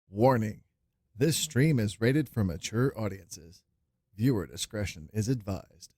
Warning: this stream is rated for mature audiences. Viewer discretion is advised.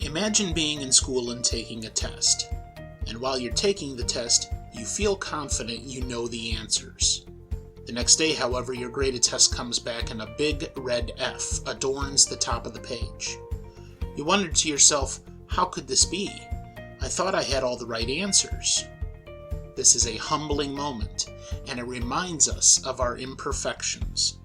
Imagine being in school and taking a test. And while you're taking the test, you feel confident you know the answers. The next day, however, your graded test comes back and a big red F adorns the top of the page. You wonder to yourself, how could this be? I thought I had all the right answers. This is a humbling moment, and it reminds us of our imperfections.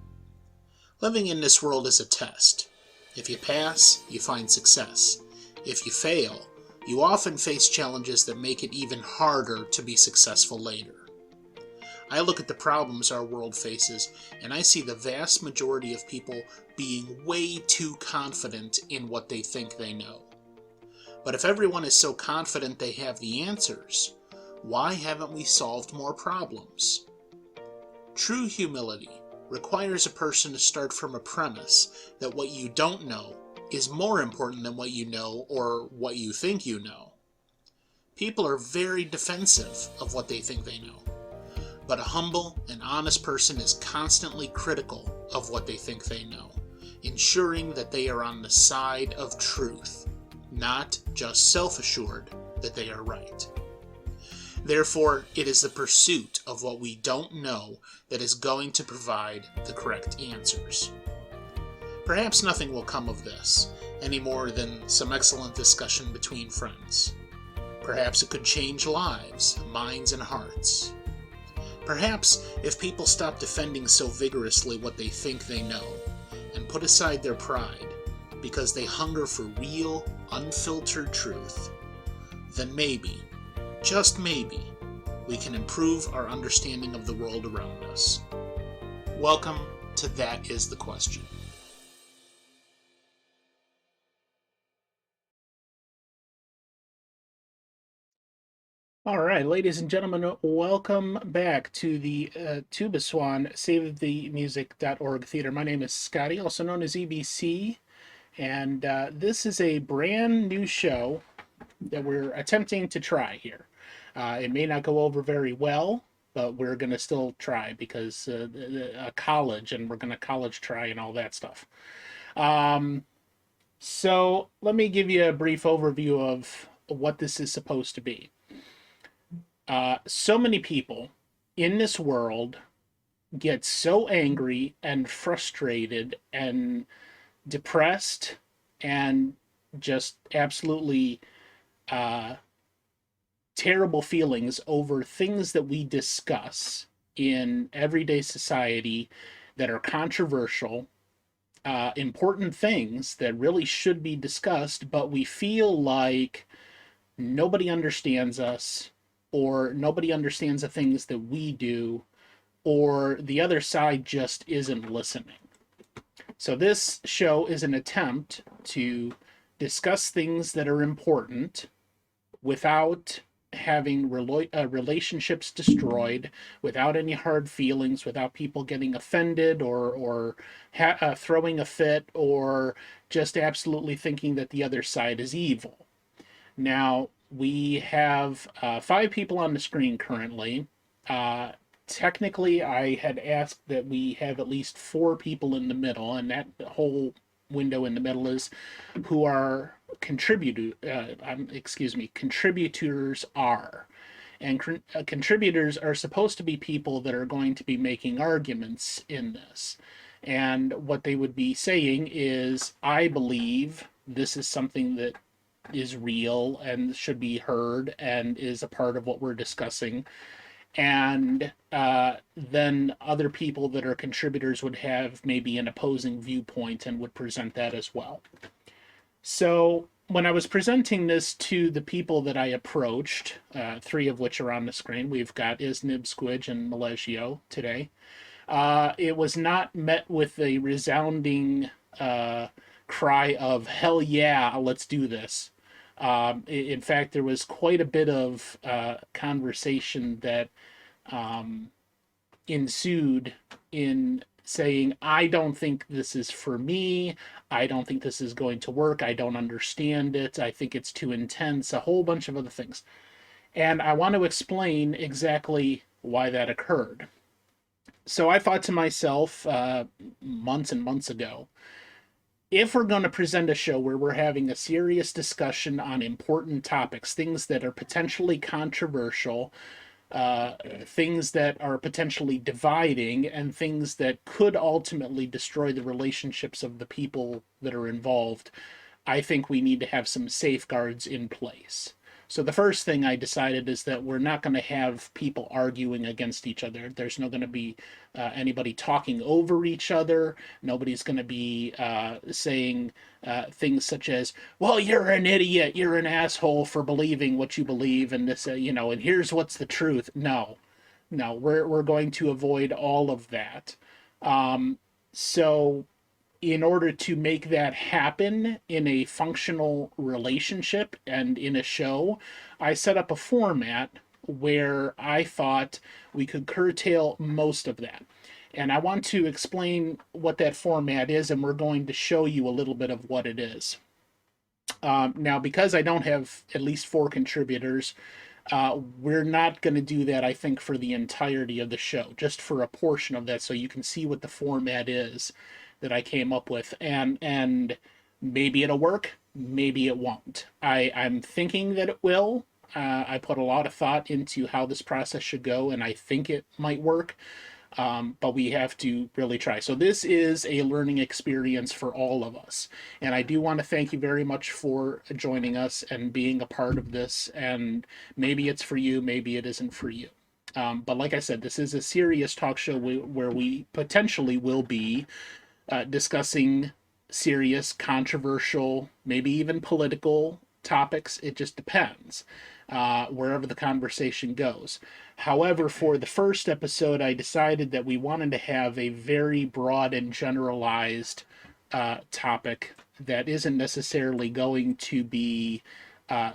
Living in this world is a test. If you pass, you find success. If you fail, you often face challenges that make it even harder to be successful later. I look at the problems our world faces, and I see the vast majority of people being way too confident in what they think they know. But if everyone is so confident they have the answers, why haven't we solved more problems? True humility requires a person to start from a premise that what you don't know is more important than what you know or what you think you know. People are very defensive of what they think they know, but a humble and honest person is constantly critical of what they think they know, ensuring that they are on the side of truth, not just self-assured that they are right. Therefore, it is the pursuit of what we don't know that is going to provide the correct answers. Perhaps nothing will come of this, any more than some excellent discussion between friends. Perhaps it could change lives, minds, and hearts. Perhaps if people stop defending so vigorously what they think they know, and put aside their pride, because they hunger for real, unfiltered truth, then maybe, just maybe, we can improve our understanding of the world around us. Welcome to That Is the Question. All right, ladies and gentlemen, welcome back to the Tubaswan SaveTheMusic.org theater. My name is Scotty, also known as EBC, and this is a brand new show that we're attempting to try here. It may not go over very well, but we're going to still try because college, and we're going to college try and all that stuff. So let me give you a brief overview of what this is supposed to be. So many people in this world get so angry and frustrated and depressed and just absolutely terrible feelings over things that we discuss in everyday society that are controversial, important things that really should be discussed, but we feel like nobody understands us. or nobody understands the things that we do, or the other side just isn't listening. So this show is an attempt to discuss things that are important without having relationships destroyed, without any hard feelings, without people getting offended or throwing a fit, or just absolutely thinking that the other side is evil. Now, we have 5 people on the screen currently. Technically, I had asked that we have at least 4 people in the middle, and that whole window in the middle is who our contributors are. And contributors are supposed to be people that are going to be making arguments in this. And what they would be saying is, I believe this is something that is real and should be heard and is a part of what we're discussing. And then other people that are contributors would have maybe an opposing viewpoint and would present that as well. So when I was presenting this to the people that I approached, 3 of which are on the screen, we've got Isnib, Squidge, and Malegio today. It was not met with a resounding cry of, hell yeah, let's do this. In fact, there was quite a bit of conversation that ensued in saying, I don't think this is for me. I don't think this is going to work. I don't understand it. I think it's too intense. A whole bunch of other things. And I want to explain exactly why that occurred. So I thought to myself months and months ago, if we're going to present a show where we're having a serious discussion on important topics, things that are potentially controversial, things that are potentially dividing, and things that could ultimately destroy the relationships of the people that are involved, I think we need to have some safeguards in place. So the first thing I decided is that we're not going to have people arguing against each other. There's not going to be anybody talking over each other. Nobody's going to be saying things such as, well, you're an idiot, you're an asshole for believing what you believe, and this, and here's what's the truth. No, we're going to avoid all of that. So in order to make that happen in a functional relationship and in a show, I set up a format where I thought we could curtail most of that. And I want to explain what that format is, and we're going to show you a little bit of what it is. Now, because I don't have at least 4 contributors, we're not going to do that, I think, for the entirety of the show, just for a portion of that so you can see what the format is that I came up with, and maybe it'll work, maybe it won't. I'm thinking that it will. I put a lot of thought into how this process should go, and I think it might work, but we have to really try. So this is a learning experience for all of us, and I do want to thank you very much for joining us and being a part of this, and maybe it's for you, maybe it isn't for you. But like I said, this is a serious talk show where we potentially will be discussing serious, controversial, maybe even political topics. It just depends wherever the conversation goes. However, for the first episode, I decided that we wanted to have a very broad and generalized topic that isn't necessarily going to be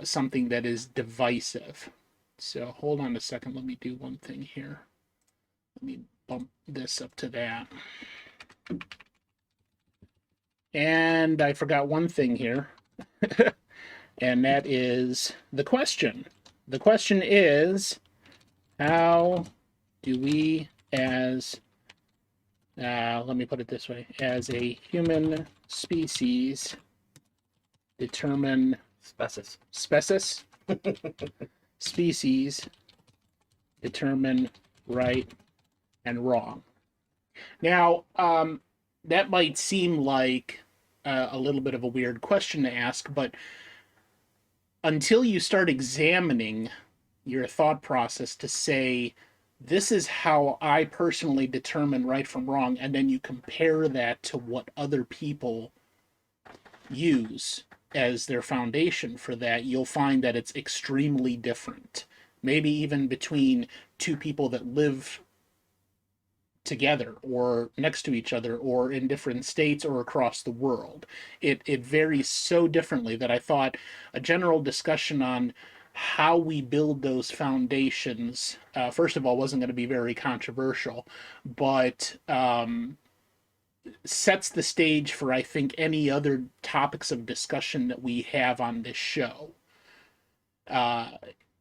something that is divisive. So hold on a second. Let me do one thing here. Let me bump this up to that. And I forgot one thing here, and that is the question. The question is, how do we as, let me put it this way, as a human species determine species determine right and wrong? Now, that might seem like a little bit of a weird question to ask, but until you start examining your thought process to say, this is how I personally determine right from wrong, and then you compare that to what other people use as their foundation for that, you'll find that it's extremely different. maybe even between two people that live together or next to each other or in different states or across the world. It varies so differently that I thought a general discussion on how we build those foundations, first of all, wasn't going to be very controversial, but sets the stage for, I think, any other topics of discussion that we have on this show, uh,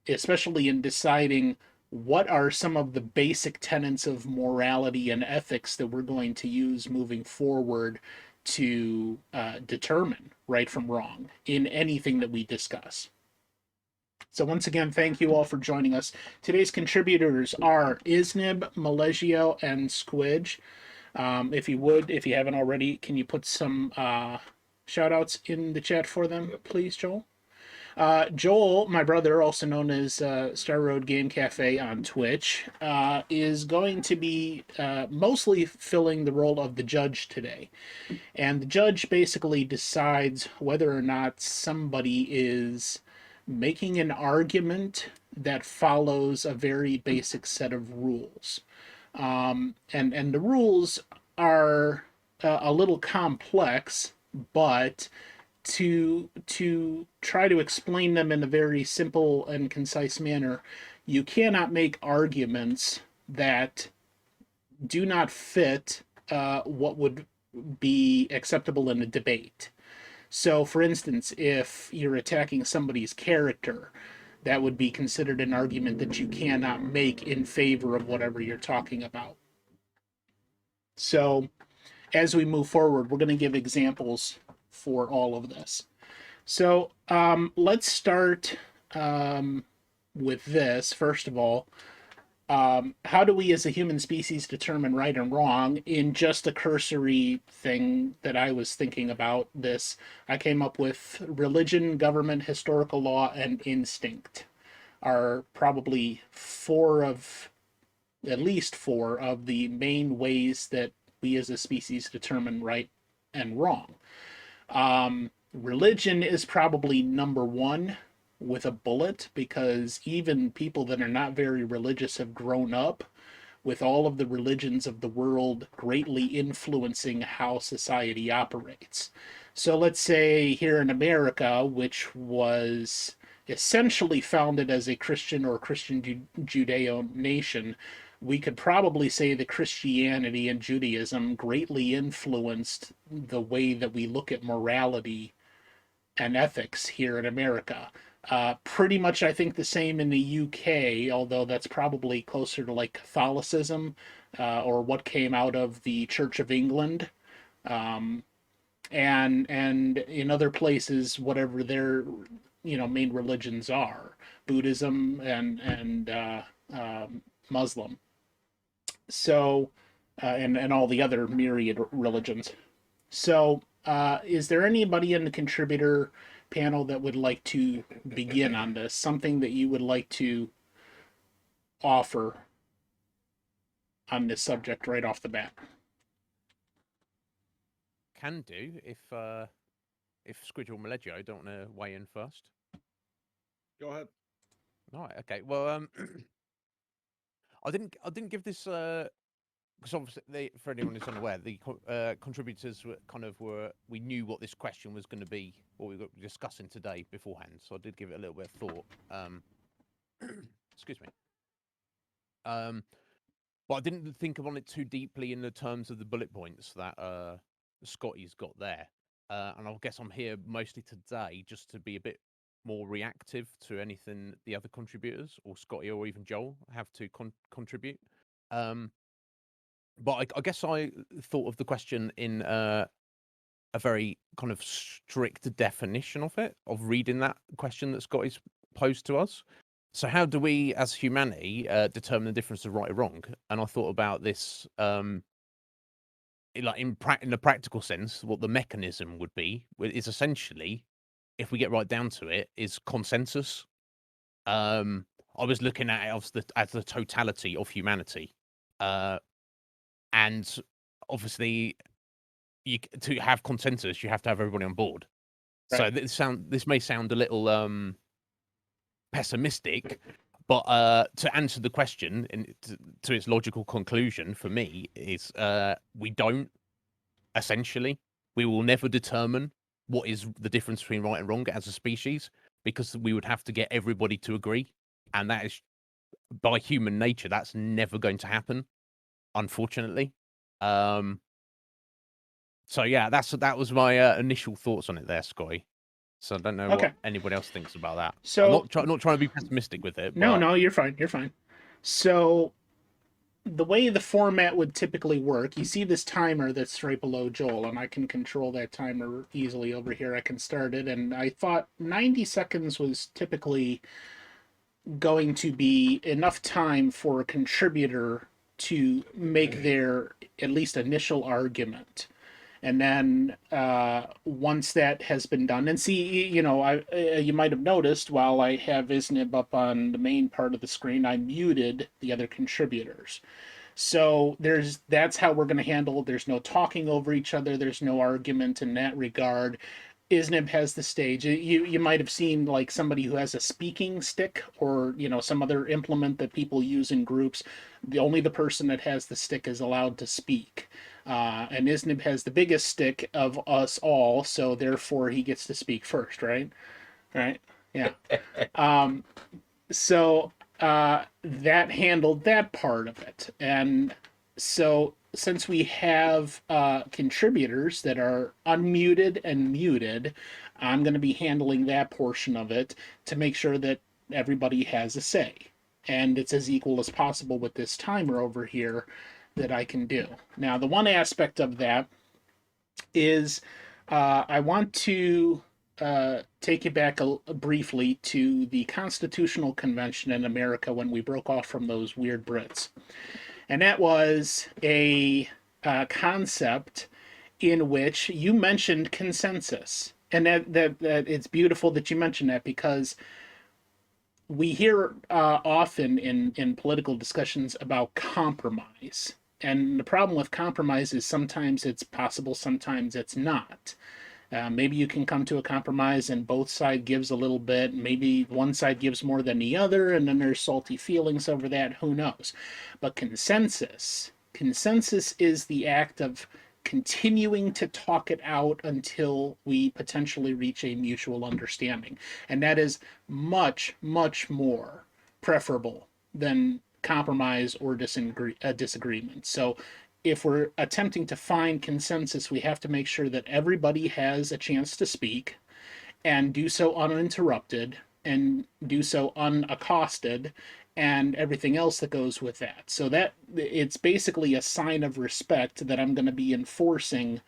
especially in deciding what are some of the basic tenets of morality and ethics that we're going to use moving forward to determine right from wrong in anything that we discuss. So once again, thank you all for joining us. Today's contributors are Isnib, Malegio, and Squidge. If you would, if you haven't already, can you put some shout outs in the chat for them, please, Joel? Joel, my brother, also known as Star Road Game Cafe on Twitch, is going to be mostly filling the role of the judge today. And the judge basically decides whether or not somebody is making an argument that follows a very basic set of rules. And the rules are a little complex, but to try to explain them in a very simple and concise manner, you cannot make arguments that do not fit what would be acceptable in a debate. So, for instance, if you're attacking somebody's character, that would be considered an argument that you cannot make in favor of whatever you're talking about. So, as we move forward, we're going to give examples for all of this. So, let's start with this. First of all, how do we as a human species determine right and wrong? In just a cursory thing that I was thinking about this, I came up with religion, government, historical law, and instinct are probably at least four of the main ways that we as a species determine right and wrong. Religion is probably number one with a bullet, because even people that are not very religious have grown up with all of the religions of the world greatly influencing how society operates. So let's say here in America, which was essentially founded as a Christian or Christian Judeo nation, we could probably say that Christianity and Judaism greatly influenced the way that we look at morality and ethics here in America. Pretty much, I think, the same in the UK, although that's probably closer to like Catholicism or what came out of the Church of England, and in other places, whatever their main religions are, Buddhism and Muslim. So, and all the other myriad religions. So, is there anybody in the contributor panel that would like to begin on this? Something that you would like to offer on this subject right off the bat? Can do if Squidge or Malegio don't want to weigh in first. Go ahead. All right. Okay. Well, I didn't give this because obviously, for anyone who's unaware, the contributors we knew what this question was going to be, what we were discussing today beforehand. So I did give it a little bit of thought. Excuse me. But I didn't think on it too deeply in the terms of the bullet points that Scotty's got there. And I guess I'm here mostly today just to be a bit more reactive to anything the other contributors or Scotty or even Joel have to contribute. But I guess I thought of the question in a very kind of strict definition of it, of reading that question that Scotty's posed to us. So how do we, as humanity, determine the difference of right or wrong? And I thought about this, in the practical sense, what the mechanism would be is essentially, if we get right down to it, is consensus. I was looking at it as the totality of humanity. And obviously, to have consensus, you have to have everybody on board. Right. So this may sound a little pessimistic, But to answer the question and to its logical conclusion for me is we don't. Essentially, we will never determine what is the difference between right and wrong as a species, because we would have to get everybody to agree, and that is by human nature. That's never going to happen, unfortunately. So yeah, that was my initial thoughts on it there, Scotty. So I don't know Okay. what anybody else thinks about that. So I'm not trying to be pessimistic with it. no, but... no, you're fine. You're fine. So the way the format would typically work, you see this timer that's right below Joel, and I can control that timer easily over here. I can start it, and I thought 90 seconds was typically going to be enough time for a contributor to make their at least initial argument. And then once that has been done, and see, you might have noticed while I have Isnib up on the main part of the screen, I muted the other contributors. So that's how we're going to handle it. There's no talking over each other. There's no argument in that regard. Isnib has the stage. You might have seen like somebody who has a speaking stick or some other implement that people use in groups. Only the person that has the stick is allowed to speak. And Isnib has the biggest stick of us all, so therefore he gets to speak first, right? Right? Yeah. So that handled that part of it. And so since we have contributors that are unmuted and muted, I'm going to be handling that portion of it to make sure that everybody has a say. And it's as equal as possible with this timer over here that I can do. Now, the one aspect of that is I want to take you back briefly to the Constitutional Convention in America when we broke off from those weird Brits. And that was a concept in which you mentioned consensus. And that it's beautiful that you mentioned that, because we hear often in political discussions about compromise. And the problem with compromise is sometimes it's possible, sometimes it's not. Maybe you can come to a compromise and both sides gives a little bit. Maybe one side gives more than the other, and then there's salty feelings over that. Who knows? But consensus is the act of continuing to talk it out until we potentially reach a mutual understanding. And that is much, much more preferable than compromise or disagreement. So if we're attempting to find consensus, we have to make sure that everybody has a chance to speak and do so uninterrupted and do so unaccosted and everything else that goes with that. So that it's basically a sign of respect that I'm going to be enforcing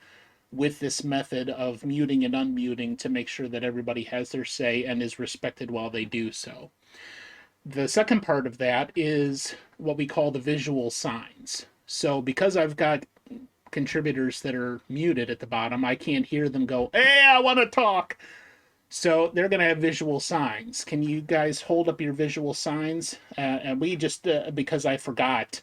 with this method of muting and unmuting to make sure that everybody has their say and is respected while they do so. The second part of that is what we call the visual signs. So because I've got contributors that are muted at the bottom, I can't hear them go, "Hey, I want to talk." So they're going to have visual signs. Can you guys hold up your visual signs? And we just, because I forgot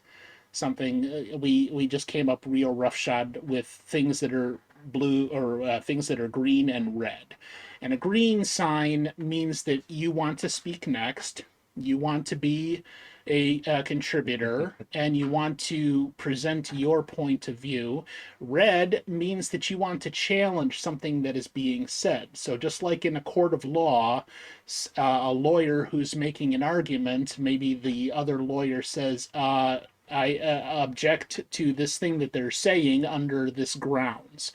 something, we just came up real roughshod with things that are blue or things that are green and red. And a green sign means that you want to speak next. You want to be a contributor and you want to present your point of view. Red means that you want to challenge something that is being said. So just like in a court of law, a lawyer who's making an argument, maybe the other lawyer says, I object to this thing that they're saying under this grounds.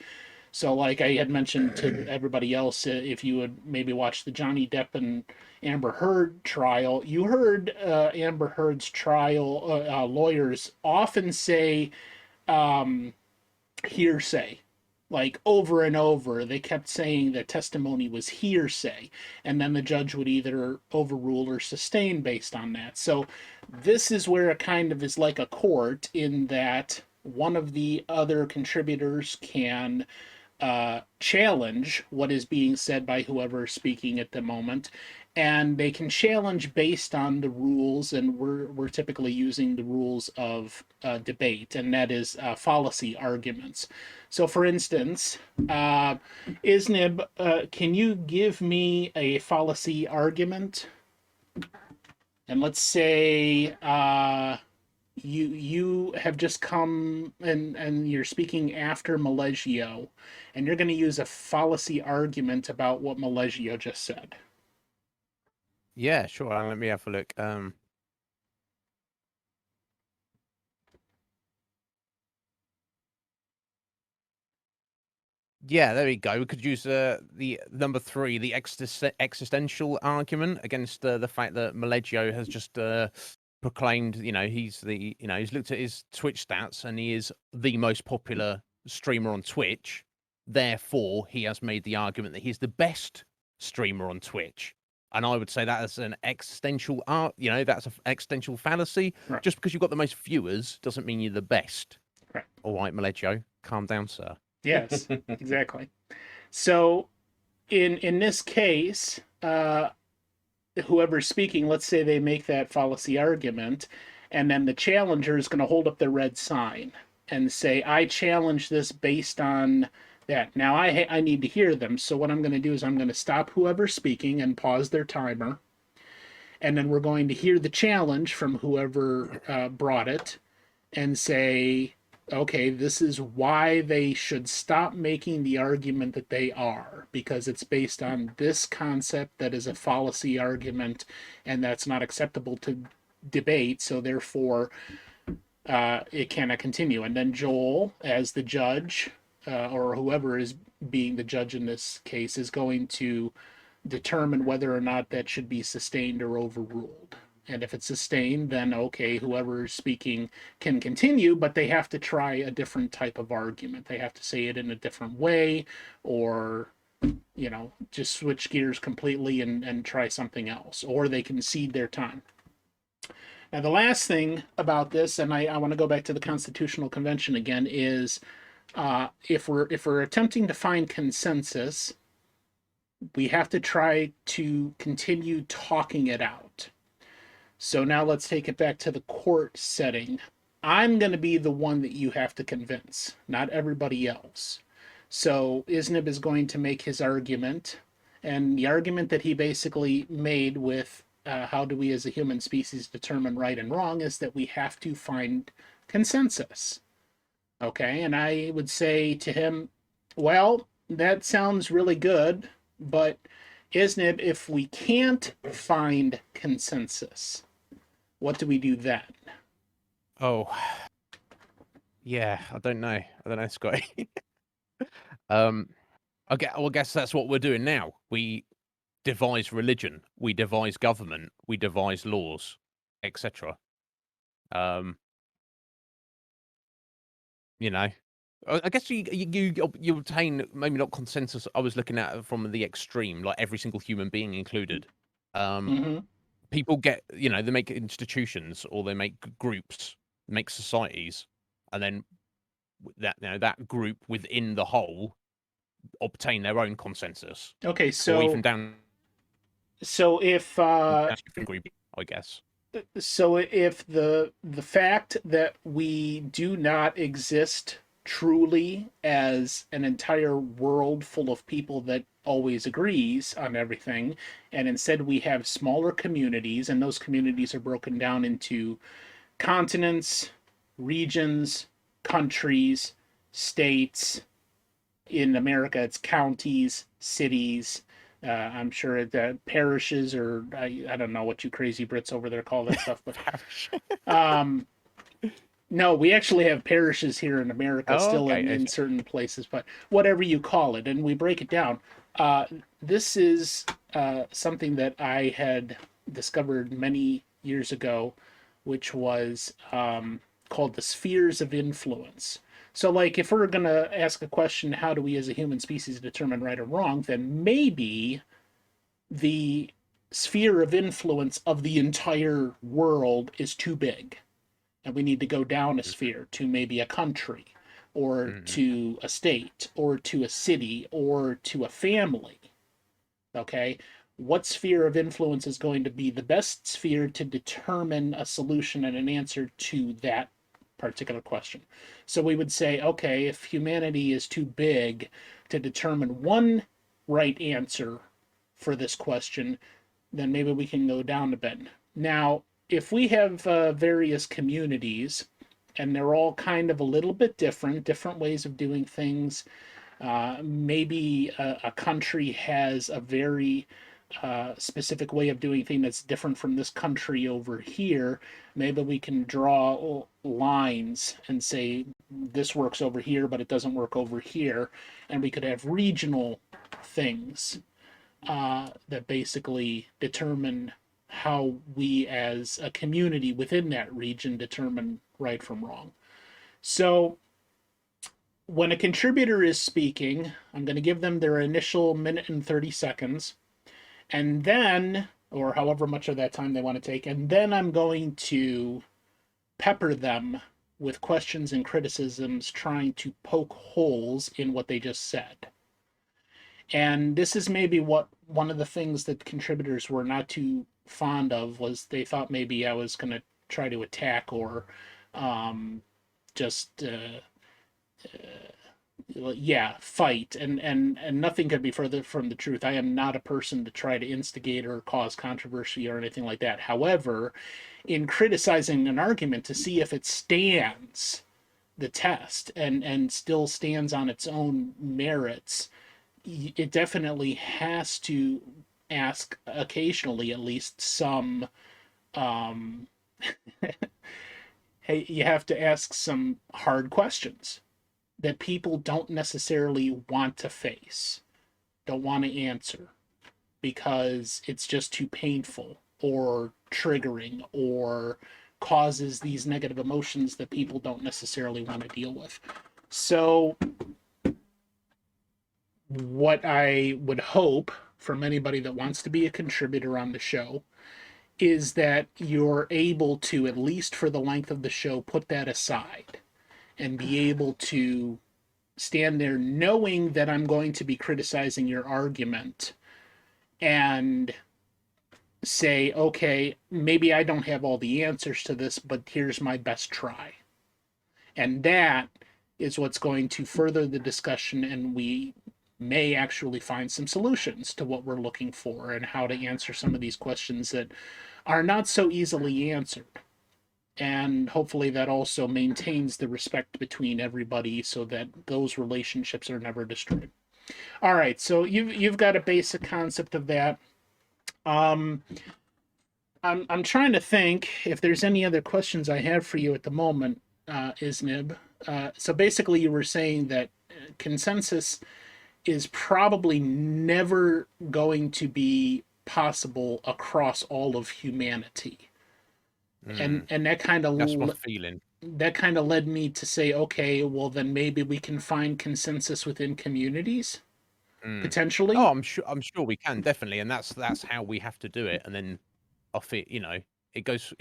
So like I had mentioned to everybody else, if you would maybe watch the Johnny Depp and Amber Heard trial, you heard Amber Heard's trial lawyers often say hearsay. Like over and over, they kept saying that testimony was hearsay, and then the judge would either overrule or sustain based on that. So this is where it kind of is like a court in that one of the other contributors can challenge what is being said by whoever is speaking at the moment, and they can challenge based on the rules, and we're typically using the rules of debate, and that is fallacy arguments. So for instance, Isnib, can you give me a fallacy argument? And let's say you have just come and you're speaking after Maleggio, and you're going to use a fallacy argument about what Maleggio just said. Yeah, sure. Let me have a look. Yeah, there we go. We could use the number 3, the existential argument against the fact that Maleggio has just proclaimed, he's he's looked at his Twitch stats and he is the most popular streamer on Twitch. Therefore, he has made the argument that he's the best streamer on Twitch. And I would say that is an existential that's an existential fallacy. Right. Just because you've got the most viewers doesn't mean you're the best. Right. All right, Maleggio, calm down, sir. Yes, exactly. So in this case, whoever's speaking, let's say they make that fallacy argument, and then the challenger is going to hold up the red sign and say, I challenge this based on that. Now I need to hear them. So what I'm going to do is I'm going to stop whoever's speaking and pause their timer. And then we're going to hear the challenge from whoever brought it and say, okay, this is why they should stop making the argument that they are, because it's based on this concept that is a fallacy argument and that's not acceptable to debate. So therefore, it cannot continue. And then Joel, as the judge, or whoever is being the judge in this case, is going to determine whether or not that should be sustained or overruled. And if it's sustained, then okay, whoever is speaking can continue, but they have to try a different type of argument. They have to say it in a different way, or just switch gears completely and try something else, or they can cede their time. Now, the last thing about this, and I want to go back to the Constitutional Convention again, is if we're attempting to find consensus, we have to try to continue talking it out. So now let's take it back to the court setting. I'm going to be the one that you have to convince, not everybody else. So Iznib is going to make his argument, and the argument that he basically made with how do we as a human species determine right and wrong is that we have to find consensus. Okay, and I would say to him, well, that sounds really good, but Iznib, if we can't find consensus, what do we do then? Oh, yeah, I don't know, Scotty. I guess that's what we're doing now. We devise religion, we devise government, we devise laws, etc. I guess you obtain maybe not consensus. I was looking at it from the extreme, like every single human being included. People get, they make institutions or they make groups, make societies, and then that group within the whole obtain their own consensus. Okay, so or even down. So if group, I guess. So if the fact that we do not exist truly as an entire world full of people that always agrees on everything, and instead we have smaller communities, and those communities are broken down into continents, regions, countries, states. In America, it's counties, cities. I'm sure that parishes, or I don't know what you crazy Brits over there call that stuff, but no, we actually have parishes here in America still in certain places, but whatever you call it, and we break it down. This is something that I had discovered many years ago, which was called the spheres of influence. So, like, if we're going to ask a question, how do we as a human species determine right or wrong, then maybe the sphere of influence of the entire world is too big. And we need to go down a sphere to maybe a country, or to a state, or to a city, or to a family. Okay? What sphere of influence is going to be the best sphere to determine a solution and an answer to that particular question? So we would say, okay, if humanity is too big to determine one right answer for this question, then maybe we can go down a bit. Now, if we have various communities and they're all kind of a little bit different ways of doing things, maybe a country has a very specific way of doing things that's different from this country over here. Maybe we can draw lines and say this works over here, but it doesn't work over here. And we could have regional things that basically determine how we as a community within that region determine right from wrong. So when a contributor is speaking, I'm going to give them their initial minute and 30 seconds, and then, or however much of that time they want to take, and then I'm going to pepper them with questions and criticisms trying to poke holes in what they just said. And this is maybe what one of the things that contributors were not too fond of, was they thought maybe I was going to try to attack or just fight, and nothing could be further from the truth. I am not a person to try to instigate or cause controversy or anything like that. However, in criticizing an argument to see if it stands the test and still stands on its own merits, it definitely has to ask occasionally at least some hey, you have to ask some hard questions that people don't necessarily want to face, don't want to answer, because it's just too painful or triggering or causes these negative emotions that people don't necessarily want to deal with. So what I would hope from anybody that wants to be a contributor on the show is that you're able to, at least for the length of the show, put that aside and be able to stand there knowing that I'm going to be criticizing your argument and say, okay, maybe I don't have all the answers to this, but here's my best try. And that is what's going to further the discussion, and we may actually find some solutions to what we're looking for and how to answer some of these questions that are not so easily answered. And hopefully that also maintains the respect between everybody so that those relationships are never destroyed. All right, so you've got a basic concept of that. I'm trying to think if there's any other questions I have for you at the moment, Isnib. So basically you were saying that consensus is probably never going to be possible across all of humanity. And that kind of That's my feeling. that kind of led me to say, okay, well then maybe we can find consensus within communities potentially. Oh, I'm sure we can, definitely, and that's how we have to do it. And then off it, it goes.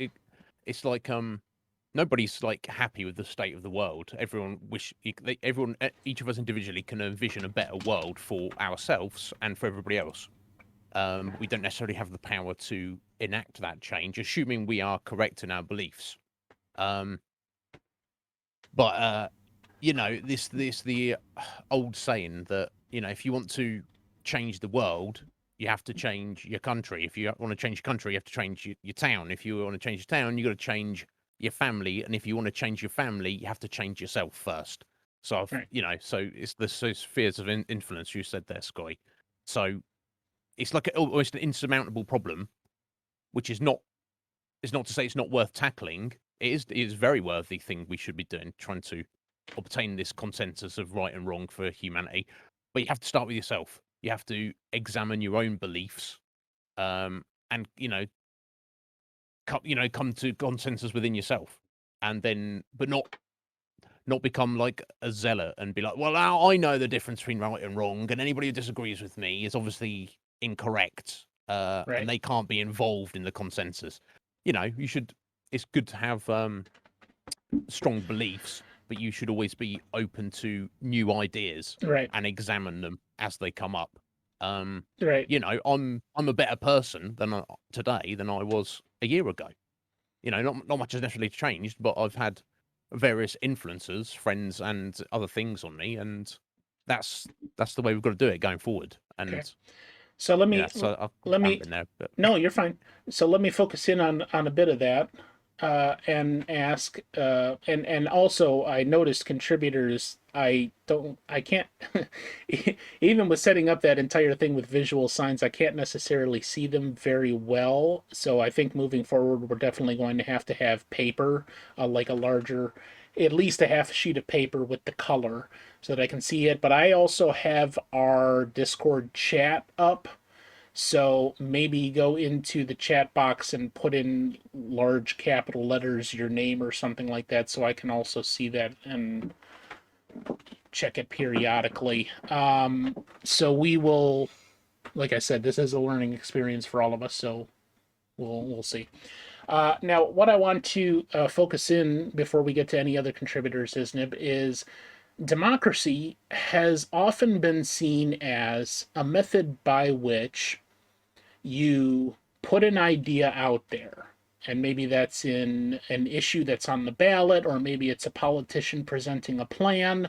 It's like nobody's like happy with the state of the world. Everyone each of us individually can envision a better world for ourselves and for everybody else. We don't necessarily have the power to enact that change, assuming we are correct in our beliefs. But the old saying that, if you want to change the world, you have to change your country. If you want to change your country, you have to change your town. If you want to change your town, you got to change your family. And if you want to change your family, you have to change yourself first. So, Right. so it's the spheres of influence you said there, Sky. So it's like almost an insurmountable problem, which is not. It's not to say it's not worth tackling. It is a very worthy thing we should be doing, trying to obtain this consensus of right and wrong for humanity. But you have to start with yourself. You have to examine your own beliefs, and come to consensus within yourself, and then, but not become like a zealot and be like, well, now I know the difference between right and wrong, and anybody who disagrees with me is obviously incorrect, Right. and they can't be involved in the consensus. You should. It's good to have strong beliefs, but you should always be open to new ideas Right. and examine them as they come up. Right. I'm a better person today than I was a year ago. Not much has necessarily changed, but I've had various influences, friends, and other things on me, and that's the way we've got to do it going forward. And Okay. So let Yeah, me so I've let me in there, but no, you're fine. So let me focus in on a bit of that, and ask, and also I noticed contributors. I can't, even with setting up that entire thing with visual signs, I can't necessarily see them very well. So I think moving forward, we're definitely going to have paper, like a larger, at least a half sheet of paper with the color so that I can see it. But I also have our Discord chat up, so maybe go into the chat box and put in large capital letters your name or something like that so I can also see that and check it periodically. So we will, like I said, this is a learning experience for all of us, so we'll see. Now, what I want to focus in before we get to any other contributors, Isnib, is democracy has often been seen as a method by which you put an idea out there, and maybe that's in an issue that's on the ballot, or maybe it's a politician presenting a plan,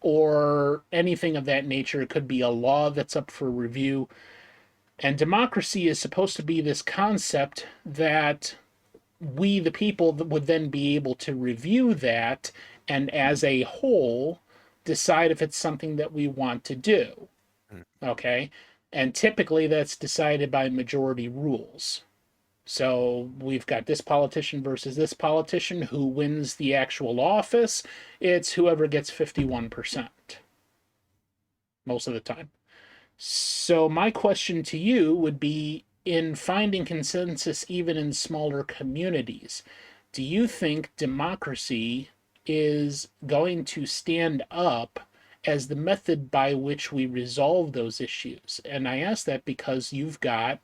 or anything of that nature. It could be a law that's up for review. And democracy is supposed to be this concept that we, the people, would then be able to review that and, as a whole, decide if it's something that we want to do. Mm. Okay. And typically that's decided by majority rules. So we've got this politician versus this politician. Who wins the actual office? It's whoever gets 51% most of the time. So my question to you would be, in finding consensus even in smaller communities, do you think democracy is going to stand up as the method by which we resolve those issues? And I ask that because you've got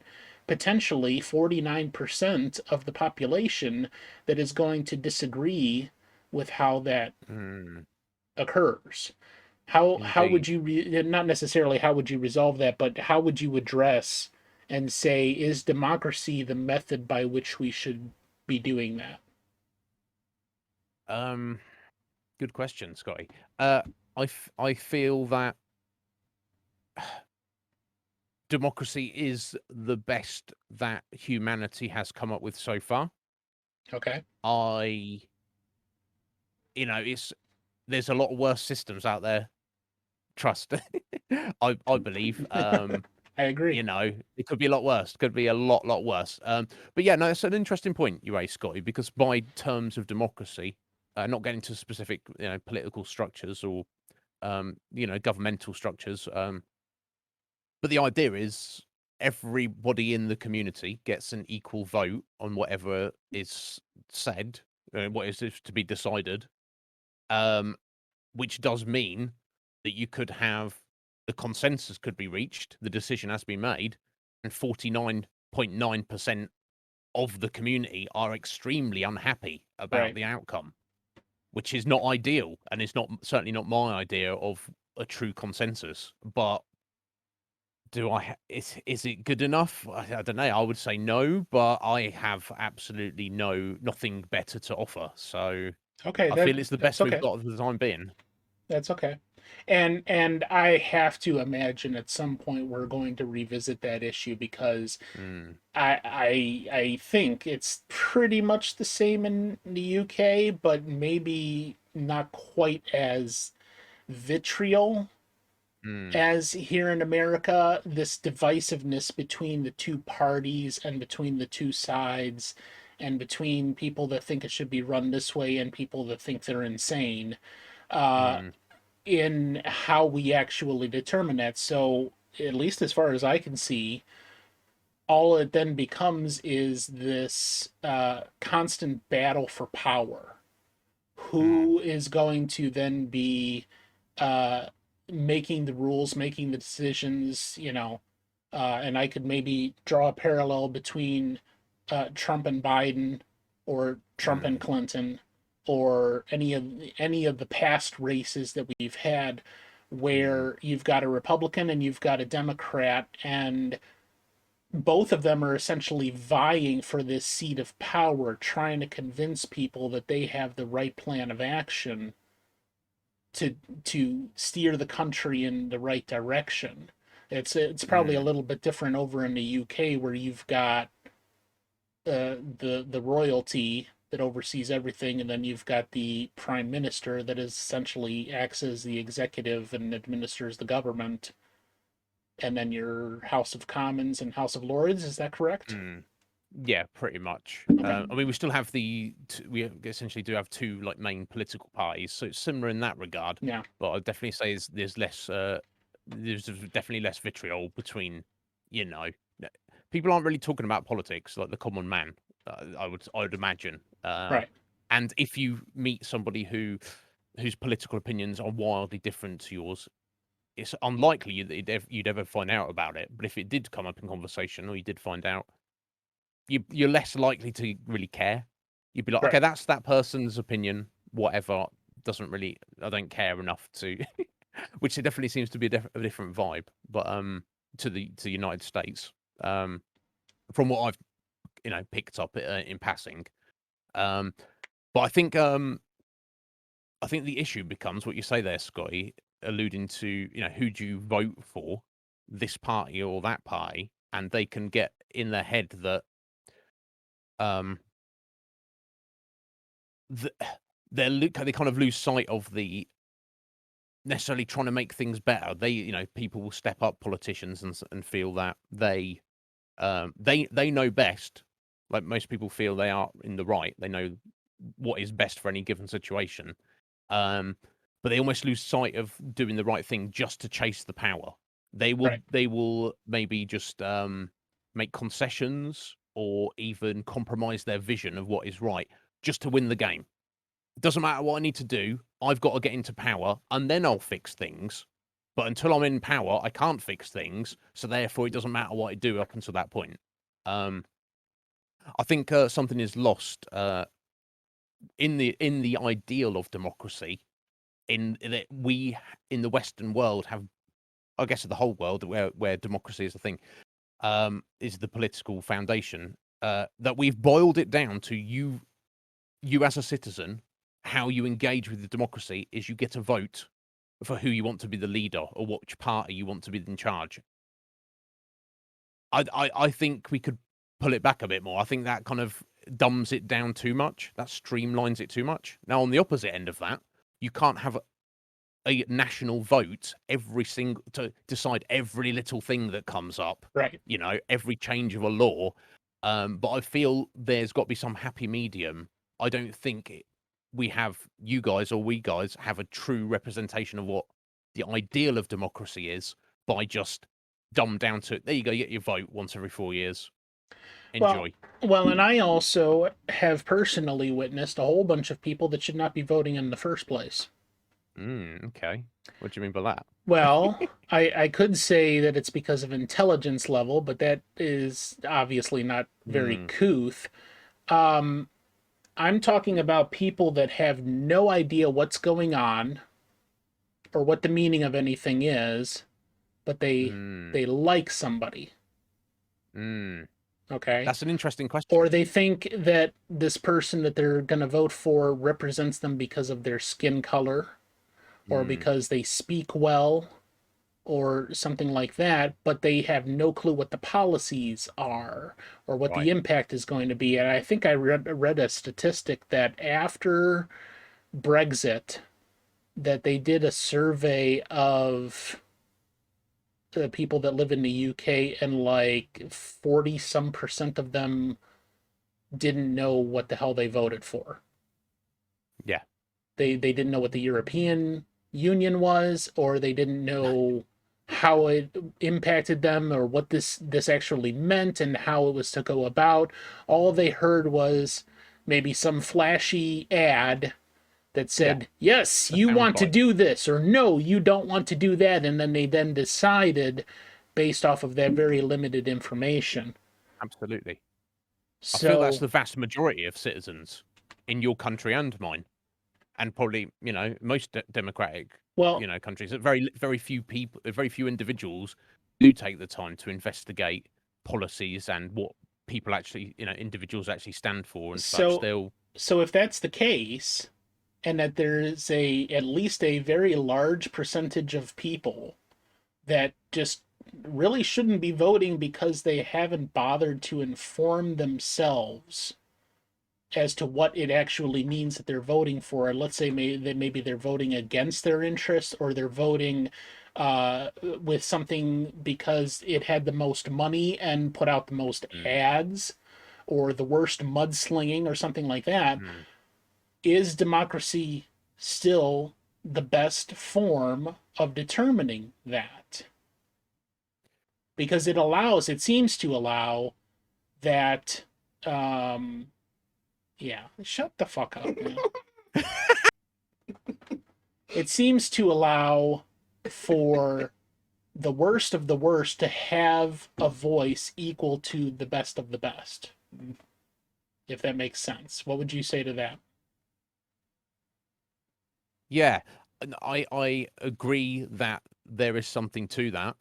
potentially 49% of the population that is going to disagree with how that occurs. How would indeed. you not necessarily how would you resolve that, but how would you address and say, is democracy the method by which we should be doing that? Good question, Scotty. I feel that democracy is the best that humanity has come up with so far. Okay. There's a lot of worse systems out there. Trust, I believe. I agree. It could be a lot worse. Could be a lot worse. But yeah, no, it's an interesting point you raised, Scotty, because by terms of democracy, not getting to specific, political structures or, governmental structures, but the idea is everybody in the community gets an equal vote on whatever is said, what is to be decided, which does mean that you could have the consensus could be reached, the decision has been made, and 49.9% of the community are extremely unhappy about Right. the outcome, which is not ideal, and it's certainly not my idea of a true consensus. But is it good enough? I don't know. I would say no, but I have absolutely nothing better to offer. So Okay, I feel it's the that's best we've okay. got for the time being. That's okay. And I have to imagine at some point we're going to revisit that issue, because Mm, I think it's pretty much the same in the UK, but maybe not quite as vitriol mm, as here in America. This divisiveness between the two parties and between the two sides and between people that think it should be run this way and people that think they're insane, uh, mm, in how we actually determine that. So, at least as far as I can see, all it then becomes is this constant battle for power. mm, Who is going to then be uh, making the rules, making the decisions, and I could maybe draw a parallel between Trump and Biden, or Trump and mm, Clinton, or any of the past races that we've had, mm, where you've got a Republican and you've got a Democrat, and both of them are essentially vying for this seat of power, trying to convince people that they have the right plan of action to steer the country in the right direction. It's probably a Mm. little bit different over in the UK where you've got the royalty that oversees everything, and then you've got the prime minister that is essentially acts as the executive and administers the government, and then your House of Commons and House of Lords. Is that correct? Mm. Yeah, pretty much. Okay. I mean, we still have we essentially do have two like main political parties, so it's similar in that regard. Yeah. But I'd definitely say there's less, there's definitely less vitriol between, you know, people aren't really talking about politics like the common man. I would imagine. Right. And if you meet somebody whose political opinions are wildly different to yours, it's unlikely you'd ever find out about it. But if it did come up in conversation, or you did find out, you're less likely to really care. You'd be like, Right. okay, that's that person's opinion. Whatever, doesn't really, I don't care enough to. Which it definitely seems to be a different vibe, but to the United States, from what I've picked up in passing. But I think the issue becomes what you say there, Scotty, alluding to who do you vote for, this party or that party, and they can get in their head that they kind of lose sight of the necessarily trying to make things better. People will step up, politicians, and feel that they know best. Like most people feel they are in the right. They know what is best for any given situation. But they almost lose sight of doing the right thing just to chase the power. They will maybe just make concessions or even compromise their vision of what is right just to win the game. It doesn't matter what I need to do. I've got to get into power and then I'll fix things. But until I'm in power, I can't fix things. So therefore, it doesn't matter what I do up until that point. I think something is lost in the ideal of democracy. In that we in the Western world have, I guess, the whole world where democracy is a thing, is the political foundation. That we've boiled it down to you as a citizen. How you engage with the democracy is you get a vote for who you want to be the leader or which party you want to be in charge. I think we could pull it back a bit more. I think that kind of dumbs it down too much. That streamlines it too much. Now, on the opposite end of that, you can't have a national vote to decide every little thing that comes up. Right. Every change of a law. But I feel there's got to be some happy medium. I don't think we guys have a true representation of what the ideal of democracy is by just dumbed down to, there you go, you get your vote once every 4 years. Enjoy. Well, and I also have personally witnessed a whole bunch of people that should not be voting in the first place. Okay. What do you mean by that? Well, I could say that it's because of intelligence level, but that is obviously not very couth. I'm talking about people that have no idea what's going on or what the meaning of anything is, but they like somebody. Okay. That's an interesting question. Or they think that this person that they're going to vote for represents them because of their skin color or because they speak well or something like that, but they have no clue what the policies are or what the impact is going to be. And I think I read a statistic that after Brexit, that they did a survey of the people that live in the UK, and like 40% of them didn't know what the hell they voted for. Yeah. They didn't know what the European Union was, or they didn't know how it impacted them or what this actually meant and how it was to go about. All they heard was maybe some flashy ad that said, yes, you want to do this, or no, you don't want to do that. And then they decided based off of that very limited information. Absolutely. So, I feel that's the vast majority of citizens in your country and mine. And probably, most democratic, countries. Very, very few people, very few individuals do take the time to investigate policies and what people actually, individuals actually stand for and such. So if that's the case, and that there's at least a very large percentage of people that just really shouldn't be voting because they haven't bothered to inform themselves as to what it actually means that they're voting for. Let's say maybe they're voting against their interests, or they're voting with something because it had the most money and put out the most ads, or the worst mudslinging or something like that. Is democracy still the best form of determining that? Because it seems to allow that, yeah, shut the fuck up, man. It seems to allow for the worst of the worst to have a voice equal to the best of the best. If that makes sense. What would you say to that? Yeah, and I agree that there is something to that.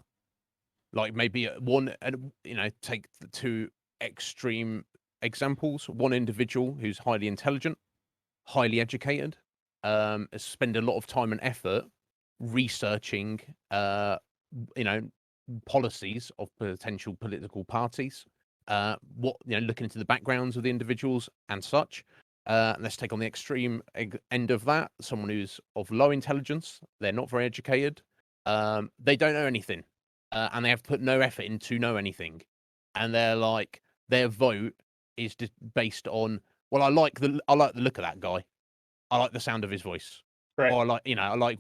Like maybe take the two extreme examples. One individual who's highly intelligent, highly educated, spend a lot of time and effort researching, policies of potential political parties. Looking into the backgrounds of the individuals and such. Let's take on the extreme end of that. Someone who's of low intelligence, they're not very educated, they don't know anything, and they have put no effort in to know anything, and their vote is just based on, well, I like the look of that guy, I like the sound of his voice, Right. or I like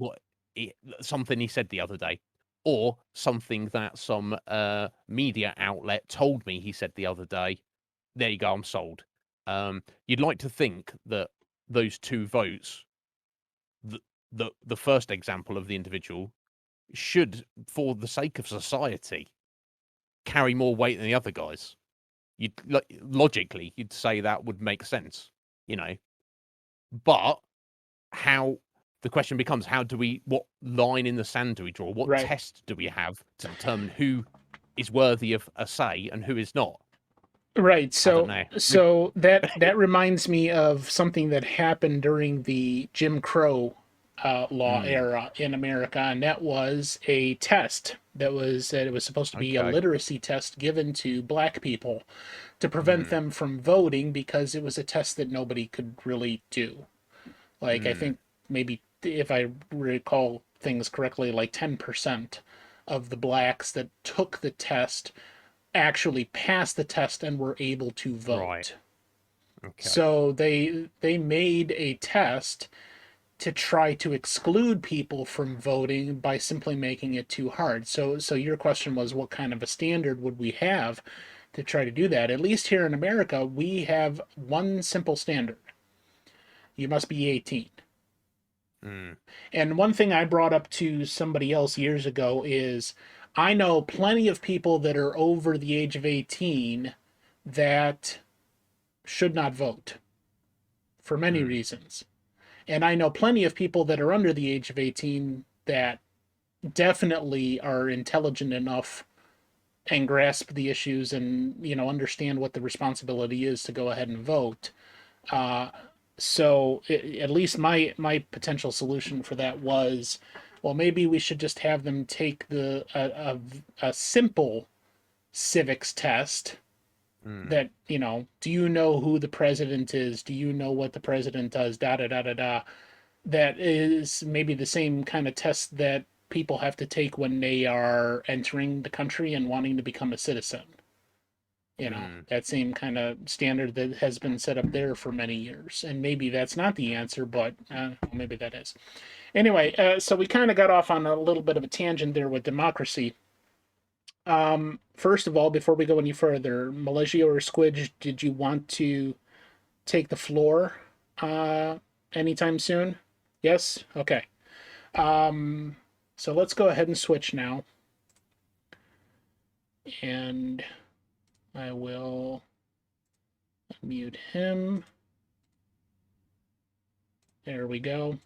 something he said the other day, or something that some media outlet told me he said the other day. There you go, I'm sold. You'd like to think that those two votes, the first example of the individual, should, for the sake of society, carry more weight than the other guys. Logically, you'd say that would make sense, But how the question becomes, what line in the sand do we draw? What Right. test do we have to determine who is worthy of a say and who is not? Right. So know. that reminds me of something that happened during the Jim Crow law era in America, and that was a test it was supposed to be a Okay. literacy test given to black people to prevent them from voting, because it was a test that nobody could really do. Like, I think maybe, if I recall things correctly, like 10% of the blacks that took the test actually passed the test and were able to vote. Right. Okay. So they made a test to try to exclude people from voting by simply making it too hard. So your question was, what kind of a standard would we have to try to do that? At least here in America, we have one simple standard. You must be 18. And one thing I brought up to somebody else years ago is, I know plenty of people that are over the age of 18 that should not vote for many reasons. And I know plenty of people that are under the age of 18 that definitely are intelligent enough and grasp the issues and, understand what the responsibility is to go ahead and vote. So at least my potential solution for that was, well, maybe we should just have them take a simple civics test that, do you know who the president is? Do you know what the president does? Da da da da da. That is maybe the same kind of test that people have to take when they are entering the country and wanting to become a citizen. That same kind of standard that has been set up there for many years. And maybe that's not the answer, but maybe that is. Anyway, so we kind of got off on a little bit of a tangent there with democracy. First of all, before we go any further, Malaysia or Squidge, did you want to take the floor anytime soon? Yes? Okay. So let's go ahead and switch now. And I will mute him. There we go.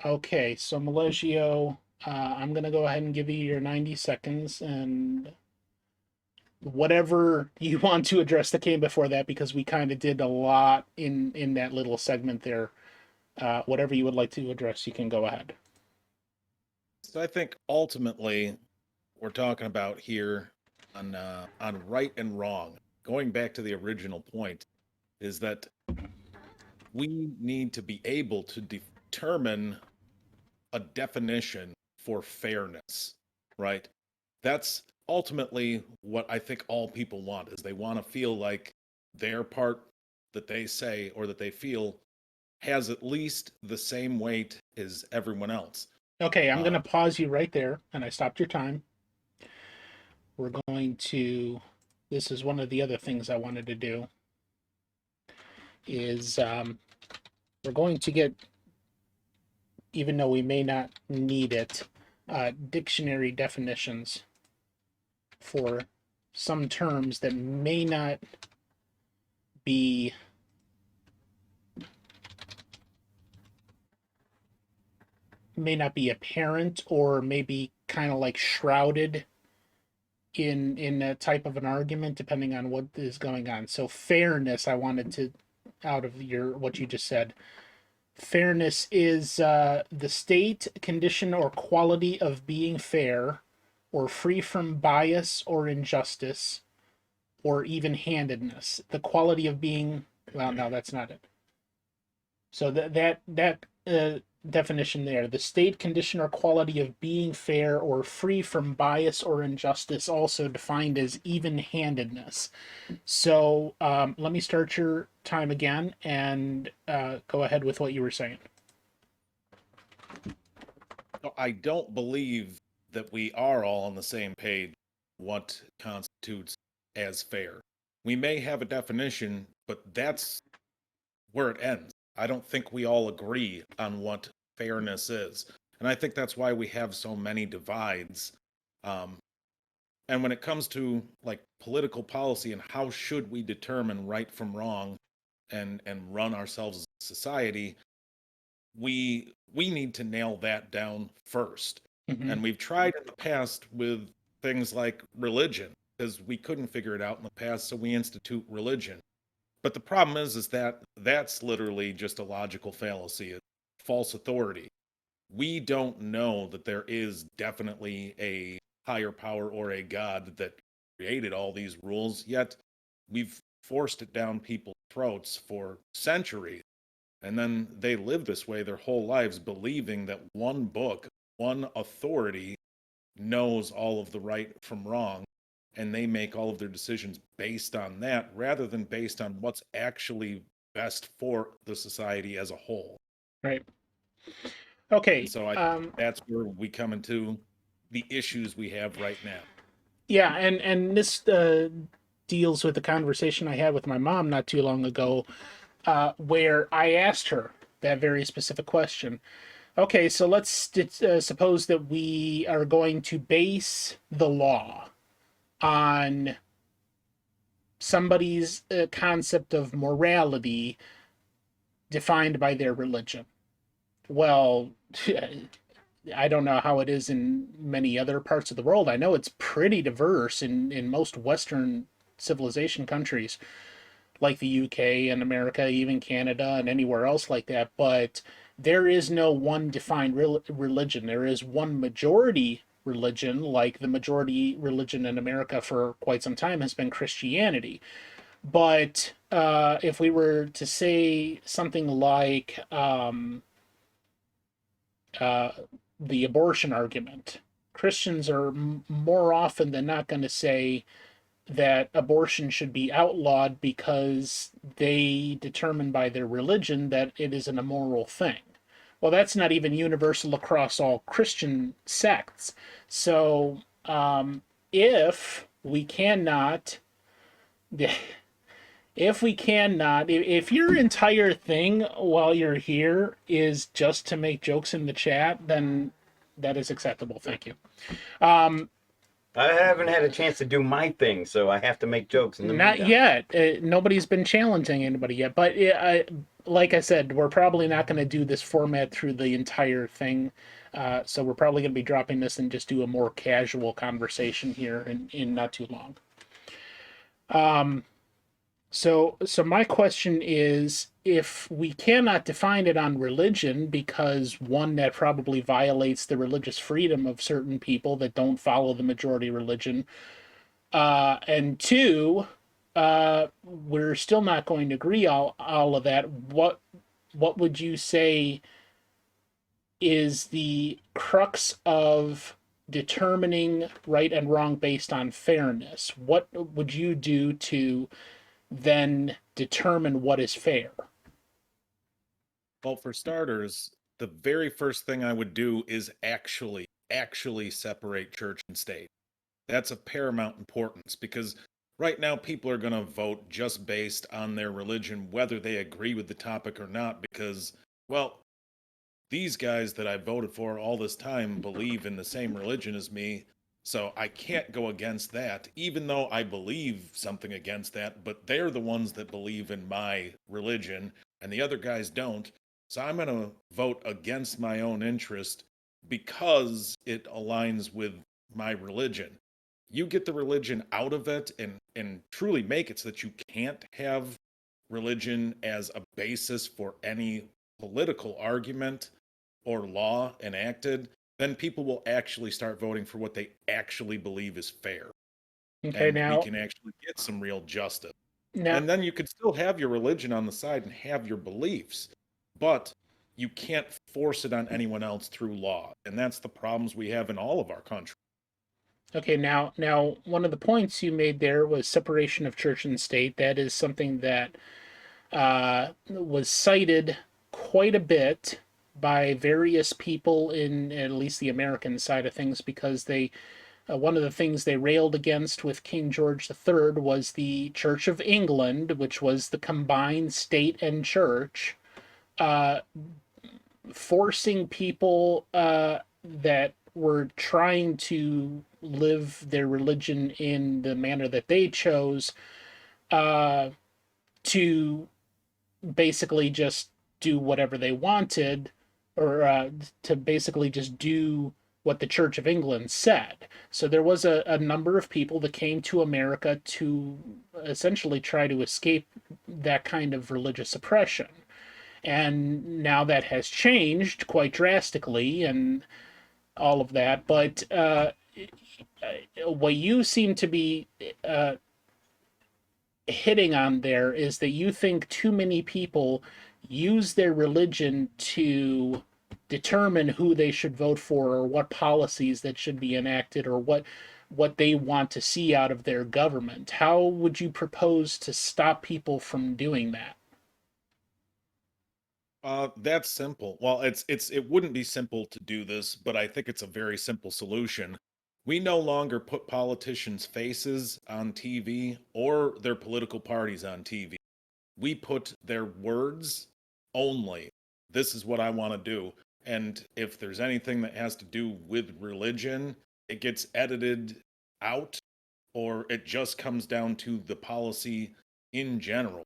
Okay, so Malaysia, I'm going to go ahead and give you your 90 seconds, and whatever you want to address that came before that, because we kind of did a lot in that little segment there. Whatever you would like to address, you can go ahead. So I think ultimately we're talking about here on right and wrong, going back to the original point, is that we need to be able to determine a definition for fairness, right? That's ultimately what I think all people want, is they want to feel like their part that they say or that they feel has at least the same weight as everyone else. Okay, I'm going Uh, to pause you right there, and I stopped your time. We're going to, this is one of the other things I wanted to do, is we're going to get, even though we may not need it, dictionary definitions for some terms that may not be apparent, or maybe kind of like shrouded in a type of an argument, depending on what is going on. So fairness, I wanted to, out of your what you just said, fairness is the state, condition, or quality of being fair or free from bias or injustice or even-handedness. The quality of being, well, no, that's not it. So that definition there, the state, condition, or quality of being fair or free from bias or injustice, also defined as even-handedness. So let me start your time again, and go ahead with what you were saying. I don't believe that we are all on the same page what constitutes as fair. We may have a definition, but that's where it ends. I don't think we all agree on what fairness is. And I think that's why we have so many divides. And when it comes to like political policy and how should we determine right from wrong and run ourselves as a society, we need to nail that down first. Mm-hmm. And we've tried in the past with things like religion, because we couldn't figure it out in the past, so we institute religion. But the problem is that that's literally just a logical fallacy, it's false authority. We don't know that there is definitely a higher power or a God that created all these rules, yet we've forced it down people's throats for centuries. And then they live this way their whole lives, believing that one book, one authority knows all of the right from wrong, and they make all of their decisions based on that rather than based on what's actually best for the society as a whole. Right. Okay. And so I that's where we come into the issues we have right now. Yeah, and this deals with the conversation I had with my mom not too long ago, where I asked her that very specific question. Okay, so let's suppose that we are going to base the law on somebody's concept of morality defined by their religion. Well, I don't know how it is in many other parts of the world. I know it's pretty diverse in most Western civilization countries, like the UK and America, even Canada and anywhere else like that. But there is no one defined religion. There is one majority religion, like the majority religion in America for quite some time has been Christianity. But if we were to say something like the abortion argument, Christians are more often than not going to say that abortion should be outlawed because they determine by their religion that it is an immoral thing. Well, that's not even universal across all Christian sects. So if we cannot, if your entire thing while you're here is just to make jokes in the chat, then that is acceptable. Thank you. I haven't had a chance to do my thing, so I have to make jokes in the Not meantime. yet. Nobody's been challenging anybody yet. But like I said, we're probably not going to do this format through the entire thing. So we're probably going to be dropping this and just do a more casual conversation here in not too long. So my question is, if we cannot define it on religion, because one, that probably violates the religious freedom of certain people that don't follow the majority religion, and two, we're still not going to agree all of that. What would you say is the crux of determining right and wrong based on fairness? What would you do to then determine what is fair? Well, for starters, the very first thing I would do is actually separate church and state. That's of paramount importance because right now people are going to vote just based on their religion, whether they agree with the topic or not, because, well, these guys that I voted for all this time believe in the same religion as me. So I can't go against that, even though I believe something against that, but they're the ones that believe in my religion and the other guys don't. So I'm going to vote against my own interest because it aligns with my religion. You get the religion out of it and truly make it so that you can't have religion as a basis for any political argument or law enacted, then people will actually start voting for what they actually believe is fair. Okay, And we now can actually get some real justice. now And then you could still have your religion on the side and have your beliefs, but you can't force it on anyone else through law. And that's the problems we have in all of our country. okay, now one of the points you made there was separation of church and state. That is something that was cited quite a bit by various people in at least the American side of things, because they one of the things they railed against with King George III was the Church of England, which was the combined state and church, uh, forcing people that were trying to live their religion in the manner that they chose uh, to basically just do whatever they wanted, or to basically just do what the Church of England said. So there was a number of people that came to America to essentially try to escape that kind of religious oppression. And now that has changed quite drastically and all of that. But what you seem to be uh, hitting on there is that you think too many people use their religion to determine who they should vote for, or what policies that should be enacted, or what they want to see out of their government. How would you propose to stop people from doing that? That's simple. Well, it wouldn't be simple to do this, but I think it's a very simple solution. We no longer put politicians' faces on TV or their political parties on TV. We put their words only. This is what I want to do. And if there's anything that has to do with religion, it gets edited out or it just comes down to the policy in general.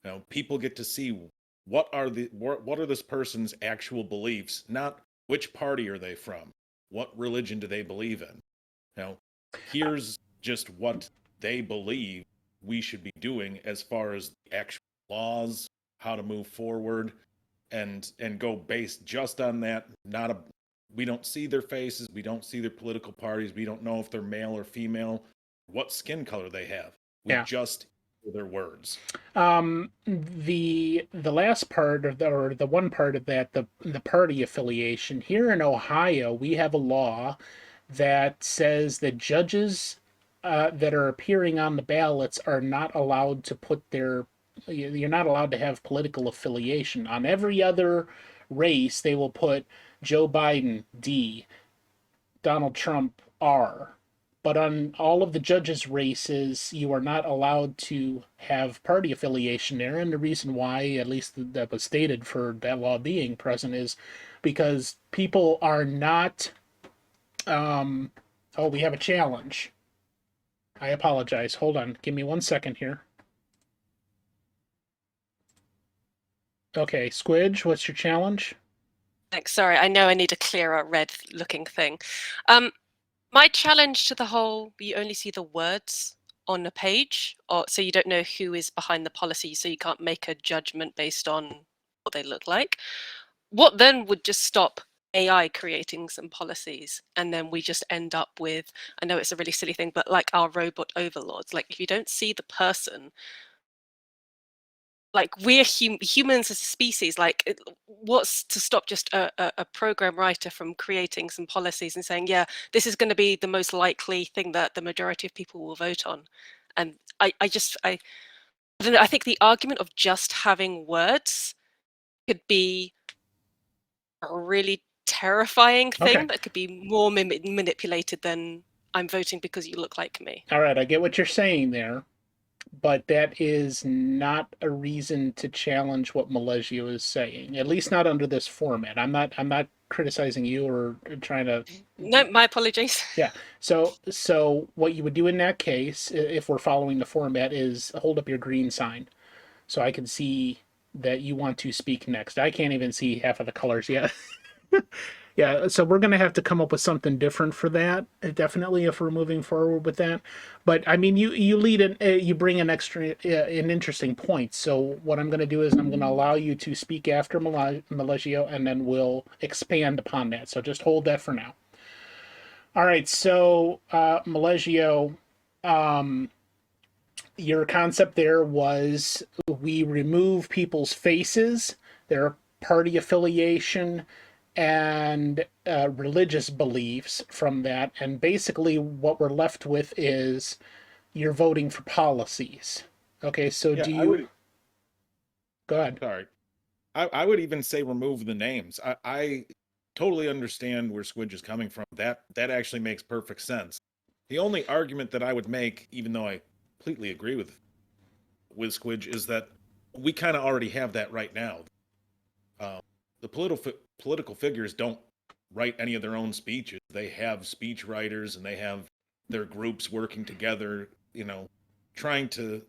You know, people get to see what are this person's actual beliefs, not which party are they from, what religion do they believe in. Now, here's just what they believe we should be doing as far as the actual laws, how to move forward, and go based just on that. Not a We don't see their faces, we don't see their political parties, we don't know if they're male or female, what skin color they have. We Yeah. just hear their words. The last part of the, or the one part of that, the party affiliation here in Ohio, we have a law that says that judges that are appearing on the ballots are not allowed to put their, you're not allowed to have political affiliation. On every other race, they will put Joe Biden D, Donald Trump R. But on all of the judges' races, you are not allowed to have party affiliation there. And the reason why, at least that was stated for that law being present, is because people are not. Oh, we have a challenge. I apologize. Hold on. Give me 1 second here. Okay, Squidge, what's your challenge? Thanks. Sorry, I know I need a clearer red-looking thing. My challenge to the whole "you only see the words" on a page, or so you don't know who is behind the policy, so you can't make a judgment based on what they look like. What then would just stop AI creating some policies, and then we just end up with, I know it's a really silly thing, but like our robot overlords. Like if you don't see the person, like we're humans as a species, like what's to stop just a program writer from creating some policies and saying, yeah, this is going to be the most likely thing that the majority of people will vote on. And I don't know, I think the argument of just having words could be a really terrifying thing Okay. that could be more manipulated than I'm voting because you look like me. All right, I get what you're saying there, but that is not a reason to challenge what Malegio is saying. At least not under this format. I'm not criticizing you or trying to. No, my apologies. Yeah. So what you would do in that case, if we're following the format, is hold up your green sign, so I can see that you want to speak next. I can't even see half of the colors yet. Yeah, so we're going to have to come up with something different for that, definitely, if we're moving forward with that. But I mean, you lead an you bring an an interesting point. So what I'm going to do is I'm going to allow you to speak after Malegio, and then we'll expand upon that. So just hold that for now. All right, so Malegio, your concept there was we remove people's faces, their party affiliation, and religious beliefs from that. And basically, what we're left with is you're voting for policies. Okay, so Yeah, do I you. would, Go ahead. sorry. I would even say remove the names. I totally understand where Squidge is coming from. That actually makes perfect sense. The only argument that I would make, even though I completely agree with Squidge, is that we kind of already have that right now. The political figures don't write any of their own speeches. They have speech writers and they have their groups working together, trying to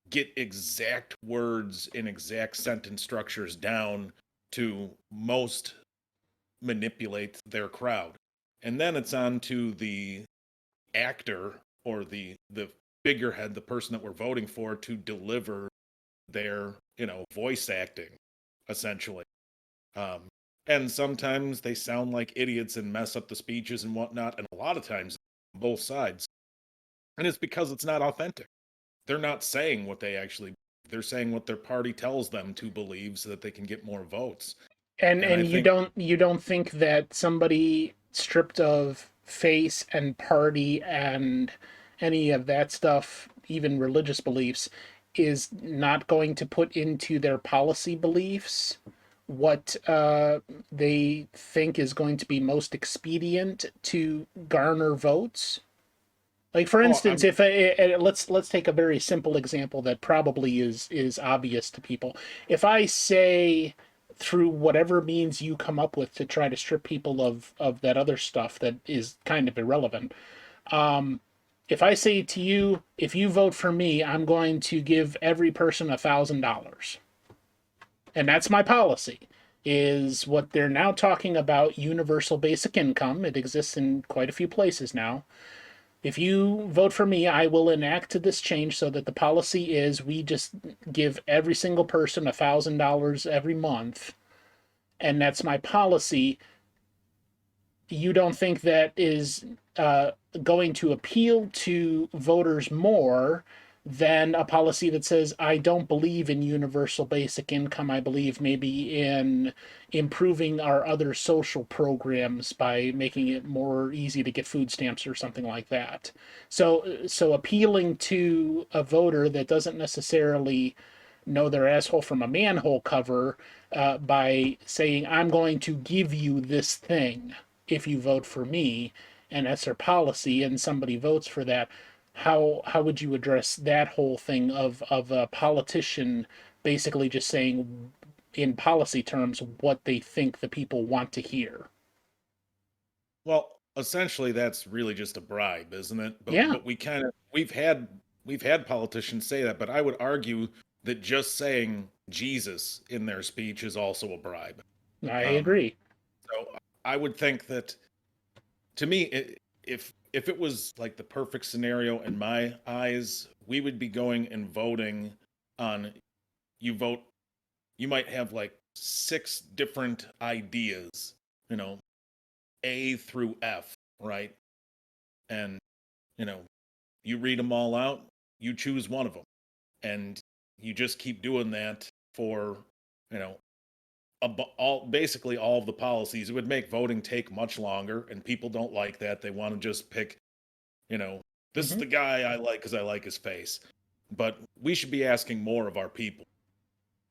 get exact words and exact sentence structures down to most manipulate their crowd. And then it's on to the actor or the figurehead, the person that we're voting for, to deliver their, voice acting, essentially. And sometimes they sound like idiots and mess up the speeches and whatnot, and a lot of times on both sides. And it's because it's not authentic. They're not saying what they actually, they're saying what their party tells them to believe so that they can get more votes. And I you think, don't think that somebody stripped of face and party and any of that stuff, even religious beliefs, is not going to put into their policy beliefs what they think is going to be most expedient to garner votes. Like for oh, instance, if let's take a very simple example that probably is obvious to people. If I say through whatever means you come up with to try to strip people of that other stuff that is kind of irrelevant, if I say to you, if you vote for me, I'm going to give every person $1,000, and that's my policy. Is what they're now talking about universal basic income. It exists in quite a few places now. If you vote for me, I will enact this change so that the policy is we just give every single person $1,000 every month, and that's my policy. You don't think that is going to appeal to voters more than a policy that says, I don't believe in universal basic income. I believe maybe in improving our other social programs by making it more easy to get food stamps or something like that. So appealing to a voter that doesn't necessarily know their asshole from a manhole cover by saying, I'm going to give you this thing if you vote for me, and that's their policy, and somebody votes for that. How would you address that whole thing of a politician basically just saying in policy terms what they think the people want to hear? well, essentially that's really just a bribe, isn't it? Yeah, But we've had politicians say that, but I would argue that just saying Jesus in their speech is also a bribe. I Um, agree. so I would think that, to me, if if it was like the perfect scenario in my eyes, we would be going and voting on, you vote, you might have like 6 different ideas, you know, A through F, right? And, you know, you read them all out, you choose one of them. And you just keep doing that for, you know, basically all of the policies. It would make voting take much longer, and people don't like that. They want to just pick, you know, this is the guy I like because I like his face. But we should be asking more of our people,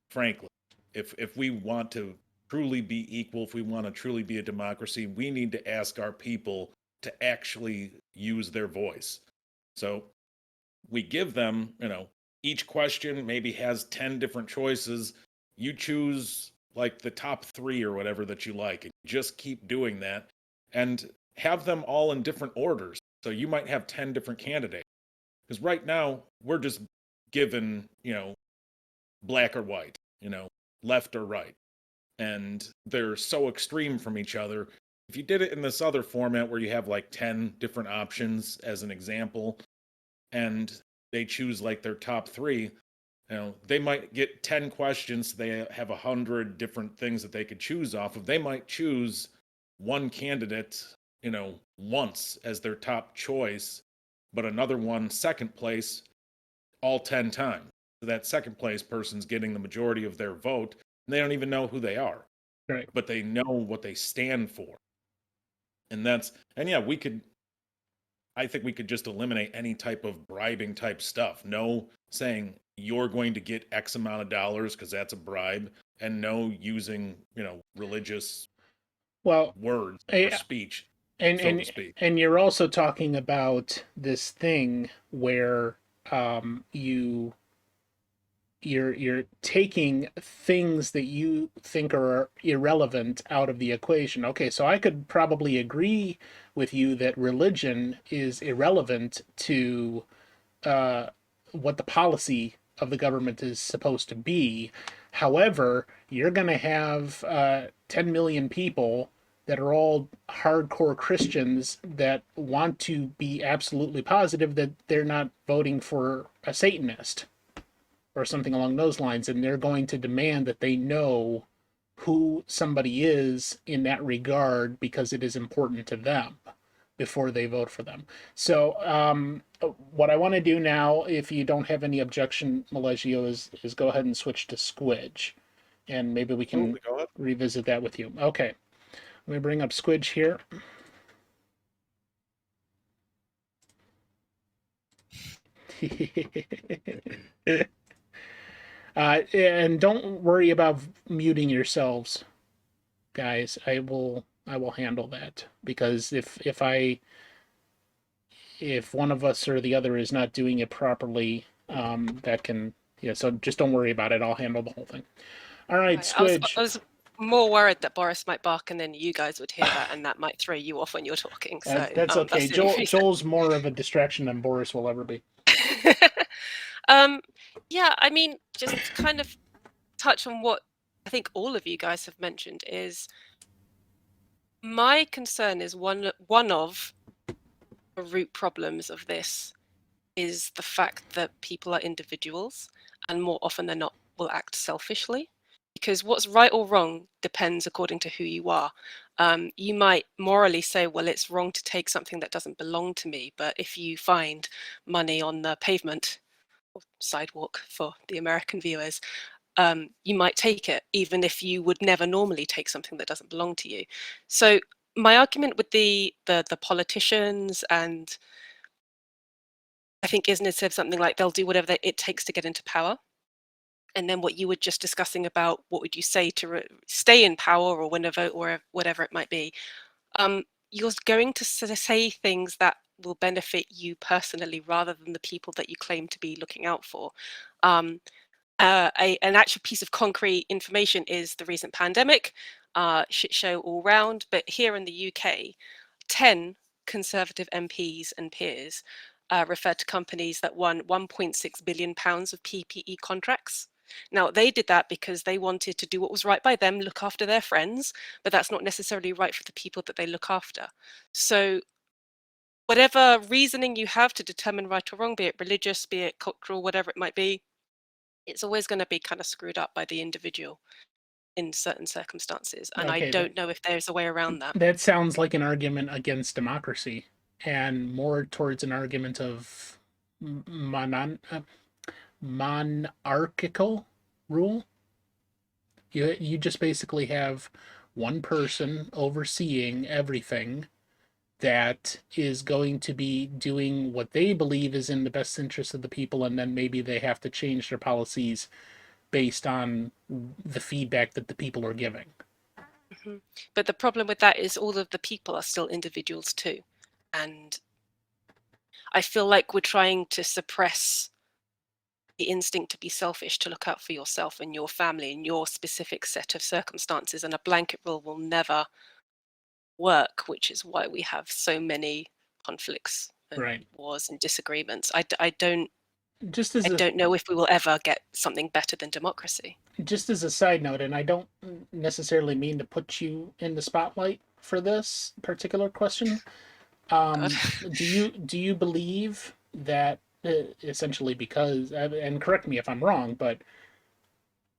frankly. If we want to truly be equal, if we want to truly be a democracy, we need to ask our people to actually use their voice. So we give them, you know, each question maybe has 10 different choices. You choose like the top 3 or whatever that you like, and just keep doing that and have them all in different orders. So you might have 10 different candidates. Because right now we're just given, you know, black or white, you know, left or right. And they're so extreme from each other. If you did it in this other format where you have like 10 different options as an example, and they choose like their top 3, you know, they might get 10 questions. They have 100 different things that they could choose off of. They might choose one candidate, you know, once as their top choice, but another one second place all 10 times. So that second place person's getting the majority of their vote, and they don't even know who they are. Right. But they know what they stand for. And yeah, I think we could just eliminate any type of bribing type stuff. No saying you're going to get X amount of dollars because that's a bribe, and no using, you know, religious words or speech, so to speak. And you're also talking about this thing where you're taking things that you think are irrelevant out of the equation. Okay, so I could probably agree with you that religion is irrelevant to what the policy of the government is supposed to be. However, you're going to have 10 million people that are all hardcore Christians that want to be absolutely positive that they're not voting for a Satanist or something along those lines, and they're going to demand that they know who somebody is in that regard because it is important to them before they vote for them. So what I want to do now, if you don't have any objection, Malegio, is go ahead and switch to Squidge, and maybe we can revisit that with you. Okay, let me bring up Squidge here. And don't worry about muting yourselves, guys. I will handle that, because if one of us or the other is not doing it properly, that can, yeah. So just don't worry about it. I'll handle the whole thing. All right, Squidge. I was more worried that Boris might bark and then you guys would hear that, and that might throw you off when you're talking. So that's okay. Joel's more of a distraction than Boris will ever be. Yeah, I mean, just to kind of touch on what I think all of you guys have mentioned, is my concern is one of the root problems of this is the fact that people are individuals, and more often than not will act selfishly, because what's right or wrong depends according to who you are. You might morally say, well, it's wrong to take something that doesn't belong to me, but if you find money on the pavement or sidewalk for the American viewers, you might take it, even if you would never normally take something that doesn't belong to you. So my argument with the politicians, and I think Isn't said something like they'll do whatever it takes to get into power. And then what you were just discussing about what would you say to stay in power or win a vote or whatever it might be, you're going to say things that will benefit you personally rather than the people that you claim to be looking out for. An actual piece of concrete information is the recent pandemic, shit show all round. But here in the UK, 10 Conservative MPs and peers referred to companies that won £1.6 billion of PPE contracts. Now, they did that because they wanted to do what was right by them, look after their friends, but that's not necessarily right for the people that they look after. So whatever reasoning you have to determine right or wrong, be it religious, be it cultural, whatever it might be, it's always going to be kind of screwed up by the individual in certain circumstances. And I Okay, don't know if there's a way around that. that sounds like an argument against democracy and more towards an argument of monarchical rule. You just basically have one person overseeing everything that is going to be doing what they believe is in the best interest of the people, and then maybe they have to change their policies based on the feedback that the people are giving. Mhm. But the problem with that is all of the people are still individuals too. And I feel like we're trying to suppress the instinct to be selfish, to look out for yourself and your family and your specific set of circumstances. And a blanket rule will never work, which is why we have so many conflicts and Right. wars and disagreements. I don't Just as I a don't know if we will ever get something better than democracy. just as a side note, and I don't necessarily mean to put you in the spotlight for this particular question, God. do you believe that essentially because, and correct me if I'm wrong, but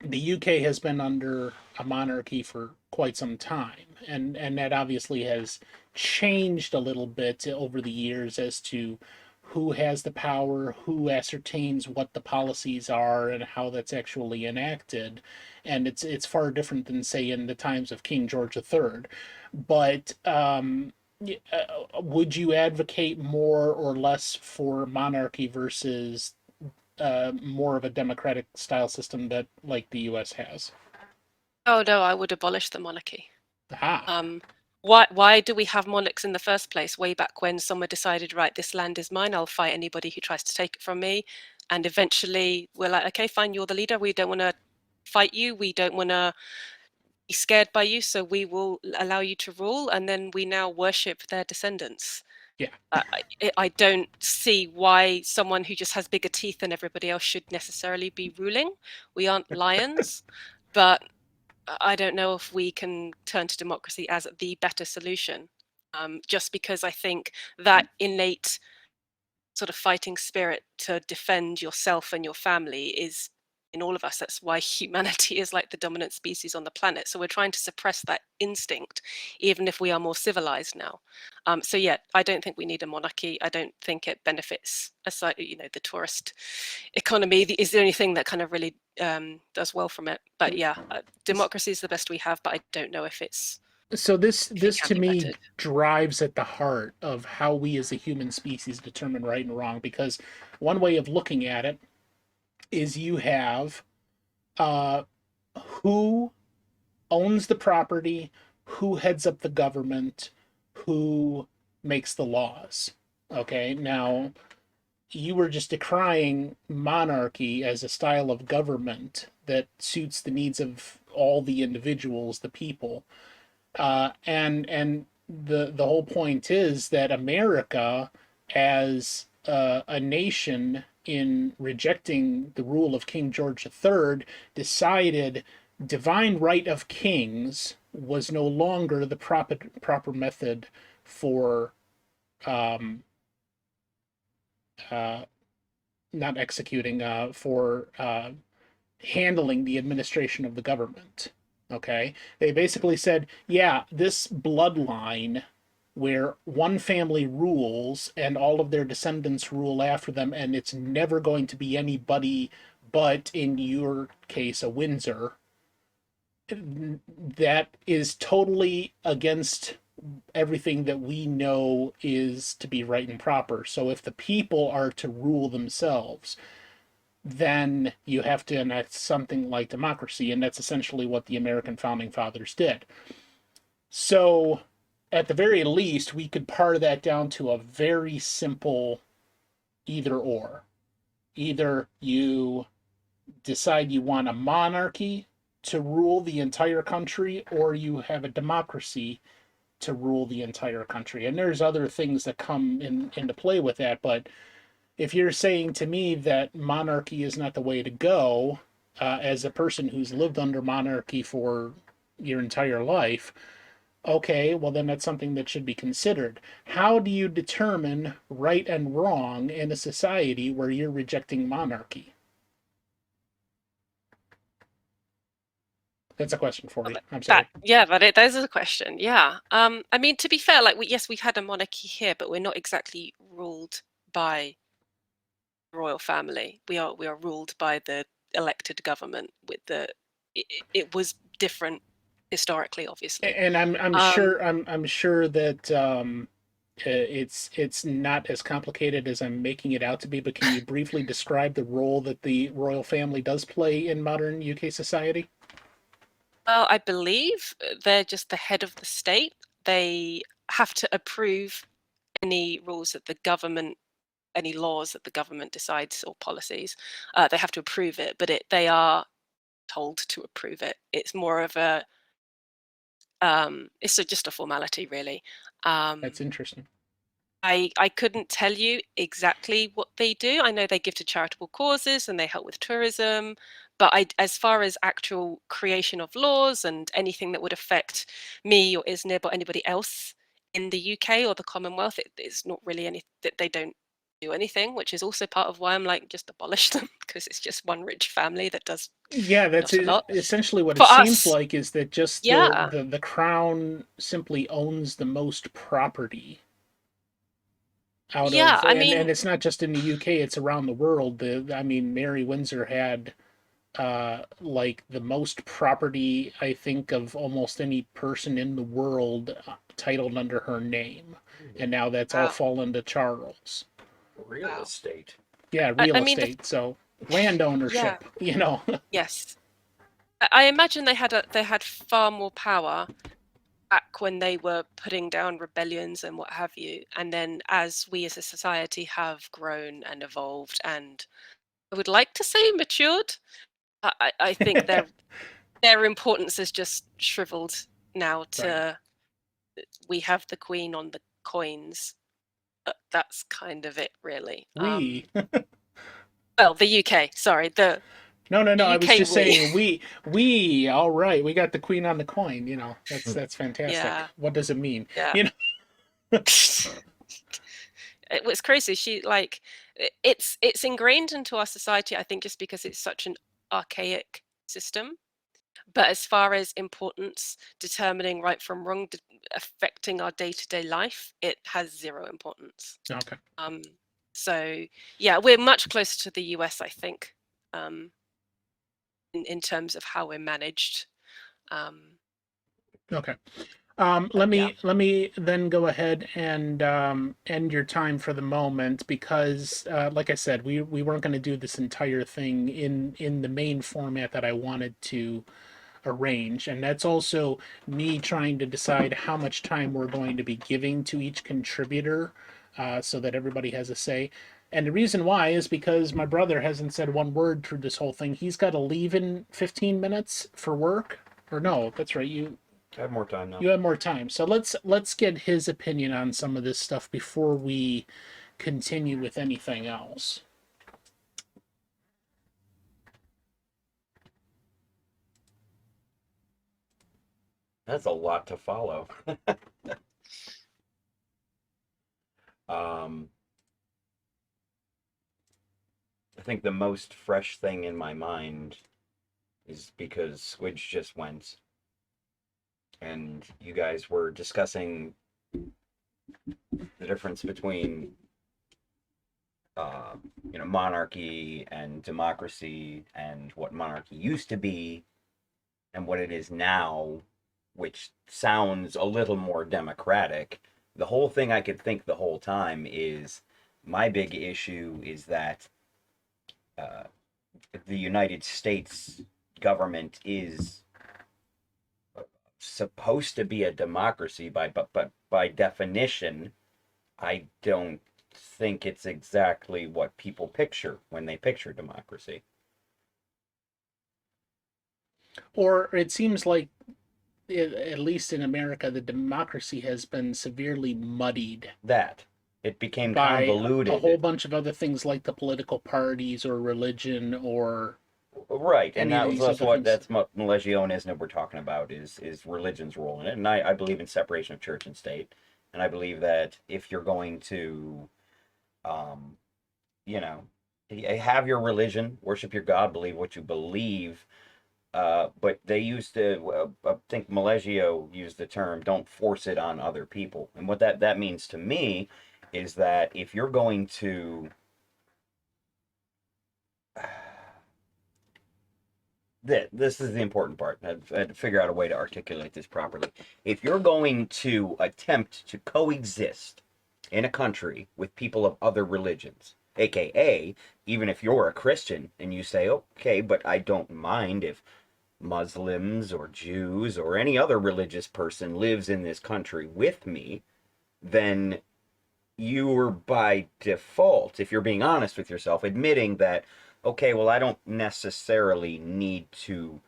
the UK has been under a monarchy for quite some time, and that obviously has changed a little bit over the years as to who has the power, who ascertains what the policies are, and how that's actually enacted, and it's far different than say in the times of King George III. But would you advocate more or less for monarchy versus more of a democratic style system that like the US has? Oh no, I would abolish the monarchy. Ah, Why do we have monarchs in the first place? Way back when someone decided, right, this land is mine, I'll fight anybody who tries to take it from me. And eventually we're like, okay, fine, you're the leader. We don't want to fight you. We don't want to be scared by you. So we will allow you to rule. And then we now worship their descendants. yeah. I don't see why someone who just has bigger teeth than everybody else should necessarily be ruling. We aren't lions, but I don't know if we can turn to democracy as the better solution. Just because I think that innate sort of fighting spirit to defend yourself and your family is in all of us. That's why humanity is like the dominant species on the planet. So we're trying to suppress that instinct, even if we are more civilized now. So yeah, I don't think we need a monarchy. I don't think it benefits, aside, the tourist economy is the only thing that kind of really does well from it. But yeah, democracy is the best we have, but I don't know if it's So this if it this can to be me bettered. drives at the heart of how we as a human species determine right and wrong, because one way of looking at it is you have uh who owns the property, who heads up the government, who makes the laws. Okay, now you were just decrying monarchy as a style of government that suits the needs of all the individuals, the people. And the whole point is that America, as a nation, in rejecting the rule of King George III, decided divine right of kings was no longer the proper method for um, uh, not executing for handling the administration of the government. Okay, they basically said, yeah, this bloodline where one family rules and all of their descendants rule after them, and it's never going to be anybody but, in your case, a Windsor, that is totally against everything that we know is to be right and proper. So if the people are to rule themselves, then you have to enact something like democracy, and that's essentially what the American founding fathers did. So, at the very least, we could pare that down to a very simple either or. Either you decide you want a monarchy to rule the entire country, or you have a democracy to rule the entire country. And there's other things that come into play with that, but if you're saying to me that monarchy is not the way to go, as a person who's lived under monarchy for your entire life, Okay, well, then that's something that should be considered. How do you determine right and wrong in a society where you're rejecting monarchy? That's a question for you. I'm sorry. That is a question. Yeah. I mean, to be fair, like yes, we've had a monarchy here, but we're not exactly ruled by the royal family. We are ruled by the elected government. It was different historically, obviously. And I'm sure I'm sure that it's not as complicated as I'm making it out to be. But can you briefly describe the role that the royal family does play in modern UK society? Well, I believe they're just the head of the state. They have to approve any rules that the government, any laws that the government decides or policies. They have to approve it, but they are told to approve it. It's more of a, just a formality, really. That's interesting. I couldn't tell you exactly what they do. I know they give to charitable causes and they help with tourism, but as far as actual creation of laws and anything that would affect me or Isnib or anybody else in the UK or the Commonwealth, it's not really any that they don't do anything, which is also part of why I'm like, just abolish them, because it's just one rich family that does Yeah, that's not a lot. essentially what For it seems us, like, is that just yeah, the crown simply owns the most property out yeah. of, I and mean, it's not just in the UK, it's around the world. I mean, Mary Windsor had like the most property, I think, of almost any person in the world titled under her name. And now that's all wow, fallen to Charles. Real wow. estate. Yeah, I real mean, estate. So land yeah, ownership, you know. yes. I imagine they had far more power back when they were putting down rebellions and what have you. And then as we as a society have grown and evolved and I would like to say matured, I think their importance has just shriveled now Right. to we have the queen on the coins. That's kind of it, really. We. Well, the UK, sorry, the No. I was UK just we. saying we. All right, we got the queen on the coin. You know, that's fantastic. Yeah, What does it mean? yeah. You know. It was crazy. She like it's ingrained into our society, I think, just because it's such an archaic system. But as far as importance, determining right from wrong, affecting our day-to-day life, it has zero importance. Okay. So yeah, we're much closer to the US, I think, in terms of how we're managed. Okay. Yeah. Let me then go ahead and end your time for the moment because, like I said, we weren't going to do this entire thing in the main format that I wanted to arrange, and that's also me trying to decide how much time we're going to be giving to each contributor, so that everybody has a say. And the reason why is because my brother hasn't said one word through this whole thing. He's got to leave in 15 minutes for work. Or no, that's right. I have more time now. You have more time. So let's get his opinion on some of this stuff before we continue with anything else. That's a lot to follow. I think the most fresh thing in my mind is because Squidge just went, and you guys were discussing the difference between monarchy and democracy, and what monarchy used to be and what it is now, which sounds a little more democratic. The whole thing I could think the whole time is, my big issue is that the United States government is supposed to be a democracy but by definition, I don't think it's exactly what people picture when they picture democracy. Or it seems like, at least in America, the democracy has been severely muddied That it became by convoluted. a whole bunch of other things like the political parties or religion or Right, and any of that these that's other what things. that's what Milagio and Isna were talking about is religion's role in it, and I believe in separation of church and state, and I believe that if you're going to, um, you know, have your religion, worship your God, believe what you believe, but they used to, I think Milagio used the term, don't force it on other people, and what that means to me is that if you're going to this is the important part. I had to figure out a way to articulate this properly. If you're going to attempt to coexist in a country with people of other religions, aka, even if you're a Christian and you say, okay, but I don't mind if Muslims or Jews or any other religious person lives in this country with me, then you're by default, if you're being honest with yourself, admitting that, okay, well, I don't necessarily need to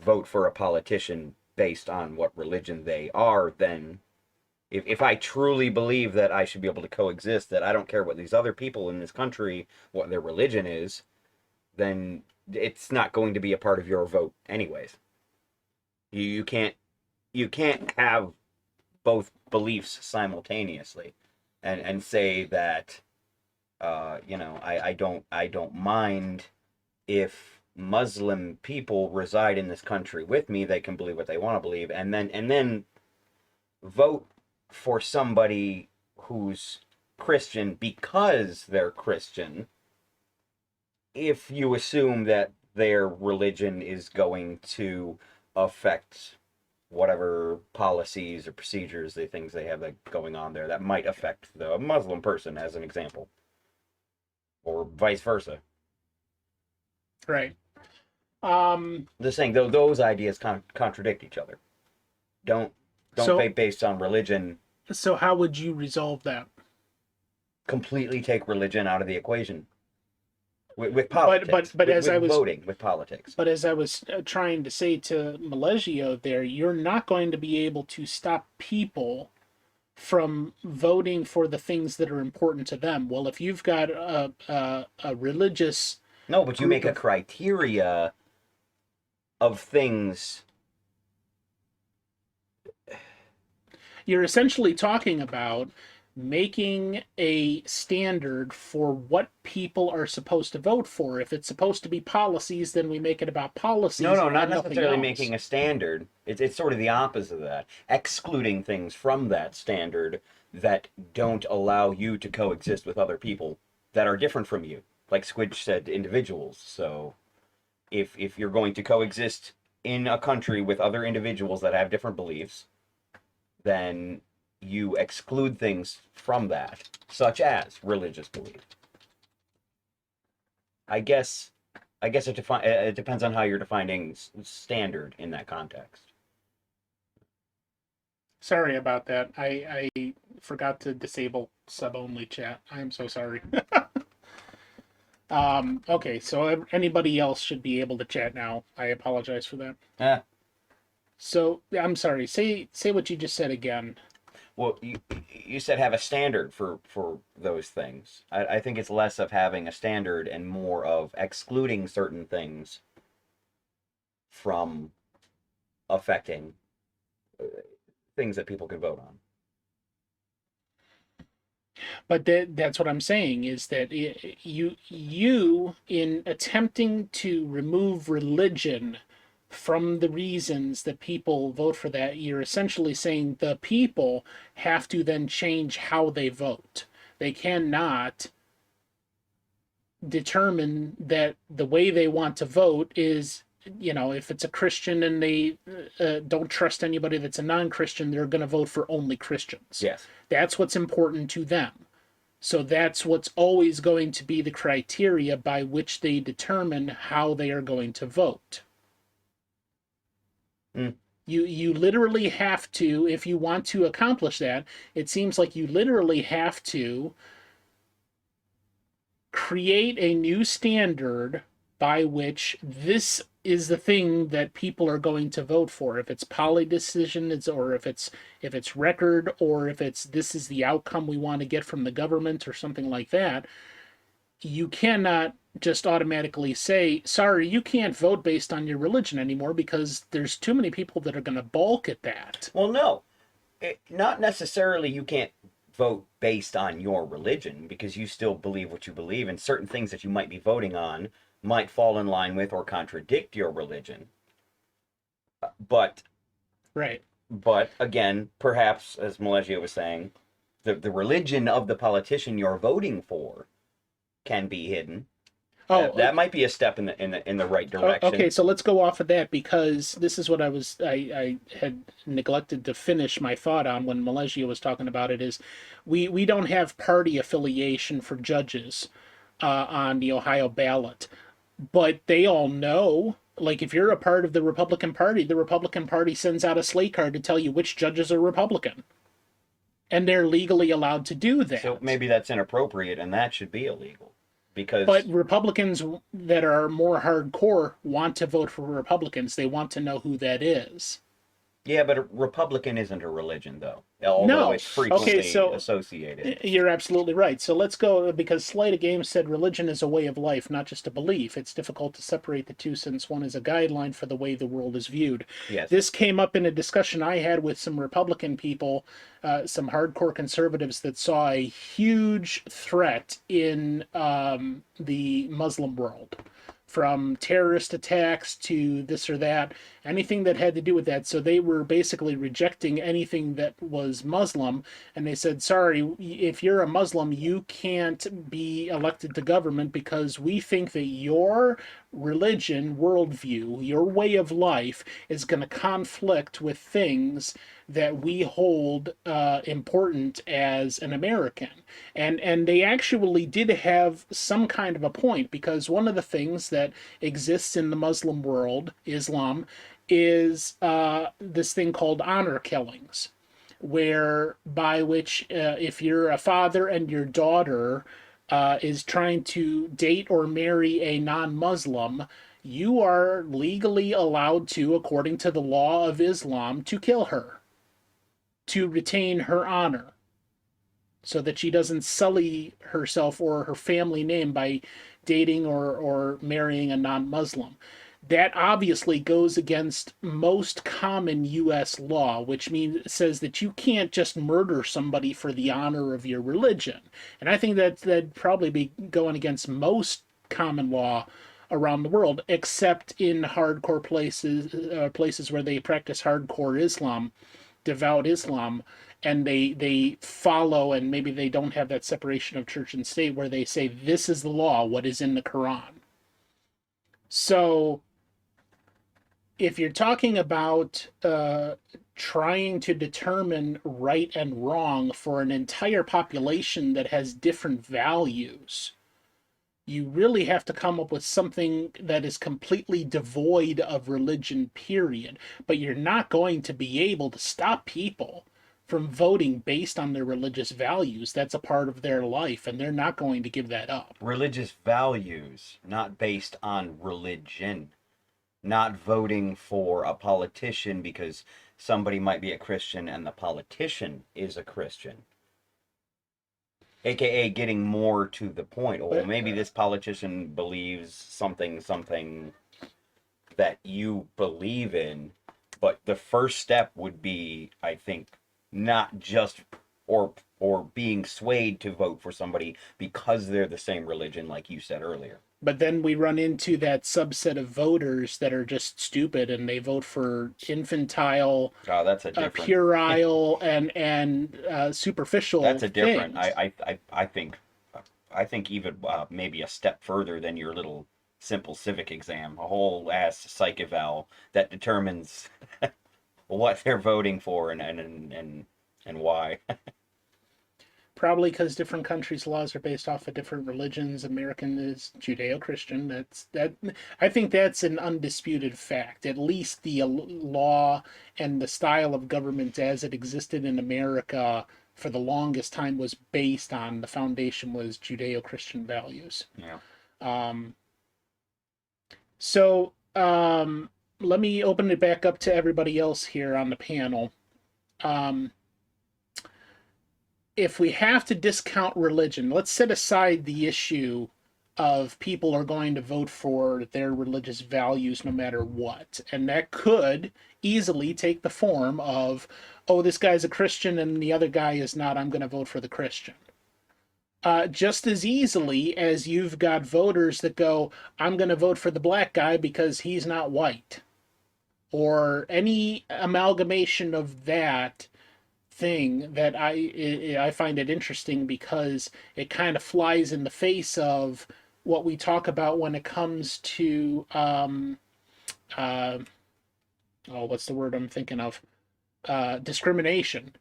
vote for a politician based on what religion they are. Then if I truly believe that I should be able to coexist, that I don't care what these other people in this country, what their religion is, then it's not going to be a part of your vote anyways. You can't have both beliefs simultaneously and say that I don't mind if Muslim people reside in this country with me, they can believe what they want to believe, and then vote for somebody who's Christian because they're Christian, if you assume that their religion is going to affect whatever policies or procedures things they have going on there that might affect the Muslim person, as an example, or vice versa. Right. Just saying, those ideas contradict each other. Don't So- vote based on religion. So how would you resolve that? Completely take religion out of the equation. With politics, but as I was voting with politics. But as I was trying to say to Milagio there, you're not going to be able to stop people from voting for the things that are important to them. Well, if you've got a religious No, but you group make a of- criteria of things. you're essentially talking about making a standard for what people are supposed to vote for. If it's supposed to be policies, then we make it about policies. No, not and nothing necessarily else. making a standard. It's sort of the opposite of that. Excluding things from that standard that don't allow you to coexist with other people that are different from you. Like Squidge said, individuals. So if you're going to coexist in a country with other individuals that have different beliefs, then you exclude things from that, such as religious belief. I guess it depends on how you're defining standard in that context. Sorry about that. I forgot to disable sub-only chat. I am so sorry. Okay, so anybody else should be able to chat now. I apologize for that. So I'm sorry. Say what you just said again. Well, you said have a standard for those things. I think it's less of having a standard and more of excluding certain things from affecting things that people can vote on. But that's what I'm saying is that you in attempting to remove religion from the reasons that people vote for that, you're essentially saying the people have to then change how they vote. They cannot determine that the way they want to vote is, if it's a Christian and they don't trust anybody that's a non-Christian, they're going to vote for only Christians. Yes. That's what's important to them. So that's what's always going to be the criteria by which they determine how they are going to vote. You literally have to, if you want to accomplish that, it seems like you literally have to create a new standard by which this is the thing that people are going to vote for. If it's poly decision, or if it's record, or if it's this is the outcome we want to get from the government or something like that. you cannot just automatically say, sorry, you can't vote based on your religion anymore because there's too many people that are going to balk at that. Well, no, not necessarily you can't vote based on your religion, because you still believe what you believe, and certain things that you might be voting on might fall in line with or contradict your religion. But Right. But again, perhaps, as Malaysia was saying, the religion of the politician you're voting for can be hidden. Oh, That might be a step in the right direction. okay, so let's go off of that, because this is what I had neglected to finish my thought on when Malaysia was talking about it. Is we don't have party affiliation for judges on the Ohio ballot, but they all know. Like, if you're a part of the Republican Party sends out a slate card to tell you which judges are Republican, and they're legally allowed to do that. So maybe that's inappropriate, and that should be illegal. Because But Republicans that are more hardcore want to vote for Republicans. They want to know who that is. yeah, but a Republican isn't a religion, though. Although No. it's frequently Okay, so associated. you're absolutely right. So let's go, because Sleight of Game said religion is a way of life, not just a belief. It's difficult to separate the two since one is a guideline for the way the world is viewed. Yes. This came up in a discussion I had with some Republican people, some hardcore conservatives that saw a huge threat in the Muslim world, from terrorist attacks to this or that, anything that had to do with that. So they were basically rejecting anything that was Muslim, and they said, sorry, if you're a Muslim, you can't be elected to government because we think that your religion, worldview, your way of life is going to conflict with things that we hold important as an American. And they actually did have some kind of a point, because one of the things that exists in the Muslim world, Islam, is this thing called honor killings, where by which if you're a father and your daughter is trying to date or marry a non-Muslim, you are legally allowed to, according to the law of Islam, to kill her, to retain her honor, so that she doesn't sully herself or her family name by dating or marrying a non-Muslim. That obviously goes against most common U.S. law, which says that you can't just murder somebody for the honor of your religion. And I think that'd probably be going against most common law around the world, except in hardcore places where they practice hardcore Islam, devout Islam, and they follow, and maybe they don't have that separation of church and state where they say this is the law, what is in the Quran. So if you're talking about trying to determine right and wrong for an entire population that has different values, you really have to come up with something that is completely devoid of religion, period. But you're not going to be able to stop people from voting based on their religious values. That's a part of their life, and they're not going to give that up. Religious values, not based on religion. Not voting for a politician because somebody might be a Christian and the politician is a Christian. AKA getting more to the point. Well, maybe this politician believes something that you believe in, but the first step would be, I think, not just or being swayed to vote for somebody because they're the same religion, like you said earlier. But then we run into that subset of voters that are just stupid and they vote for infantile, that's a different, puerile, and superficial. That's a different. Things. I think even maybe a step further than your little simple civic exam, a whole ass psych eval that determines what they're voting for and why. Probably because different countries' laws are based off of different religions. American is Judeo-Christian. I think that's an undisputed fact. At least the law and the style of government as it existed in America for the longest time was based on, the foundation was Judeo-Christian values. Yeah. So let me open it back up to everybody else here on the panel. If we have to discount religion, let's set aside the issue of people are going to vote for their religious values no matter what. And that could easily take the form of, oh, this guy's a Christian and the other guy is not, I'm going to vote for the Christian. Just as easily as you've got voters that go, I'm going to vote for the black guy because he's not white. Or any amalgamation of that thing that I find it interesting because it kind of flies in the face of what we talk about when it comes to what's the word I'm thinking of? Discrimination.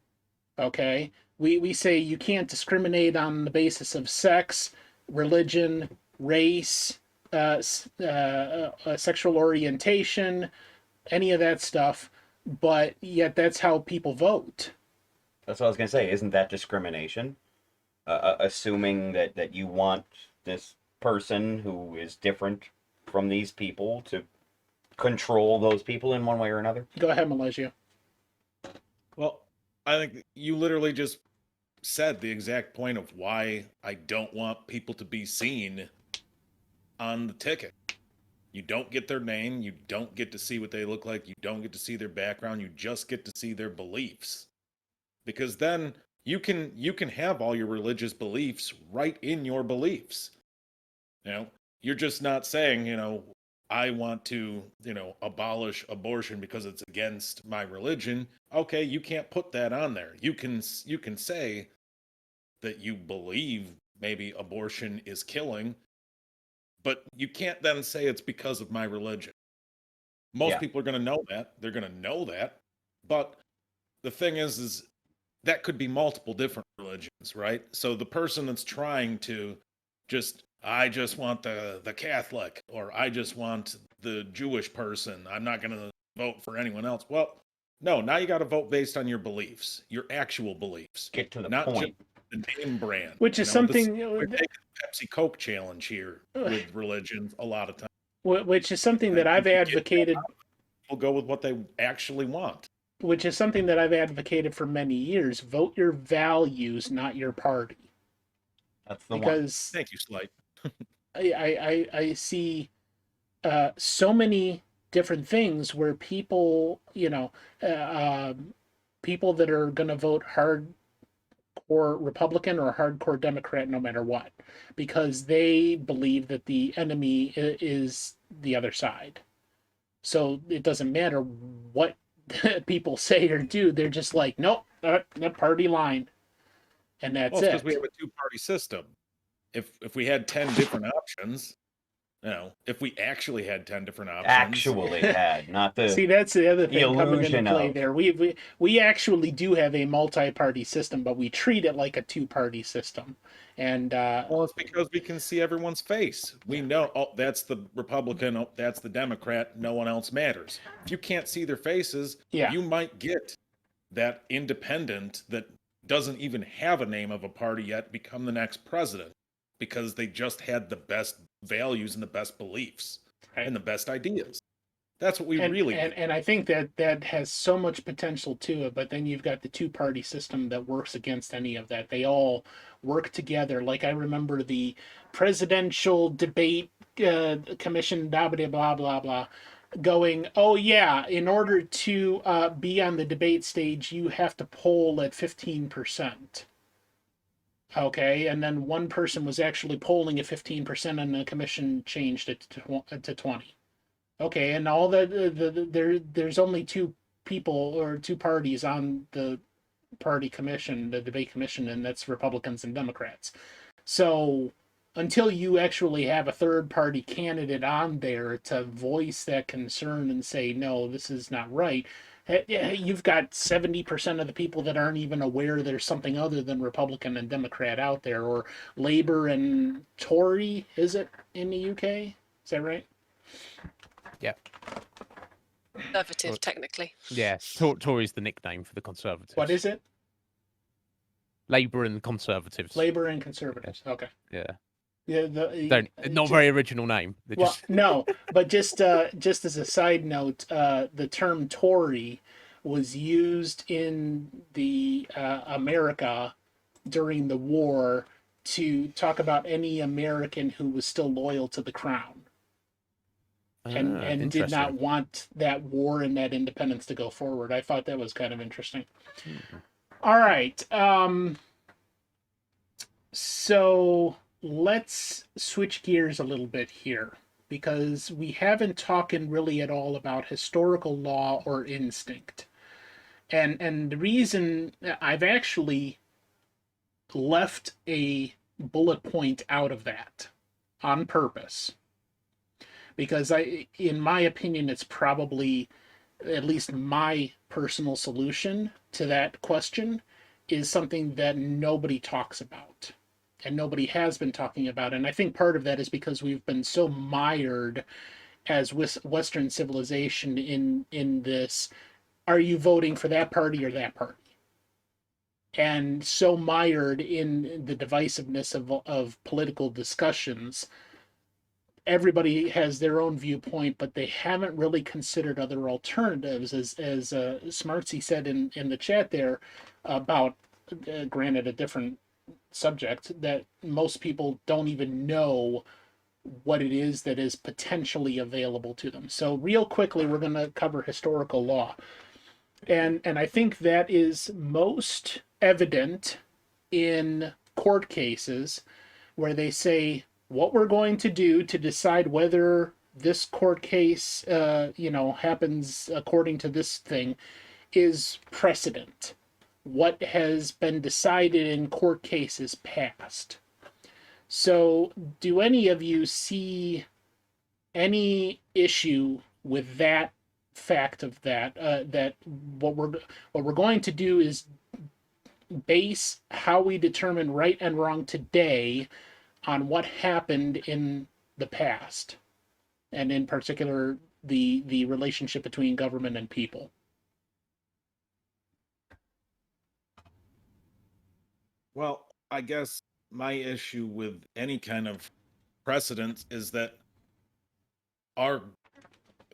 Okay, we say you can't discriminate on the basis of sex, religion, race, sexual orientation, any of that stuff, but yet that's how people vote. That's what I was gonna say. Isn't that discrimination? Assuming that you want this person who is different from these people to control those people in one way or another? Go ahead, Malaysia. Well, I think you literally just said the exact point of why I don't want people to be seen on the ticket. You don't get their name, you don't get to see what they look like, you don't get to see their background, you just get to see their beliefs. Because then you can have all your religious beliefs right in your beliefs. You're just not saying, I want to, abolish abortion because it's against my religion. Okay, you can't put that on there. You can say that you believe maybe abortion is killing, but you can't then say it's because of my religion. Most people are going to know that. They're going to know that. But the thing is that could be multiple different religions, right? So the person that's trying to I just want the Catholic, or I just want the Jewish person, I'm not going to vote for anyone else. Well, no, now you got to vote based on your beliefs, your actual beliefs. Get to the not point. Just the name brand. Which is something... We're taking the Pepsi Coke challenge here with religions a lot of times. Which is something that I've advocated... We'll go with what they actually want. Which is something that I've advocated for many years. Vote your values, not your party. That's the because one. Thank you, Slight. I see so many different things where people, people that are going to vote hardcore Republican or hardcore Democrat no matter what, because they believe that the enemy is the other side. So it doesn't matter what people say or do. They're just like, nope, that party line. And that's it. Because we have a two-party system. If we had 10 different options, if we actually had 10 different options. Actually had, not the See, that's the other thing coming into play of... there. We actually do have a multi-party system, but we treat it like a two-party system. And well, it's because we can see everyone's face. We know, that's the Republican, that's the Democrat, no one else matters. If you can't see their faces, you might get that independent that doesn't even have a name of a party yet become the next president, because they just had the best values and the best beliefs and the best ideas. That's what we really need. And I think that has so much potential to it, but then you've got the two-party system that works against any of that. They all work together. Like I remember the presidential debate commission, blah, blah, blah, blah, blah, going, oh yeah, in order to be on the debate stage, you have to poll at 15%. Okay, and then one person was actually polling at 15%, and the commission changed it to 20. Okay, and all there's only two people or two parties on the party commission, the debate commission, and that's Republicans and Democrats. So until you actually have a third party candidate on there to voice that concern and say, no, this is not right, you've got 70% of the people that aren't even aware there's something other than Republican and Democrat out there, or Labour and Tory, is it, in the UK? Is that right? Yeah. Conservative, technically. Yeah, Tory's the nickname for the Conservatives. What is it? Labour and Conservatives. Labour and Conservatives. Yes. Okay. Yeah. Yeah. Not very original name. Well, no, but just as a side note, the term Tory was used in the America during the war to talk about any American who was still loyal to the crown and did not Interesting. want that war and that independence to go forward. I thought that was kind of interesting. Hmm. All right. So let's switch gears a little bit here because we haven't talked really at all about historical law or instinct. And the reason I've actually left a bullet point out of that on purpose because in my opinion, it's probably at least my personal solution to that question is something that nobody talks about and nobody has been talking about. And I think part of that is because we've been so mired as Western civilization in this, are you voting for that party or that party? And so mired in the divisiveness of political discussions, everybody has their own viewpoint, but they haven't really considered other alternatives. As Smartsy said in the chat there about, granted, a different subject, that most people don't even know what it is that is potentially available to them. So real quickly, we're going to cover historical law. And I think that is most evident in court cases where they say what we're going to do to decide whether this court case happens according to this thing is precedent. What has been decided in court cases past. So do any of you see any issue with that fact of that that what we're going to do is base how we determine right and wrong today on what happened in the past, and in particular the relationship between government and people? Well, I guess my issue with any kind of precedent is that our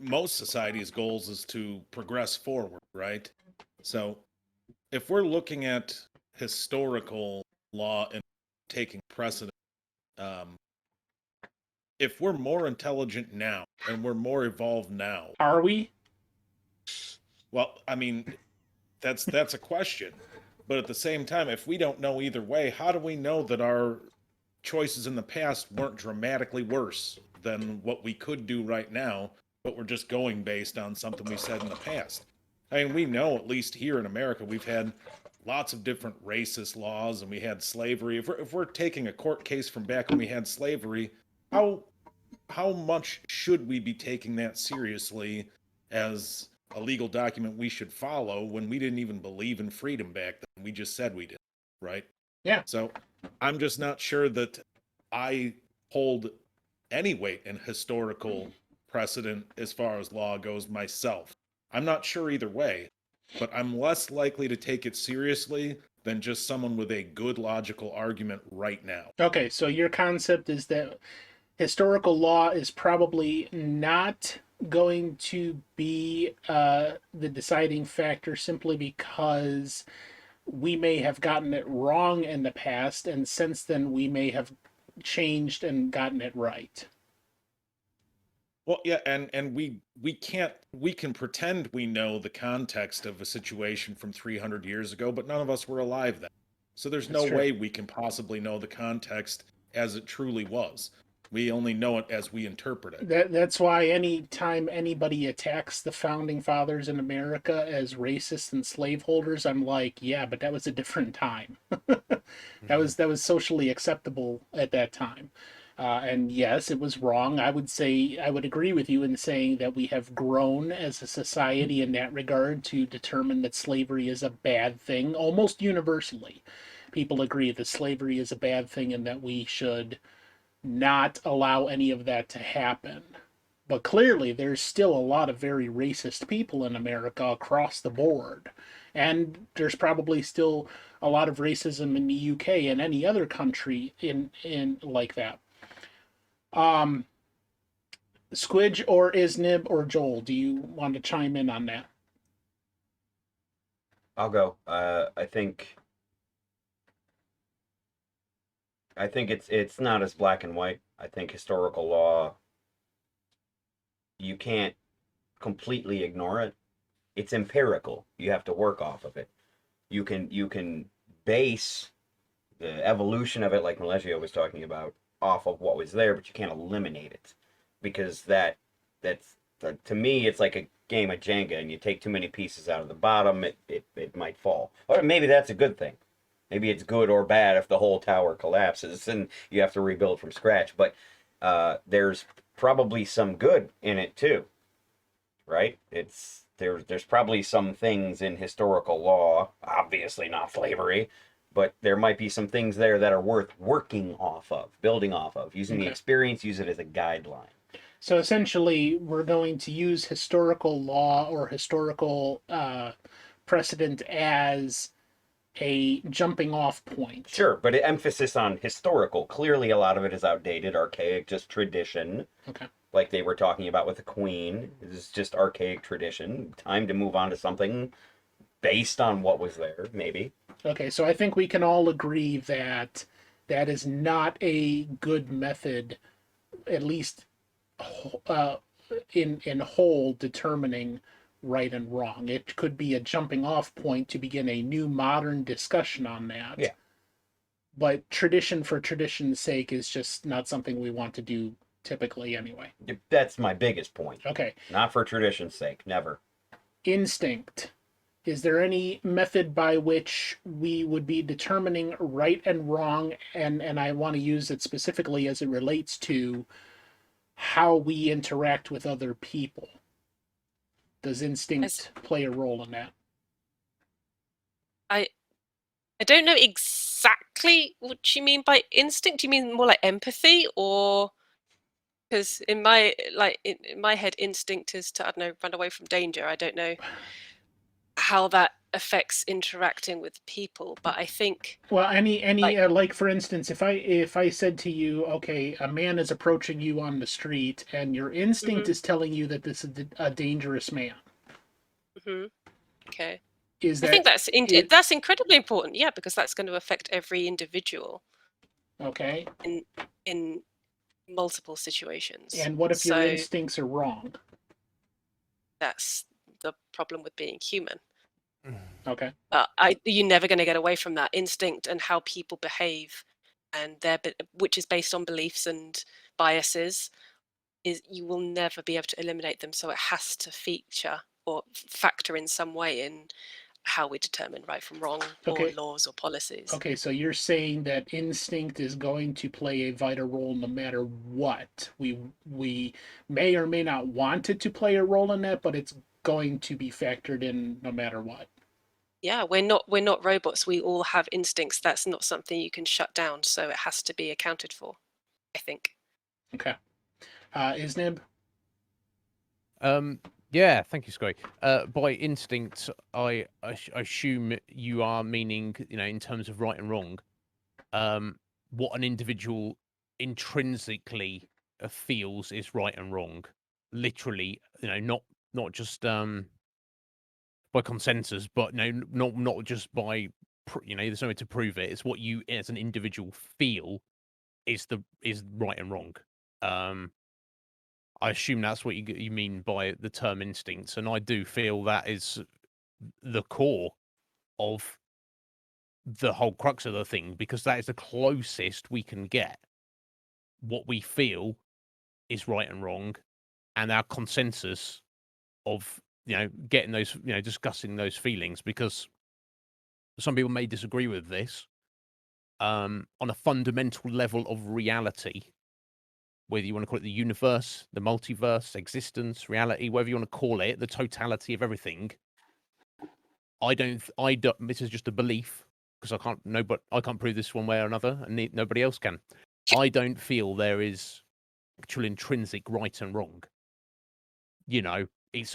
most society's goals is to progress forward, right? So if we're looking at historical law and taking precedent, if we're more intelligent now and we're more evolved now, Are we? well, I mean, that's a question. But at the same time, if we don't know either way, how do we know that our choices in the past weren't dramatically worse than what we could do right now, but we're just going based on something we said in the past? I mean, we know, at least here in America, we've had lots of different racist laws and we had slavery. If we're taking a court case from back when we had slavery, how much should we be taking that seriously as a legal document we should follow when we didn't even believe in freedom back then? We just said we did, right? Yeah. So I'm just not sure that I hold any weight in historical precedent as far as law goes myself. I'm not sure either way, but I'm less likely to take it seriously than just someone with a good logical argument right now. Okay, so your concept is that historical law is probably not going to be the deciding factor simply because we may have gotten it wrong in the past, and since then we may have changed and gotten it right. Well, yeah, and we can pretend we know the context of a situation from 300 years ago, but none of us were alive then. So there's That's no true. way we can possibly know the context as it truly was. We only know it as we interpret it. That's why any time anybody attacks the founding fathers in America as racist and slaveholders, I'm like, yeah, but that was a different time. that was socially acceptable at that time. And yes, it was wrong. I would agree with you in saying that we have grown as a society in that regard to determine that slavery is a bad thing. Almost universally, people agree that slavery is a bad thing and that we should not allow any of that to happen. But clearly, there's still a lot of very racist people in America across the board. And there's probably still a lot of racism in the UK and any other country in like that. Squidge or Isnib or Joel, do you want to chime in on that? I'll go. I think I think it's not as black and white. I think historical law, you can't completely ignore it. It's empirical. You have to work off of it. You can base the evolution of it, like Maleggio was talking about, off of what was there, but you can't eliminate it, because that's to me, it's like a game of Jenga, and you take too many pieces out of the bottom, it might fall. Or maybe that's a good thing. Maybe it's good or bad if the whole tower collapses and you have to rebuild from scratch. But there's probably some good in it too, right? There's probably some things in historical law, obviously not slavery, but there might be some things there that are worth working off of, building off of, using the experience, use it as a guideline. So essentially, we're going to use historical law or historical precedent as a jumping off point. Sure, but emphasis on historical. Clearly, a lot of it is outdated, archaic, just tradition. Okay. Like they were talking about with the Queen. It's just archaic tradition. Time to move on to something based on what was there, maybe. Okay, so I think we can all agree that that is not a good method, at least in whole, determining right and wrong. It could be a jumping off point to begin a new modern discussion on that. Yeah. But tradition for tradition's sake is just not something we want to do typically anyway. That's my biggest point. Okay. Not for tradition's sake, never. Instinct. Is there any method by which we would be determining right and wrong? And I want to use it specifically as it relates to how we interact with other people. Does instinct play a role in that? I don't know exactly what you mean by instinct. Do you mean more like empathy, or because in my head, instinct is to, I don't know, run away from danger. I don't know how that affects interacting with people, but I think, well, any like for instance, if I said to you, okay, a man is approaching you on the street and your instinct is telling you that this is a dangerous man. Okay. I think that's incredibly important, yeah, because that's going to affect every individual. Okay. In multiple situations. And what if your instincts are wrong? That's the problem with being human. Okay. You're never going to get away from that instinct and how people behave, and which is based on beliefs and biases. You will never be able to eliminate them, so it has to feature or factor in some way in how we determine right from wrong, or laws or policies. Okay, so you're saying that instinct is going to play a vital role no matter what. We may or may not want it to play a role in that, but it's going to be factored in no matter what. Yeah, we're not robots. We all have instincts. That's not something you can shut down, so it has to be accounted for, I think. Okay. Isnib? Yeah, thank you, Scotty. By instinct, I assume you are meaning, in terms of right and wrong, what an individual intrinsically feels is right and wrong. Literally, not just by consensus, but not just by there's no way to prove it. It's what you as an individual feel is right and wrong. I assume that's what you mean by the term instincts, and I do feel that is the core of the whole crux of the thing, because that is the closest we can get. What we feel is right and wrong, and our consensus of getting those, discussing those feelings, because some people may disagree with this on a fundamental level of reality. Whether you want to call it the universe, the multiverse, existence, reality, whatever you want to call it, the totality of everything. I don't. This is just a belief, because I can't prove this one way or another, and nobody else can. I don't feel there is actual intrinsic right and wrong. It's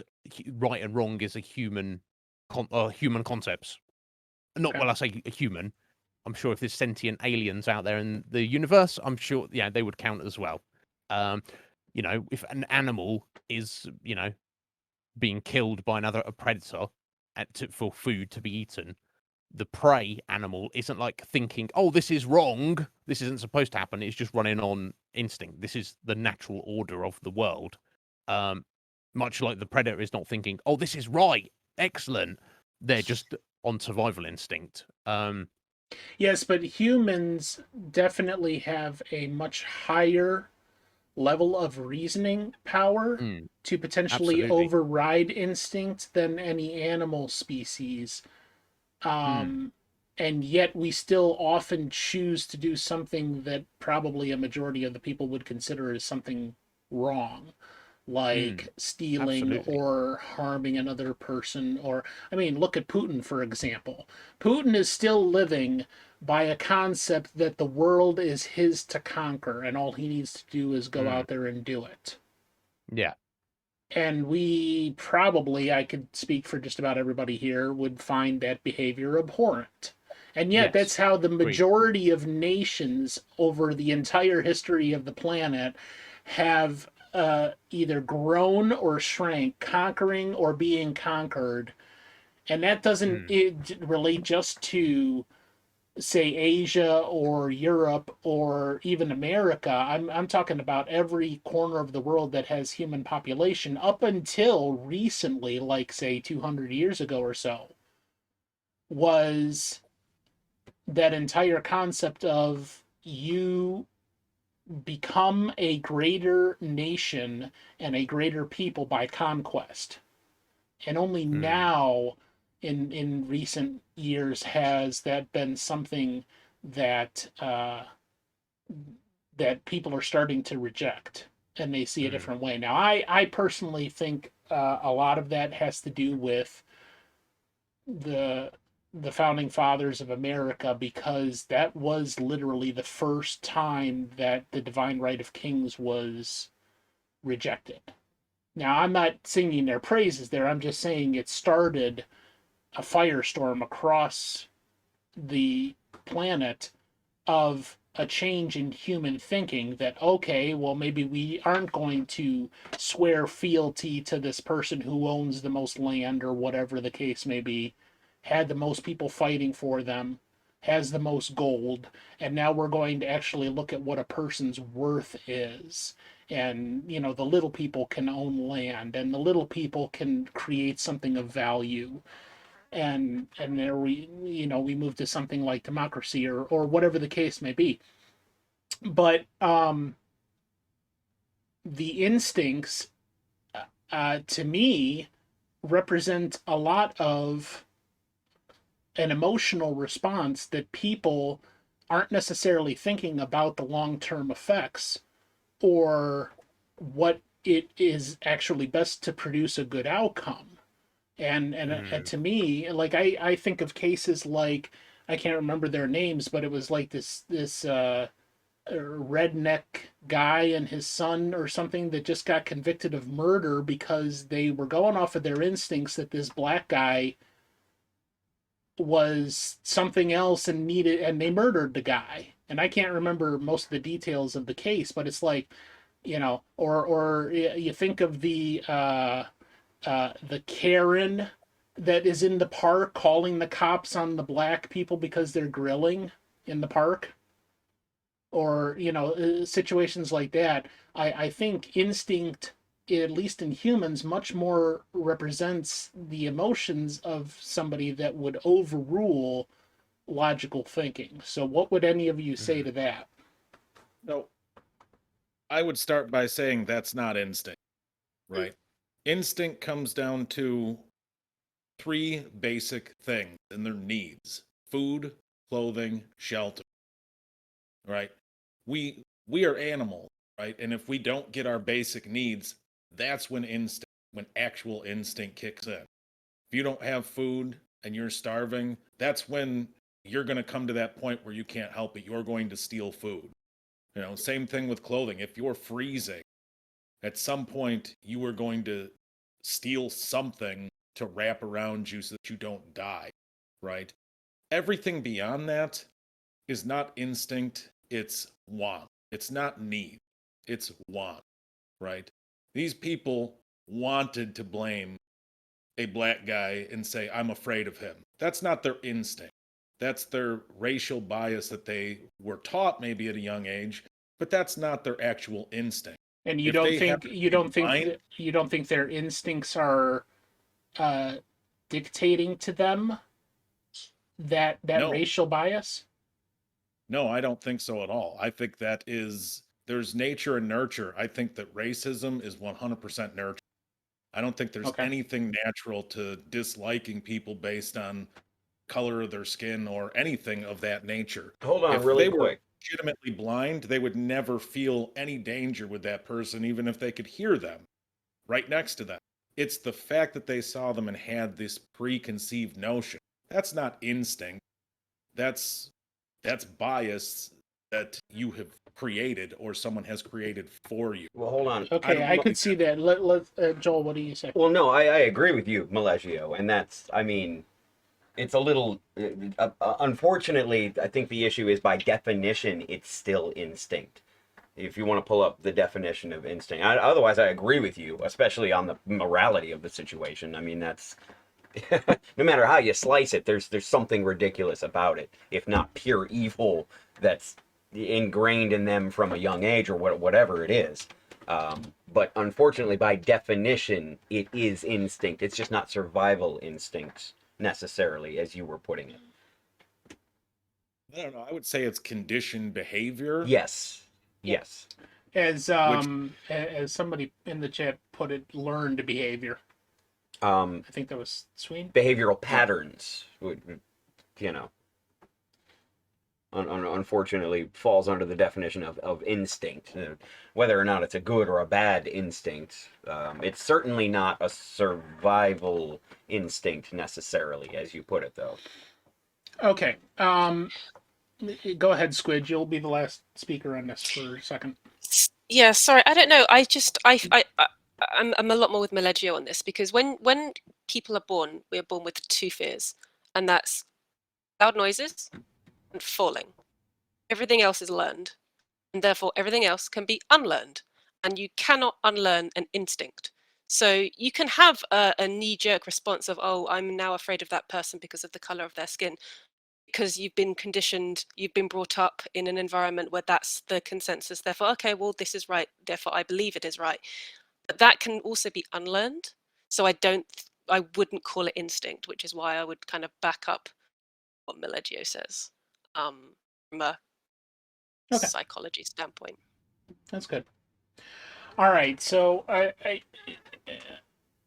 right and wrong is a human concepts. Not well, I say a human. I'm sure if there's sentient aliens out there in the universe, I'm sure they would count as well. If an animal is, being killed by a predator for food to be eaten, the prey animal isn't like thinking, "Oh, this is wrong. this isn't supposed to happen. It's just running on instinct. This is the natural order of the world. Much like the predator is not thinking, oh, this is right, excellent. They're just on survival instinct. Yes, but humans definitely have a much higher level of reasoning power Mm, to potentially absolutely. override instinct than any animal species. And yet we still often choose to do something that probably a majority of the people would consider as something wrong, like stealing Absolutely. or harming another person. Or, I mean, look at Putin, for example. Putin is still living by a concept that the world is his to conquer, and all he needs to do is go out there and do it. Yeah. And we probably, I could speak for just about everybody here, would find that behavior abhorrent. And yet, Yes. that's how the Agreed. majority of nations over the entire history of the planet have either grown or shrank, conquering or being conquered. And that doesn't relate just to, say, Asia or Europe or even America. I'm talking about every corner of the world that has human population up until recently, like say 200 years ago or so, was that entire concept of you become a greater nation and a greater people by conquest. And only now in recent years has that been something that that people are starting to reject, and they see a different way. Now, I personally think a lot of that has to do with the founding fathers of America, because that was literally the first time that the divine right of kings was rejected. Now, I'm not singing their praises there. I'm just saying it started a firestorm across the planet of a change in human thinking, that okay, well, maybe we aren't going to swear fealty to this person who owns the most land, or whatever the case may be, had the most people fighting for them, has the most gold, and now we're going to actually look at what a person's worth is. And you know, the little people can own land, and the little people can create something of value. And there we, you know, we move to something like democracy, or whatever the case may be. But the instincts, to me, represent a lot of an emotional response that people aren't necessarily thinking about the long-term effects, or what it is actually best to produce a good outcome. And to me, like, I think of cases like, I can't remember their names, but it was like this redneck guy and his son or something that just got convicted of murder because they were going off of their instincts that this black guy was something else and needed, and they murdered the guy. And I can't remember most of the details of the case, but it's like, you know, or you think of the Karen that is in the park calling the cops on the black people because they're grilling in the park, or you know, situations like that. I think instinct, at least in humans, much more represents the emotions of somebody that would overrule logical thinking. So what would any of you say to that? No, I would start by saying that's not instinct, right? Instinct comes down to three basic things, and their needs: food, clothing, shelter. Right? We are animals, right? And if we don't get our basic needs, that's when actual instinct kicks in. If you don't have food and you're starving, that's when you're going to come to that point where you can't help it. You're going to steal food. You know, same thing with clothing. If you're freezing, at some point you are going to steal something to wrap around you so that you don't die, right? Everything beyond that is not instinct, it's want. It's not need, it's want, right? These people wanted to blame a black guy and say, I'm afraid of him. That's not their instinct. That's their racial bias that they were taught maybe at a young age, but that's not their actual instinct. And If they happen to be blind, you don't think their instincts are dictating to them that no, racial bias? no, I don't think so at all. I think that is there's nature and nurture. I think that racism is 100% nurture. I don't think there's Okay. anything natural to disliking people based on color of their skin or anything of that nature. Hold on, If really they were quick. legitimately blind, they would never feel any danger with that person, even if they could hear them right next to them. It's the fact that they saw them and had this preconceived notion. That's not instinct. That's bias that you have created or someone has created for you. Well, hold on. Okay, I could see that. Joel, what do you say? Well, no, I agree with you, Malegio, and that's, I mean, it's a little, unfortunately, I think the issue is by definition, it's still instinct. If you want to pull up the definition of instinct. Otherwise, I agree with you, especially on the morality of the situation. I mean, that's, no matter how you slice it, there's something ridiculous about it, if not pure evil that's ingrained in them from a young age or whatever it is. But unfortunately, by definition, it is instinct. It's just not survival instincts necessarily, as you were putting it. I don't know. I would say it's conditioned behavior. Yes. Yes. As somebody in the chat put it, learned behavior. I think that was Sween. Behavioral patterns would, you know, unfortunately falls under the definition of instinct. Whether or not it's a good or a bad instinct, it's certainly not a survival instinct necessarily, as you put it, though. Okay. Go ahead, Squid. You'll be the last speaker on this for a second. Yeah, sorry, I don't know. I'm a lot more with Melegio on this, because when people are born, we are born with two fears, and that's loud noises and falling. Everything else is learned, and therefore everything else can be unlearned, and you cannot unlearn an instinct. So you can have a knee-jerk response of, oh, I'm now afraid of that person because of the color of their skin, because you've been conditioned, you've been brought up in an environment where that's the consensus. Therefore, okay, well, this is right, therefore I believe it is right. But that can also be unlearned. So I wouldn't call it instinct, which is why I would kind of back up what Melegio says from a psychology standpoint. That's good. All right, so I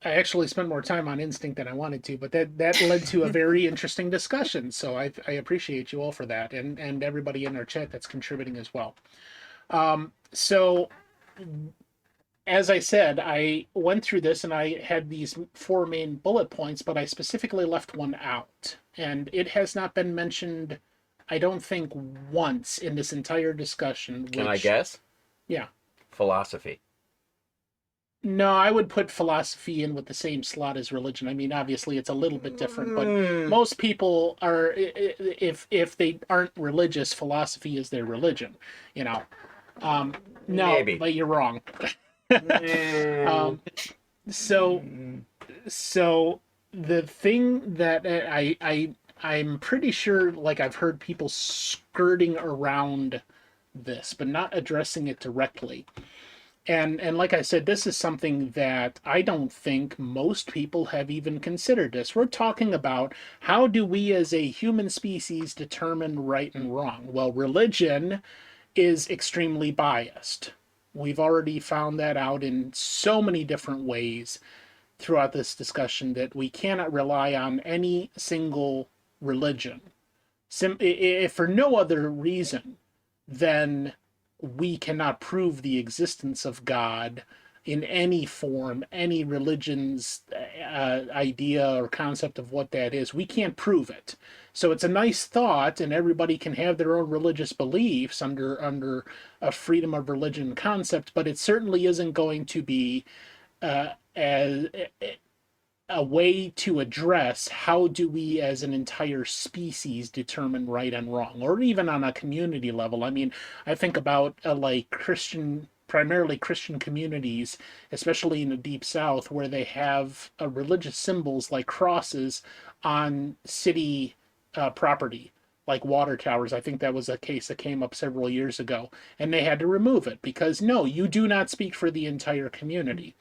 actually spent more time on instinct than I wanted to, but that led to a very interesting discussion. So I appreciate you all for that, and everybody in our chat that's contributing as well. So as I said, I went through this and I had these 4 main bullet points, but I specifically left one out, and it has not been mentioned, I don't think, once in this entire discussion. Can I guess? Yeah. Philosophy. No, I would put philosophy in with the same slot as religion. I mean, obviously it's a little bit different, but most people are, if they aren't religious, philosophy is their religion, you know. No, Maybe. but you're wrong. So the thing that I'm pretty sure, like, I've heard people skirting around this, but not addressing it directly. And like I said, this is something that I don't think most people have even considered this. We're talking about how do we as a human species determine right and wrong? Well, religion is extremely biased. We've already found that out in so many different ways throughout this discussion that we cannot rely on any single religion. If for no other reason than we cannot prove the existence of God in any form, any religion's idea or concept of what that is. We can't prove it. So it's a nice thought, and everybody can have their own religious beliefs under a freedom of religion concept, but it certainly isn't going to be a way to address how do we as an entire species determine right and wrong, or even on a community level. I mean, I think about like primarily Christian communities, especially in the Deep South, where they have religious symbols like crosses on city property, like water towers. I think that was a case that came up several years ago, and they had to remove it because no, you do not speak for the entire community.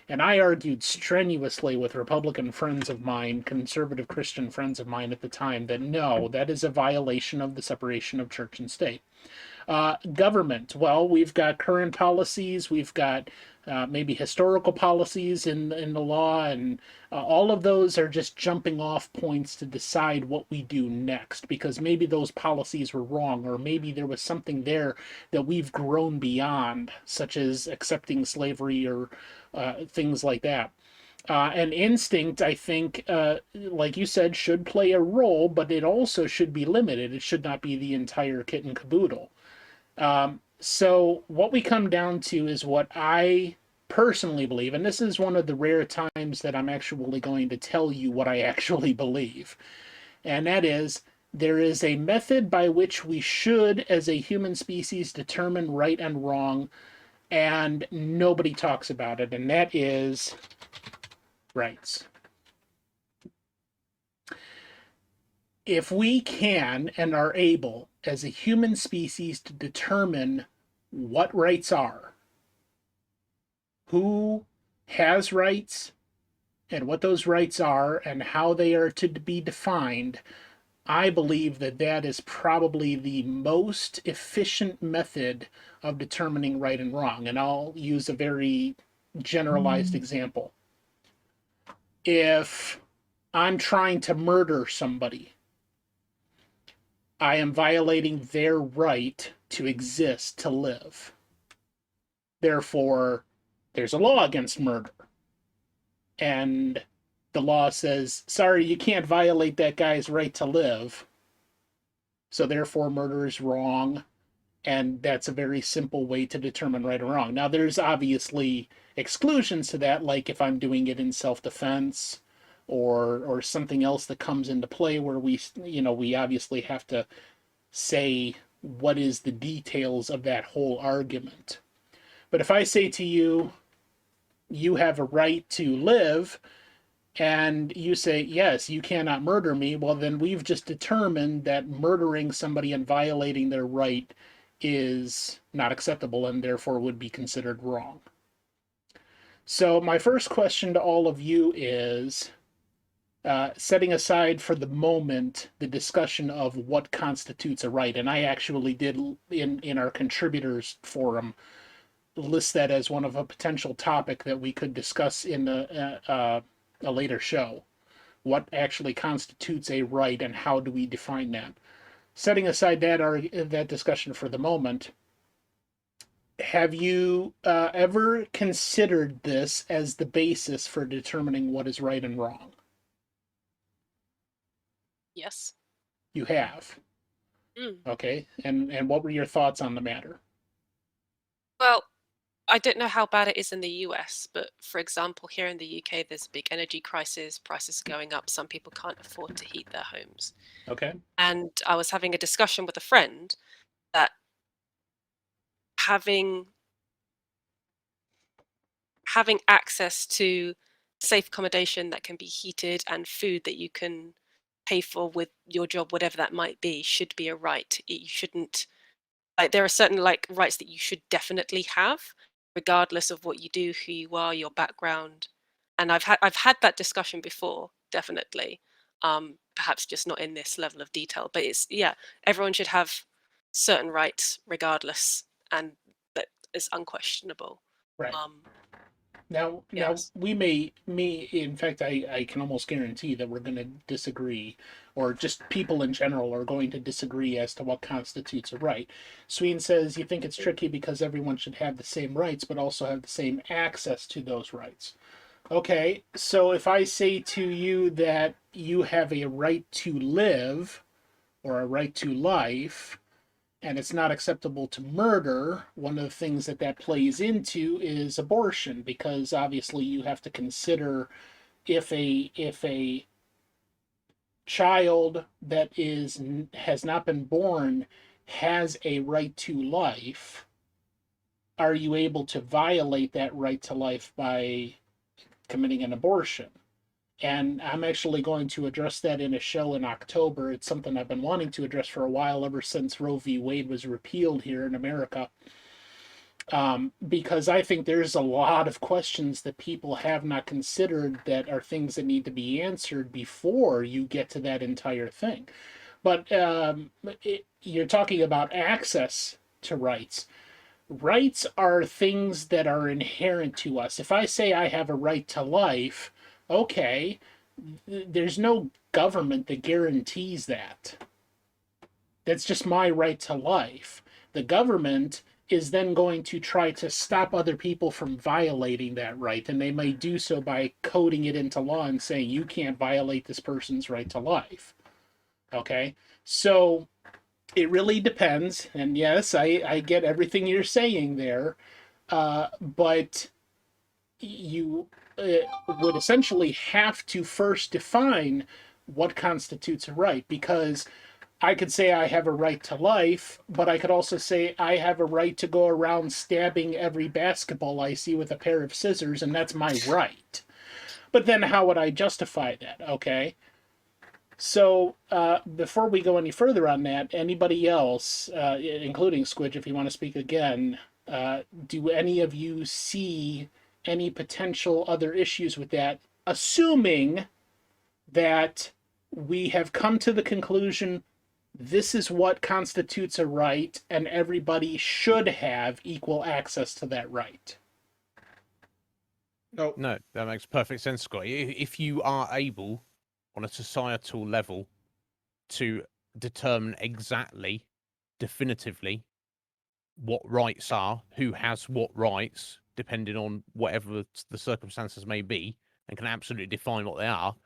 And I argued strenuously with Republican friends of mine, conservative Christian friends of mine at the time, that no, that is a violation of the separation of church and state. Government, well, we've got current policies, we've got maybe historical policies in the law, and all of those are just jumping off points to decide what we do next, because maybe those policies were wrong, or maybe there was something there that we've grown beyond, such as accepting slavery or things like that. And instinct, I think, like you said, should play a role, but it also should be limited. It should not be the entire kit and caboodle. So what we come down to is what I personally believe, and this is one of the rare times that I'm actually going to tell you what I actually believe, and that is there is a method by which we should, as a human species, determine right and wrong, and nobody talks about it, and that is rights. If we can and are able, as a human species, to determine what rights are, who has rights, and what those rights are, and how they are to be defined, I believe that that is probably the most efficient method of determining right and wrong. And I'll use a very generalized example. If I'm trying to murder somebody, I am violating their right to exist, to live. Therefore, there's a law against murder. And the law says, sorry, you can't violate that guy's right to live. So therefore, murder is wrong. And that's a very simple way to determine right or wrong. Now, there's obviously exclusions to that, like if I'm doing it in self-defense, or something else that comes into play where we obviously have to say what is the details of that whole argument. But if I say to you, you have a right to live, and you say, yes, you cannot murder me, well, then we've just determined that murdering somebody and violating their right is not acceptable and therefore would be considered wrong. So my first question to all of you is, setting aside for the moment the discussion of what constitutes a right, and I actually did in our contributors forum list that as one of a potential topic that we could discuss in a later show. What actually constitutes a right and how do we define that? Setting aside that discussion for the moment, have you ever considered this as the basis for determining what is right and wrong? Yes. You have. Okay. And what were your thoughts on the matter? Well, I don't know how bad it is in the US, but for example, here in the UK, there's a big energy crisis, prices are going up, some people can't afford to heat their homes. Okay. And I was having a discussion with a friend that having access to safe accommodation that can be heated and food that you can pay for with your job, whatever that might be, should be a right. You shouldn't, like, there are certain like rights that you should definitely have, regardless of what you do, who you are, your background. And I've had that discussion before, definitely. Perhaps just not in this level of detail, but it's, yeah, everyone should have certain rights regardless, and that is unquestionable. Right. Now, Yes. we may, in fact, I can almost guarantee that we're going to disagree, or just people in general are going to disagree as to what constitutes a right. Sween says you think it's tricky because everyone should have the same rights, but also have the same access to those rights. Okay, so if I say to you that you have a right to live, or a right to life, and it's not acceptable to murder, one of the things that plays into is abortion, because obviously you have to consider if a child that has not been born has a right to life, are you able to violate that right to life by committing an abortion? And I'm actually going to address that in a show in October. It's something I've been wanting to address for a while, ever since Roe v. Wade was repealed here in America. Because I think there's a lot of questions that people have not considered that are things that need to be answered before you get to that entire thing. But you're talking about access to rights. Rights are things that are inherent to us. If I say I have a right to life, okay, there's no government that guarantees that. That's just my right to life. The government is then going to try to stop other people from violating that right, and they may do so by coding it into law and saying you can't violate this person's right to life. Okay, so it really depends, and yes, I get everything you're saying there, but you would essentially have to first define what constitutes a right, because I could say I have a right to life, but I could also say I have a right to go around stabbing every basketball I see with a pair of scissors, and that's my right. But then how would I justify that? Okay. So before we go any further on that, anybody else, including Squidge, if you want to speak again, do any of you see any potential other issues with that, assuming that we have come to the conclusion this is what constitutes a right, and everybody should have equal access to that right? No, No, that makes perfect sense, Scott. If you are able, on a societal level, to determine exactly, definitively, what rights are, who has what rights, depending on whatever the circumstances may be, and can absolutely define what they are,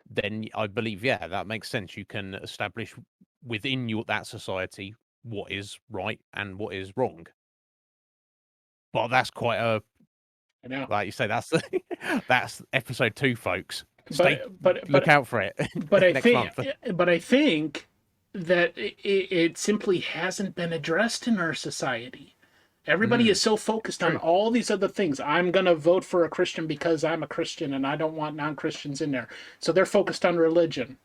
then I believe, yeah, that makes sense. You can establish within that society what is right and what is wrong. But that's quite a, I know. like you say, that's that's episode 2, folks. But Look out for it. But I next think, month. but I think that it simply hasn't been addressed in our society. Everybody is so focused on all these other things. I'm going to vote for a Christian because I'm a Christian and I don't want non-Christians in there. So they're focused on religion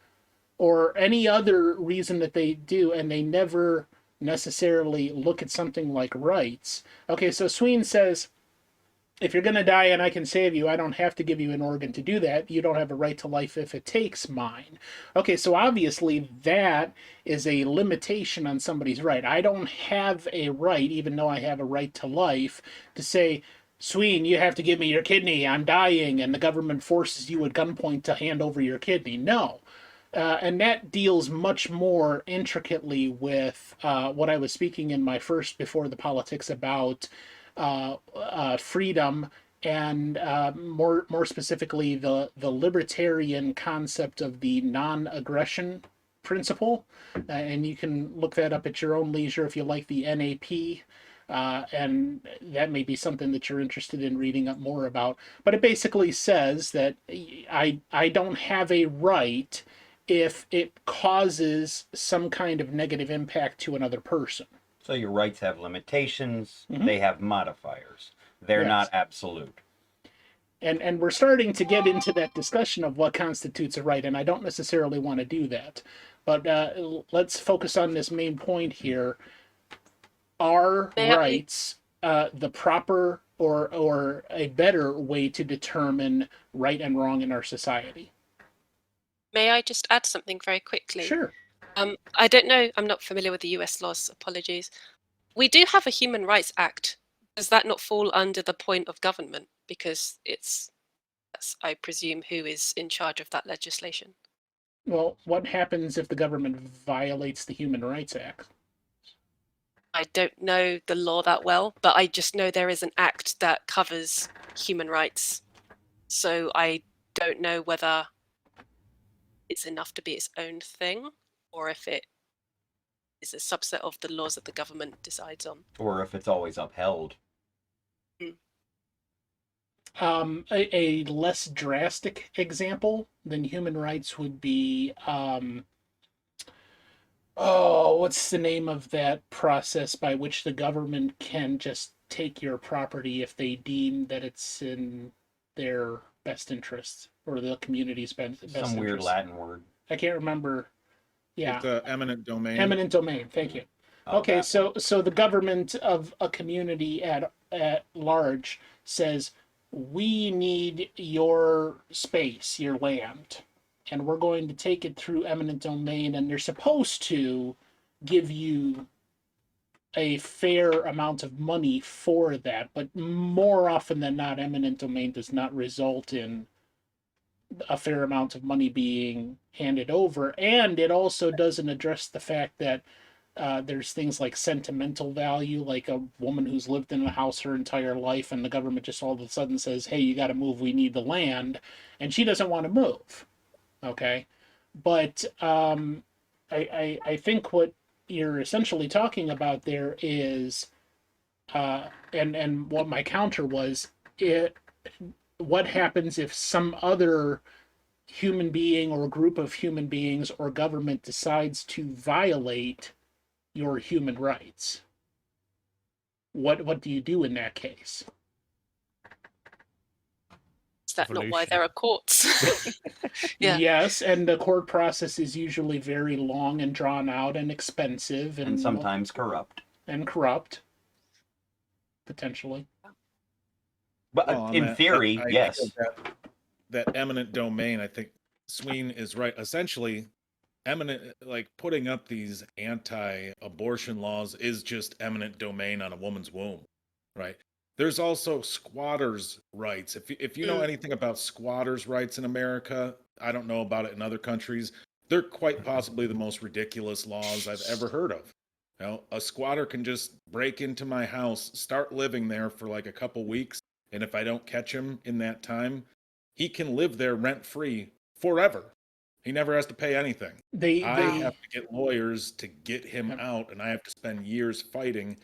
or any other reason that they do, and they never necessarily look at something like rights. Okay, so Sween says, if you're going to die and I can save you, I don't have to give you an organ to do that. You don't have a right to life if it takes mine. Okay, so obviously that is a limitation on somebody's right. I don't have a right, even though I have a right to life, to say, Sween, you have to give me your kidney. I'm dying, and the government forces you at gunpoint to hand over your kidney. No. And that deals much more intricately with what I was speaking in my first Before the Politics about freedom, and more specifically the libertarian concept of the non-aggression principle. And you can look that up at your own leisure if you like the NAP. And that may be something that you're interested in reading up more about. But it basically says that I don't have a right if it causes some kind of negative impact to another person. So your rights have limitations, they have modifiers. They're not absolute. And we're starting to get into that discussion of what constitutes a right, and I don't necessarily want to do that. But let's focus on this main point here. Are rights the proper or a better way to determine right and wrong in our society? May I just add something very quickly? Sure. I don't know, I'm not familiar with the US laws, apologies. We do have a Human Rights Act. Does that not fall under the point of government? Because that's, I presume, who is in charge of that legislation. Well, what happens if the government violates the Human Rights Act? I don't know the law that well, but I just know there is an act that covers human rights. So I don't know whether it's enough to be its own thing, or if it is a subset of the laws that the government decides on. Or if it's always upheld. A less drastic example than human rights would be, what's the name of that process by which the government can just take your property if they deem that it's in their best interests or the community's best Some weird interests. Latin word. I can't remember. Yeah, It's eminent domain. eminent domain. Thank you. Oh, Okay, that so the government of a community at large says we need your space, your land, and we're going to take it through eminent domain, and they're supposed to give you a fair amount of money for that, but more often than not, eminent domain does not result in a fair amount of money being handed over, and it also doesn't address the fact that there's things like sentimental value, like a woman who's lived in a house her entire life, and the government just all of a sudden says, "Hey, you got to move. We need the land," and she doesn't want to move. Okay, but I think what you're essentially talking about there is, and what my counter was, what happens if some other human being or group of human beings or government decides to violate your human rights? What do you do in that case? Is that not why Evolution. there are courts? Yeah. Yes, and the court process is usually very long and drawn out and expensive and sometimes corrupt. and corrupt, potentially. But Well, on in that- theory, I think yes. that eminent domain, I think Sween is right. Essentially, eminent, like putting up these anti-abortion laws is just eminent domain on a woman's womb, right? There's also squatters' rights. If you know anything about squatters' rights in America, I don't know about it in other countries. They're quite possibly the most ridiculous laws I've ever heard of. You know, a squatter can just break into my house, start living there for like a couple weeks, and if I don't catch him in that time, he can live there rent-free forever. He never has to pay anything. I have to get lawyers to get him out, and I have to spend years fighting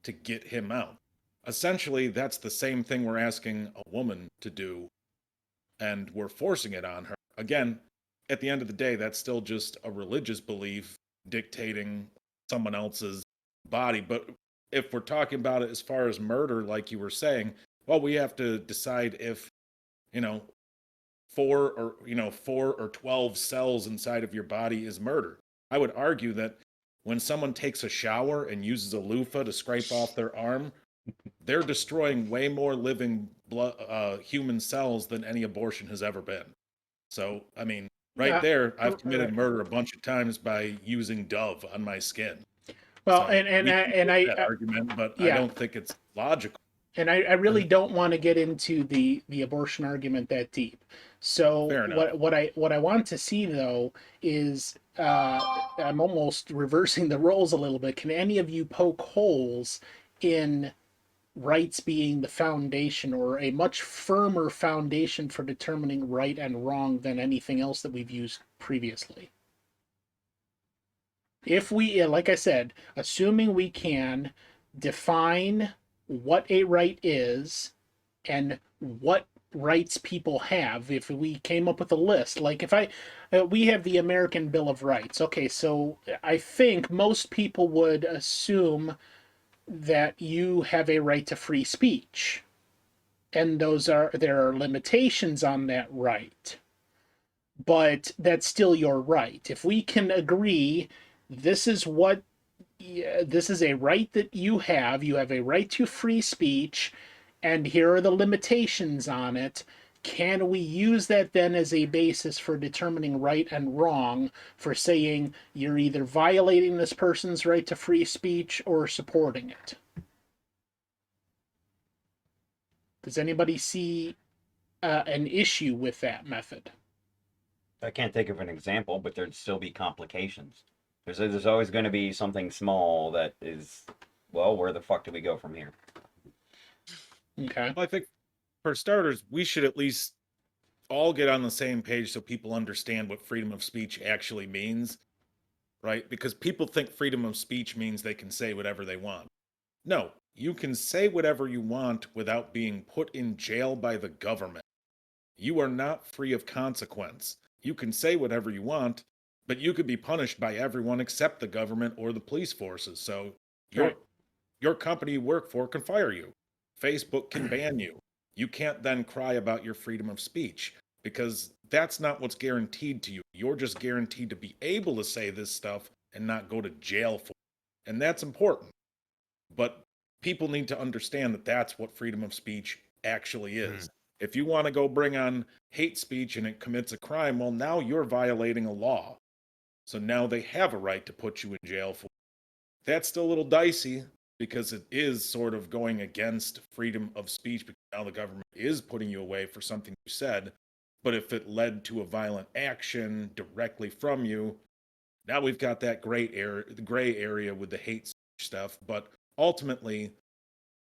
to get him out. Essentially, that's the same thing we're asking a woman to do, and we're forcing it on her. Again, at the end of the day, that's still just a religious belief dictating someone else's body. But if we're talking about it as far as murder, like you were saying, well, we have to decide if, 4 or 12 cells inside of your body is murder. I would argue that when someone takes a shower and uses a loofah to scrape off their arm, they're destroying way more living human cells than any abortion has ever been. So, I mean, there, I've committed murder a bunch of times by using Dove on my skin. Well, So and we I can and make I that argument, but yeah. I don't think it's logical. And I really don't want to get into the abortion argument that deep. So Fair enough. what I want to see though is I'm almost reversing the roles a little bit. Can any of you poke holes in rights being the foundation, or a much firmer foundation for determining right and wrong than anything else that we've used previously? If we, like I said, assuming we can define what a right is and what rights people have, if we came up with a list, like if we have the American Bill of Rights. Okay, so I think most people would assume that you have a right to free speech, and there are limitations on that right, but that's still your right. If we can agree this is a right that you have a right to free speech, and here are the limitations on it, can we use that then as a basis for determining right and wrong, for saying you're either violating this person's right to free speech or supporting it? Does anybody see an issue with that method? I can't think of an example, but there'd still be complications. There's always going to be something small that is, well, where the fuck do we go from here? Okay. Well, I think for starters, we should at least all get on the same page so people understand what freedom of speech actually means, right? Because people think freedom of speech means they can say whatever they want. No, you can say whatever you want without being put in jail by the government. You are not free of consequence. You can say whatever you want, but you could be punished by everyone except the government or the police forces. So your company you work for can fire you. Facebook can ban you. you can't then cry about your freedom of speech, because that's not what's guaranteed to you. You're just guaranteed to be able to say this stuff and not go to jail for it. And that's important. But people need to understand that that's what freedom of speech actually is. If you want to go bring on hate speech and it commits a crime, well, now you're violating a law. So now they have a right to put you in jail for it. That's still a little dicey, because it is sort of going against freedom of speech, because now the government is putting you away for something you said. But if it led to a violent action directly from you, now we've got that gray area with the hate speech stuff. But ultimately,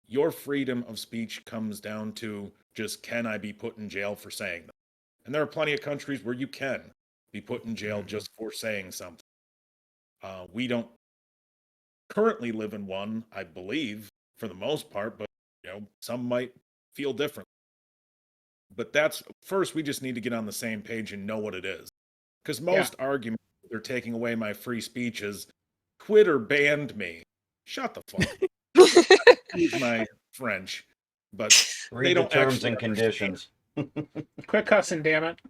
your freedom of speech comes down to just, can I be put in jail for saying them? And there are plenty of countries where you can be put in jail just for saying something. We don't currently live in one, I believe, for the most part, but some might feel different. But that's first, we just need to get on the same page and know what it is. Because most arguments, they're taking away my free speech, is Twitter banned me. Shut the fuck up. Excuse my French, but Read they the don't terms actually and conditions. Quit cussing, damn it.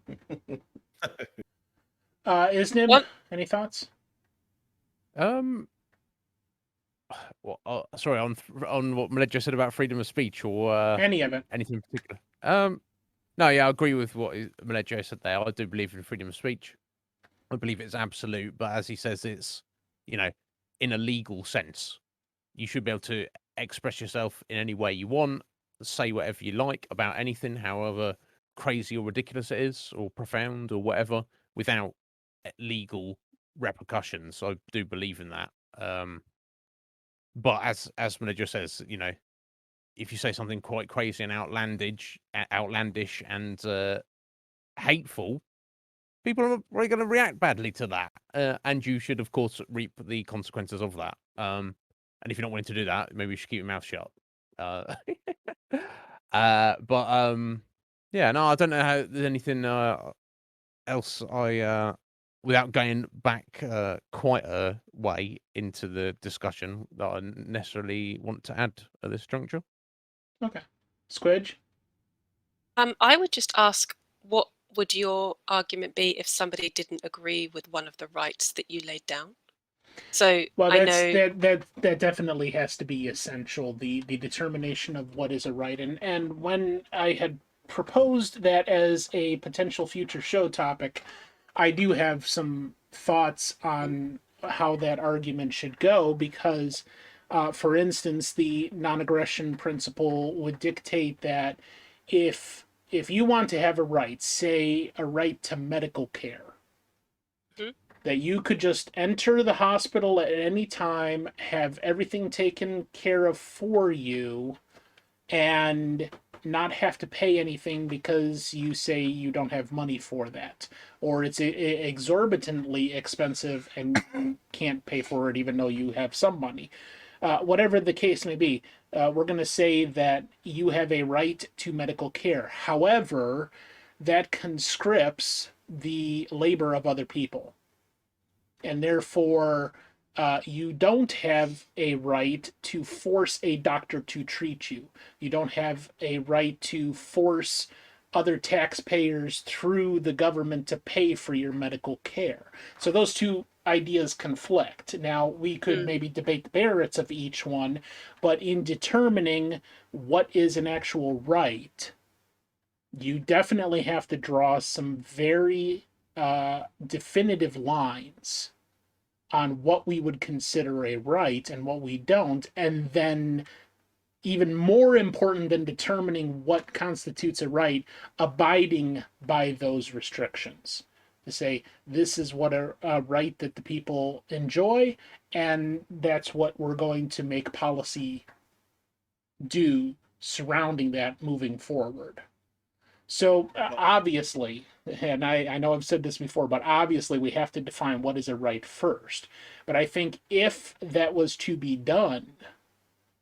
Isnib, What? any thoughts? Well, sorry, on what Meledjo said about freedom of speech, or Any of it. anything in particular. No, yeah, I agree with what Meledjo said there. I do believe in freedom of speech. I believe it's absolute, but as he says, it's, in a legal sense. You should be able to express yourself in any way you want, say whatever you like about anything, however crazy or ridiculous it is, or profound, or whatever, without legal repercussions. I do believe in that. But as Meledjo says, if you say something quite crazy and outlandish and hateful, people are probably going to react badly to that, and you should, of course, reap the consequences of that. And if you're not willing to do that, maybe you should keep your mouth shut. Yeah, no, I don't know how there's anything else without going back quite a way into the discussion, that I necessarily want to add at this juncture. Okay. Squidge? I would just ask, what would your argument be if somebody didn't agree with one of the rights that you laid down? So Well, I know that definitely has to be essential. The determination of what is a right, and when I had proposed that as a potential future show topic, I do have some thoughts on how that argument should go, because, for instance, the non-aggression principle would dictate that if you want to have a right, say a right to medical care, that you could just enter the hospital at any time, have everything taken care of for you, and not have to pay anything because you say you don't have money for that, or it's exorbitantly expensive and you can't pay for it even though you have some money. Whatever the case may be, we're going to say that you have a right to medical care. However, that conscripts the labor of other people. And therefore, you don't have a right to force a doctor to treat you. You don't have a right to force other taxpayers through the government to pay for your medical care. So those two ideas conflict. Now, we could maybe debate the merits of each one, but in determining what is an actual right, you definitely have to draw some very definitive lines on what we would consider a right and what we don't, and then, even more important than determining what constitutes a right, abiding by those restrictions. To say, this is what a right that the people enjoy, and that's what we're going to make policy do surrounding that moving forward. So obviously, and I know I've said this before, but obviously we have to define what is a right first. But I think if that was to be done,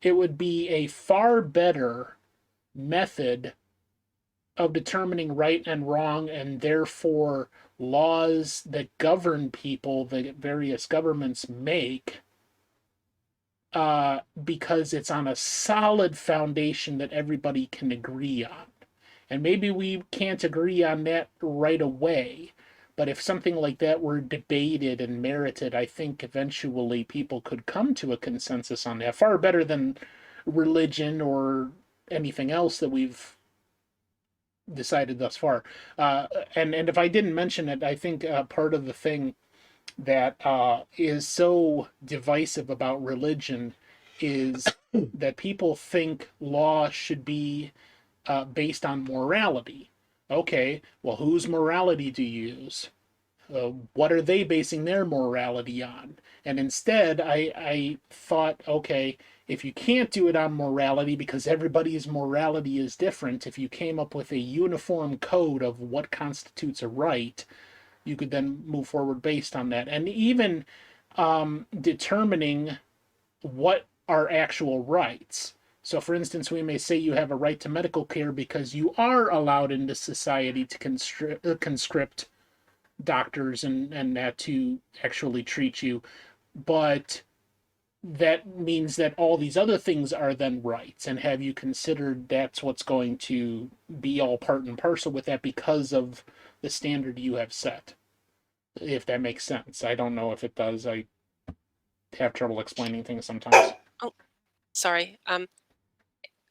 it would be a far better method of determining right and wrong, and therefore laws that govern people that various governments make, because it's on a solid foundation that everybody can agree on. And maybe we can't agree on that right away, but if something like that were debated and merited, I think eventually people could come to a consensus on that. Far better than religion or anything else that we've decided thus far. And if I didn't mention it, I think part of the thing that is so divisive about religion is that people think law should be based on morality. Okay, well, whose morality do you use? What are they basing their morality on? And instead, I thought, okay, if you can't do it on morality because everybody's morality is different, if you came up with a uniform code of what constitutes a right, you could then move forward based on that. And even determining what are actual rights. So, for instance, we may say you have a right to medical care because you are allowed into society to conscript doctors and that to actually treat you. But that means that all these other things are then rights. And have you considered that's what's going to be all part and parcel with that because of the standard you have set? If that makes sense. I don't know if it does. I have trouble explaining things sometimes. Oh, sorry.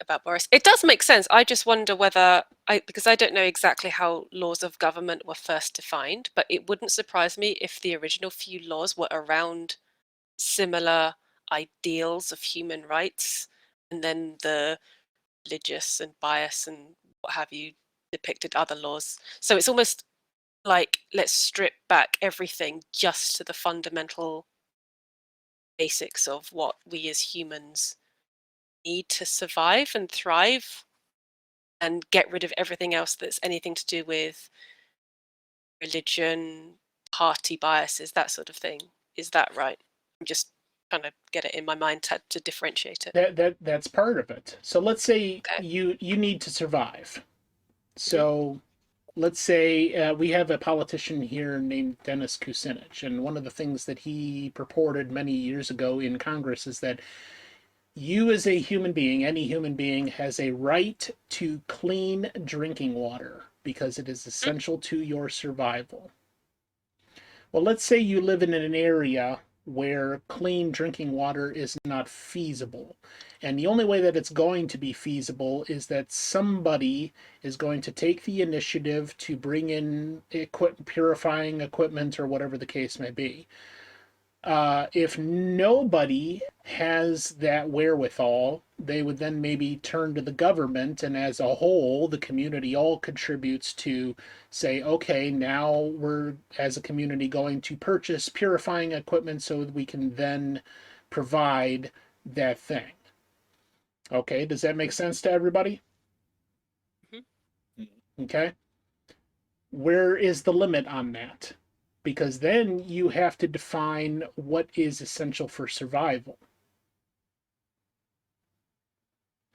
About Boris. It does make sense. I just wonder whether because I don't know exactly how laws of government were first defined, but it wouldn't surprise me if the original few laws were around similar ideals of human rights, and then the religious and bias and what have you depicted other laws. So it's almost like, let's strip back everything just to the fundamental basics of what we as humans need to survive and thrive, and get rid of everything else that's anything to do with religion, party biases, that sort of thing. Is that right? I'm just trying to get it in my mind to differentiate it. That's part of it. So let's say Okay. you need to survive. So let's say we have a politician here named Dennis Kucinich, and one of the things that he purported many years ago in Congress is that you as a human being, any human being, has a right to clean drinking water because it is essential to your survival. Well, let's say you live in an area where clean drinking water is not feasible. And the only way that it's going to be feasible is that somebody is going to take the initiative to bring in purifying equipment or whatever the case may be. If nobody has that wherewithal, they would then maybe turn to the government, and as a whole, the community all contributes to say, okay, now we're, as a community, going to purchase purifying equipment so that we can then provide that thing. Okay, does that make sense to everybody? Okay. Where is the limit on that? Because then you have to define what is essential for survival.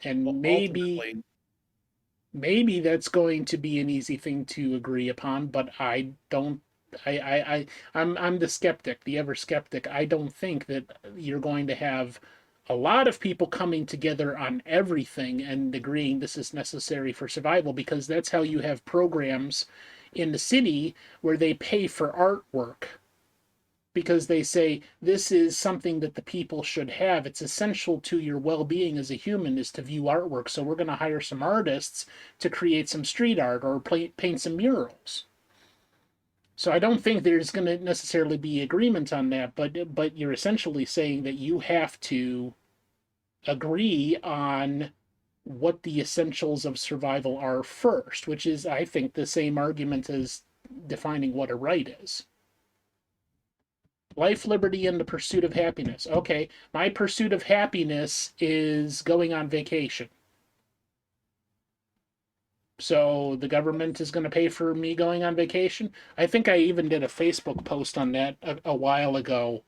And Well, maybe that's going to be an easy thing to agree upon, but I'm the skeptic, the ever skeptic. I don't think that you're going to have a lot of people coming together on everything and agreeing this is necessary for survival, because that's how you have programs in the city where they pay for artwork because they say this is something that the people should have. It's essential to your well-being as a human is to view artwork. So we're going to hire some artists to create some street art or paint some murals. So I don't think there's going to necessarily be agreement on that, but you're essentially saying that you have to agree on what the essentials of survival are first, which is, I think, the same argument as defining what a right is. Life, liberty, and the pursuit of happiness. Okay, my pursuit of happiness is going on vacation. So the government is going to pay for me going on vacation? I think I even did a Facebook post on that a while ago,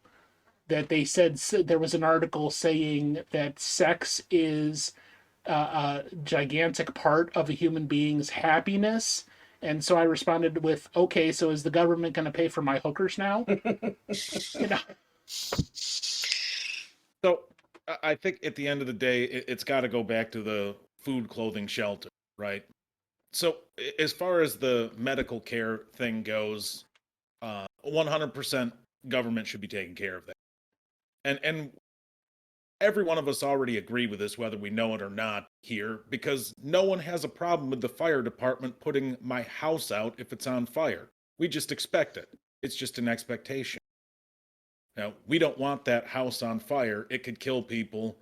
that they said there was an article saying that sex is a gigantic part of a human being's happiness. And so I responded with, okay, so is the government going to pay for my hookers now? You know? So I think at the end of the day, it's got to go back to the food, clothing, shelter, right? So as far as the medical care thing goes, 100% government should be taking care of that. And every one of us already agree with this, whether we know it or not here, because no one has a problem with the fire department putting my house out if it's on fire. We just expect it. It's just an expectation. Now, we don't want that house on fire. It could kill people.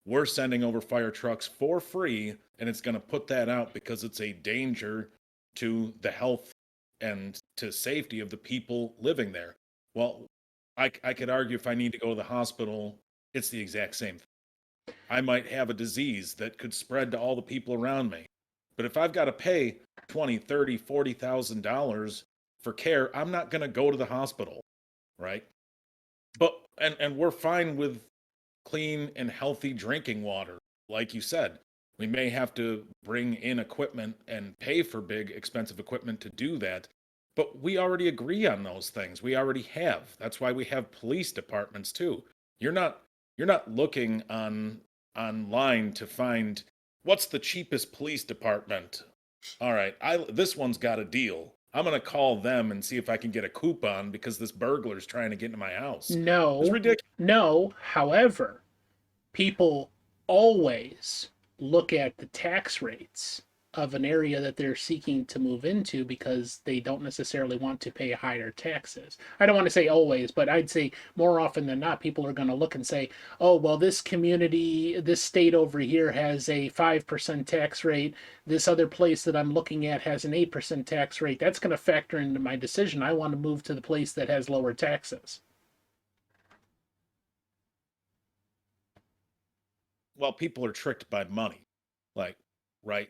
We're sending over fire trucks for free, and it's going to put that out because it's a danger to the health and to safety of the people living there. Well, I could argue if I need to go to the hospital, it's the exact same thing. I might have a disease that could spread to all the people around me. But if I've got to pay $20, $30, $40,000 for care, I'm not going to go to the hospital, right? But and we're fine with clean and healthy drinking water. Like you said, we may have to bring in equipment and pay for big, expensive equipment to do that. But we already agree on those things. We already have. That's why we have police departments too. You're not looking online to find what's the cheapest police department. All right, this one's got a deal. I'm gonna call them and see if I can get a coupon because this burglar's trying to get into my house. No, It's ridiculous. no. However, people always look at the tax rates of an area that they're seeking to move into because they don't necessarily want to pay higher taxes. I don't want to say always, but I'd say more often than not, people are going to look and say, oh, well, this community, this state over here has a 5% tax rate. This other place that I'm looking at has an 8% tax rate. That's going to factor into my decision. I want to move to the place that has lower taxes. Well, people are tricked by money. Like, right?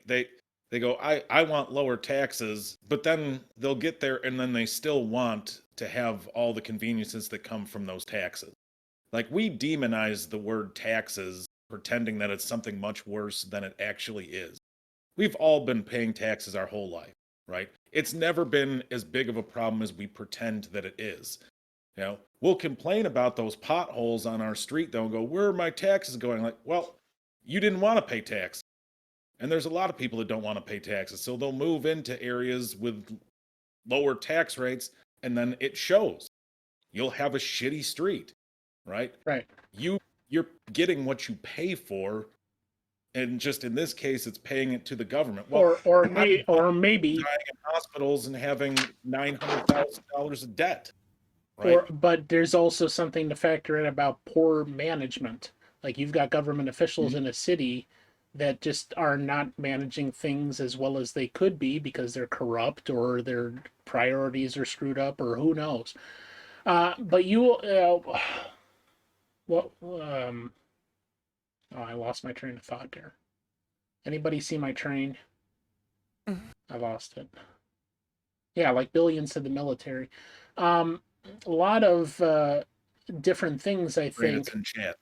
They go, I want lower taxes, but then they'll get there and then they still want to have all the conveniences that come from those taxes. Like, we demonize the word taxes, pretending that it's something much worse than it actually is. We've all been paying taxes our whole life, right? It's never been as big of a problem as we pretend that it is. You know, we'll complain about those potholes on our street, though, and go, where are my taxes going? Like, well, you didn't want to pay taxes. And there's a lot of people that don't want to pay taxes. So they'll move into areas with lower tax rates, and then it shows. You'll have a shitty street, right? Right. You're getting what you pay for, and just in this case, it's paying it to the government. Well, Or maybe dying in hospitals and having $900,000 of debt, right? but there's also something to factor in about poor management. Like, you've got government officials in a city that just are not managing things as well as they could be because they're corrupt or their priorities are screwed up or who knows. But you, what? Oh, I lost my train of thought there. Anybody see my train? I lost it. Yeah, like billions to the military. A lot of different things, I think. It's in chat.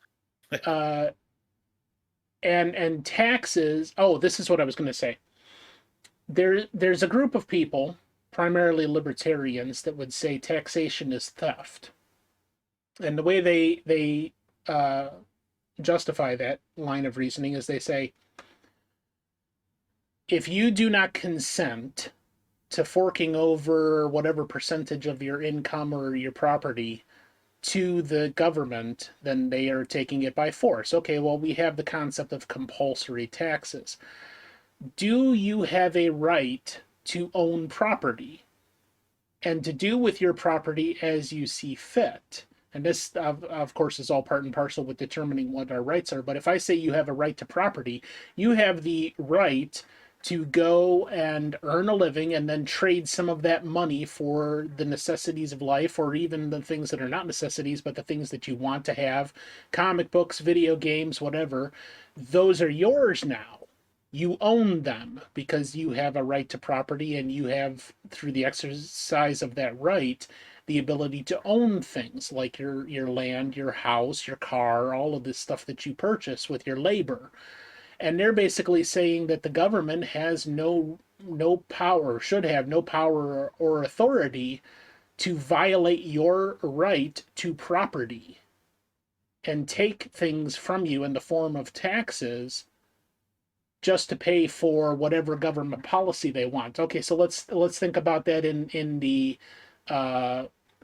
And taxes. Oh, this is what I was going to say. There's a group of people, primarily libertarians, that would say taxation is theft, and the way they justify that line of reasoning is they say, if you do not consent to forking over whatever percentage of your income or your property to the government, then they are taking it by force. Okay, well, we have the concept of compulsory taxes. Do you have a right to own property and to do with your property as you see fit? And this, of course, is all part and parcel with determining what our rights are. But if I say you have a right to property, you have the right to go and earn a living and then trade some of that money for the necessities of life, or even the things that are not necessities, but the things that you want to have, comic books, video games, whatever. Those are yours now. You own them because you have a right to property, and you have, through the exercise of that right, the ability to own things like your land, your house, your car, all of this stuff that you purchase with your labor. And they're basically saying that the government has no power, should have no power or authority to violate your right to property. and take things from you in the form of taxes just to pay for whatever government policy they want. Okay, so let's think about that in the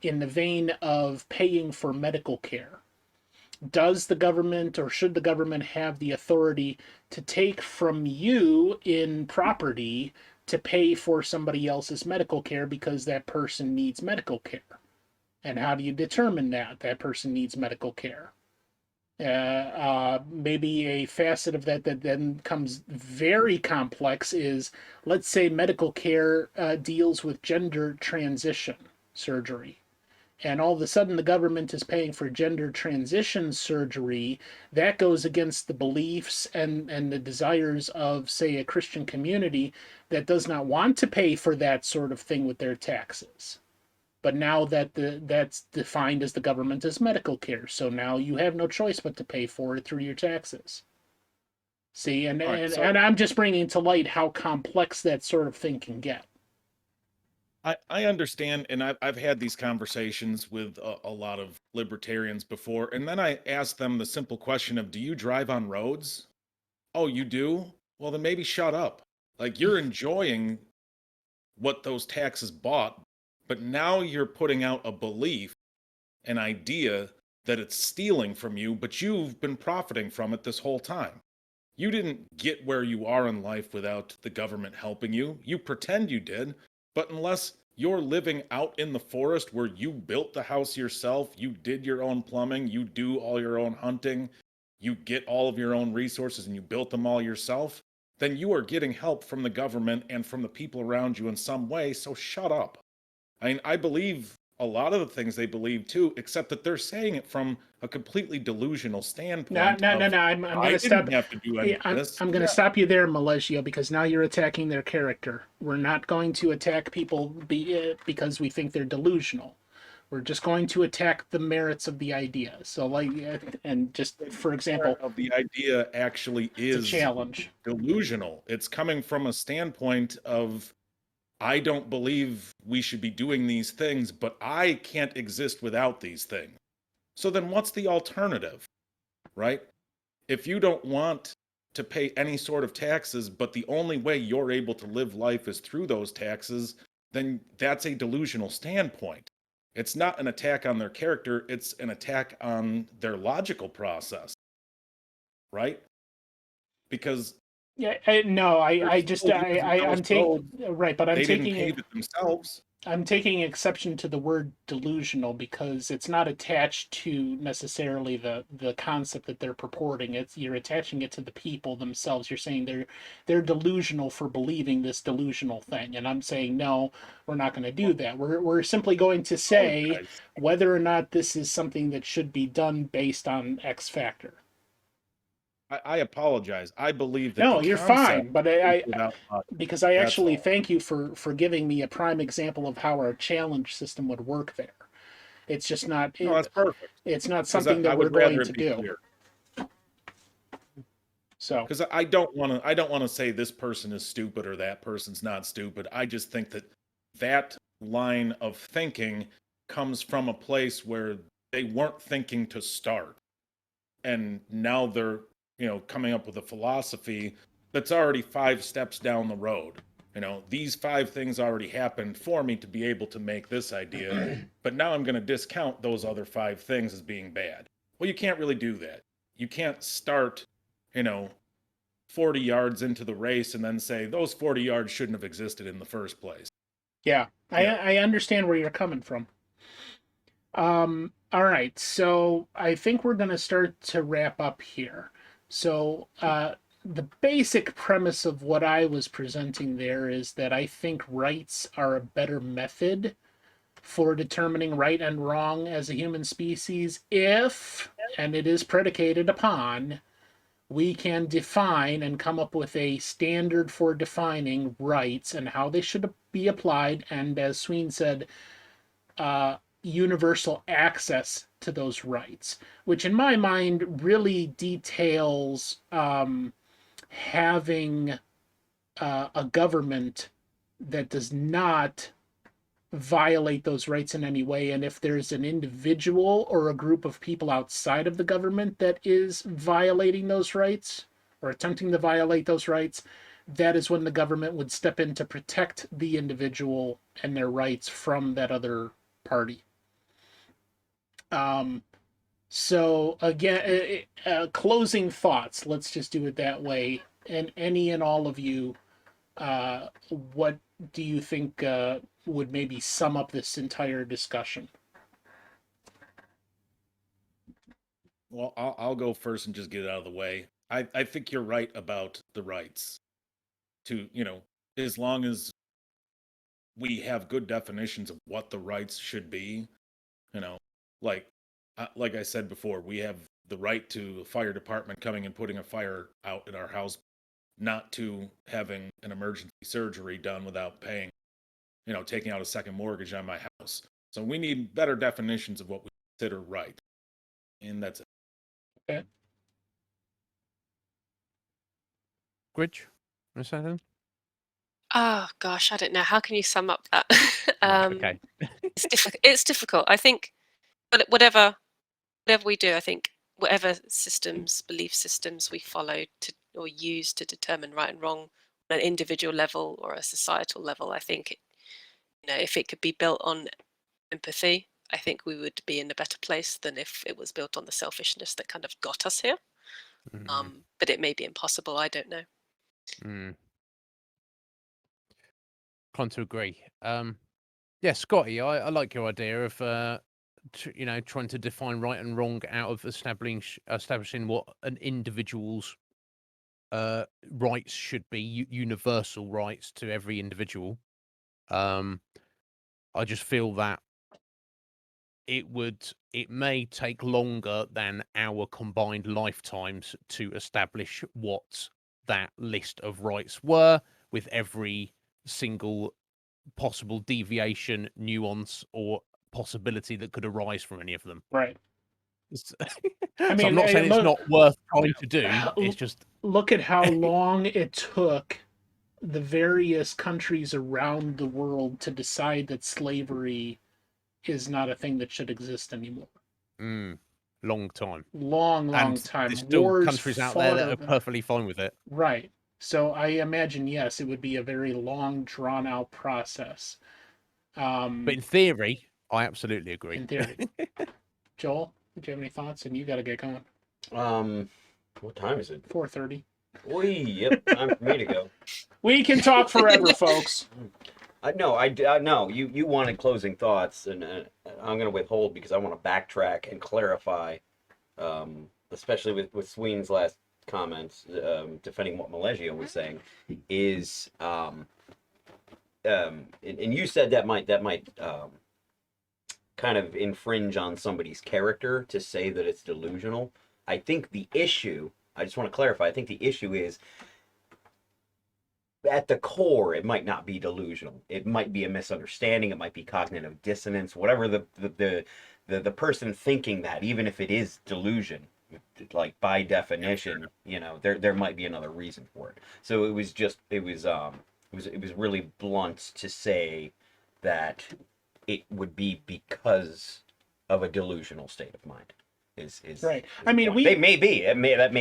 vein of paying for medical care. Does the government, or should the government, have the authority to take from you in property to pay for somebody else's medical care because that person needs medical care? And how do you determine that person needs medical care? Maybe a facet of that then comes very complex is, let's say medical care deals with gender transition surgery. And all of a sudden the government is paying for gender transition surgery. That goes against the beliefs and the desires of, say, a Christian community that does not want to pay for that sort of thing with their taxes. But now that's defined as the government as medical care. So now you have no choice but to pay for it through your taxes. See, and I'm just bringing to light how complex that sort of thing can get. I understand, and I've had these conversations with a lot of libertarians before, and then I ask them the simple question of, do you drive on roads? Oh, you do? Well, then maybe shut up. Like, you're enjoying what those taxes bought, but now you're putting out a belief, an idea that it's stealing from you, but you've been profiting from it this whole time. You didn't get where you are in life without the government helping you. You pretend you did. But unless you're living out in the forest where you built the house yourself, you did your own plumbing, you do all your own hunting, you get all of your own resources and you built them all yourself, then you are getting help from the government and from the people around you in some way, so shut up. I mean, I believe a lot of the things they believe too, except that they're saying it from a completely delusional standpoint. No. I'm going to stop. Have to do any of this. I'm going to stop you there, Malegio, because now you're attacking their character. We're not going to attack people because we think they're delusional. We're just going to attack the merits of the idea. So, like, and just for example, of the idea actually is a challenge. Delusional. It's coming from a standpoint of, I don't believe we should be doing these things, but I can't exist without these things. So then what's the alternative, right? If you don't want to pay any sort of taxes, but the only way you're able to live life is through those taxes, then that's a delusional standpoint. It's not an attack on their character, it's an attack on their logical process, right? Because I'm taking right, but they didn't pave it themselves. I'm taking exception to the word delusional because it's not attached to necessarily the concept that they're purporting. You're attaching it to the people themselves. You're saying they're delusional for believing this delusional thing, and I'm saying no, we're not going to do that. We're simply going to say whether or not this is something that should be done based on X factor. I apologize. I believe that. No, you're fine, but because I actually thank you for giving me a prime example of how our challenge system would work there. It's just not. No, that's perfect. It's not something that we're going to do. Clear. So, because I don't want to say this person is stupid or that person's not stupid. I just think that line of thinking comes from a place where they weren't thinking to start, and now they're coming up with a philosophy that's already 5 steps down the road. These 5 things already happened for me to be able to make this idea, but now I'm going to discount those other 5 things as being bad. Well, you can't really do that. You can't start, 40 yards into the race and then say those 40 yards shouldn't have existed in the first place. Yeah, I understand where you're coming from. All right, so I think we're going to start to wrap up here. So the basic premise of what I was presenting there is that I think rights are a better method for determining right and wrong as a human species if, and it is predicated upon, we can define and come up with a standard for defining rights and how they should be applied, and as Sween said, universal access to those rights, which in my mind really details having a government that does not violate those rights in any way. And if there's an individual or a group of people outside of the government that is violating those rights or attempting to violate those rights, that is when the government would step in to protect the individual and their rights from that other party. So again, closing thoughts, let's just do it that way. And any and all of you, what do you think would maybe sum up this entire discussion? Well, I'll go first and just get it out of the way. I think you're right about the rights. To, as long as we have good definitions of what the rights should be, like I said before, we have the right to a fire department coming and putting a fire out at our house, not to having an emergency surgery done without paying, taking out a second mortgage on my house. So we need better definitions of what we consider right. And that's it. Okay. Gridge, want to say anything? Oh gosh, I don't know. How can you sum up that? Okay. It's difficult. I think, but whatever we do, I think whatever belief systems we follow to or use to determine right and wrong on an individual level or a societal level, I think, if it could be built on empathy, I think we would be in a better place than if it was built on the selfishness that kind of got us here. But it may be impossible. I don't know. Kind to agree. Yeah, Scotty, I like your idea of trying to define right and wrong out of establishing what an individual's rights should be, universal rights to every individual. I just feel that it may take longer than our combined lifetimes to establish what that list of rights were, with every single possible deviation, nuance, or possibility that could arise from any of them. Right. So I'm not saying it's not worth trying to do. It's just look at how long it took the various countries around the world to decide that slavery is not a thing that should exist anymore. Long time. Long time. There's still Wars countries out there that are perfectly fine with it. Right. So I imagine, yes, it would be a very long, drawn-out process. But in theory, I absolutely agree. In theory. Joel, do you have any thoughts? And you got to get going. What time is it? 4:30. Yep, time for me to go. We can talk forever, folks. No, you wanted closing thoughts, and I'm going to withhold because I want to backtrack and clarify, especially with Sweeney's last comments, defending what Malegio was saying, is, and you said that might kind of infringe on somebody's character to say that it's delusional. I think the issue, I just want to clarify, I think the issue is, at the core, it might not be delusional. It might be a misunderstanding. It might be cognitive dissonance. Whatever the person thinking that, even if it is delusion, like by definition, there might be another reason for it. So it was really blunt to say that it would be because of a delusional state of mind. Is right. I mean, that may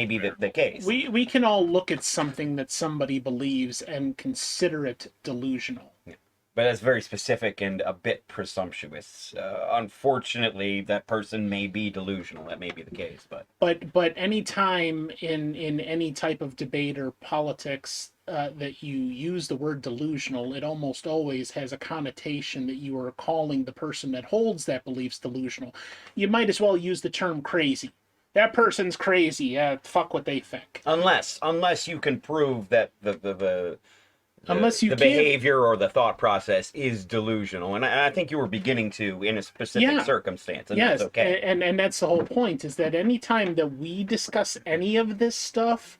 be the case. We can all look at something that somebody believes and consider it delusional. Yeah. But that's very specific and a bit presumptuous. Unfortunately, that person may be delusional. That may be the case, but any time in any type of debate or politics that you use the word delusional, it almost always has a connotation that you are calling the person that holds that beliefs delusional. You might as well use the term crazy. That person's crazy. Fuck what they think. Unless you can prove that the the behavior or the thought process is delusional, and I think you were beginning to in a specific circumstance, and yes, that's okay. And that's the whole point, is that anytime that we discuss any of this stuff,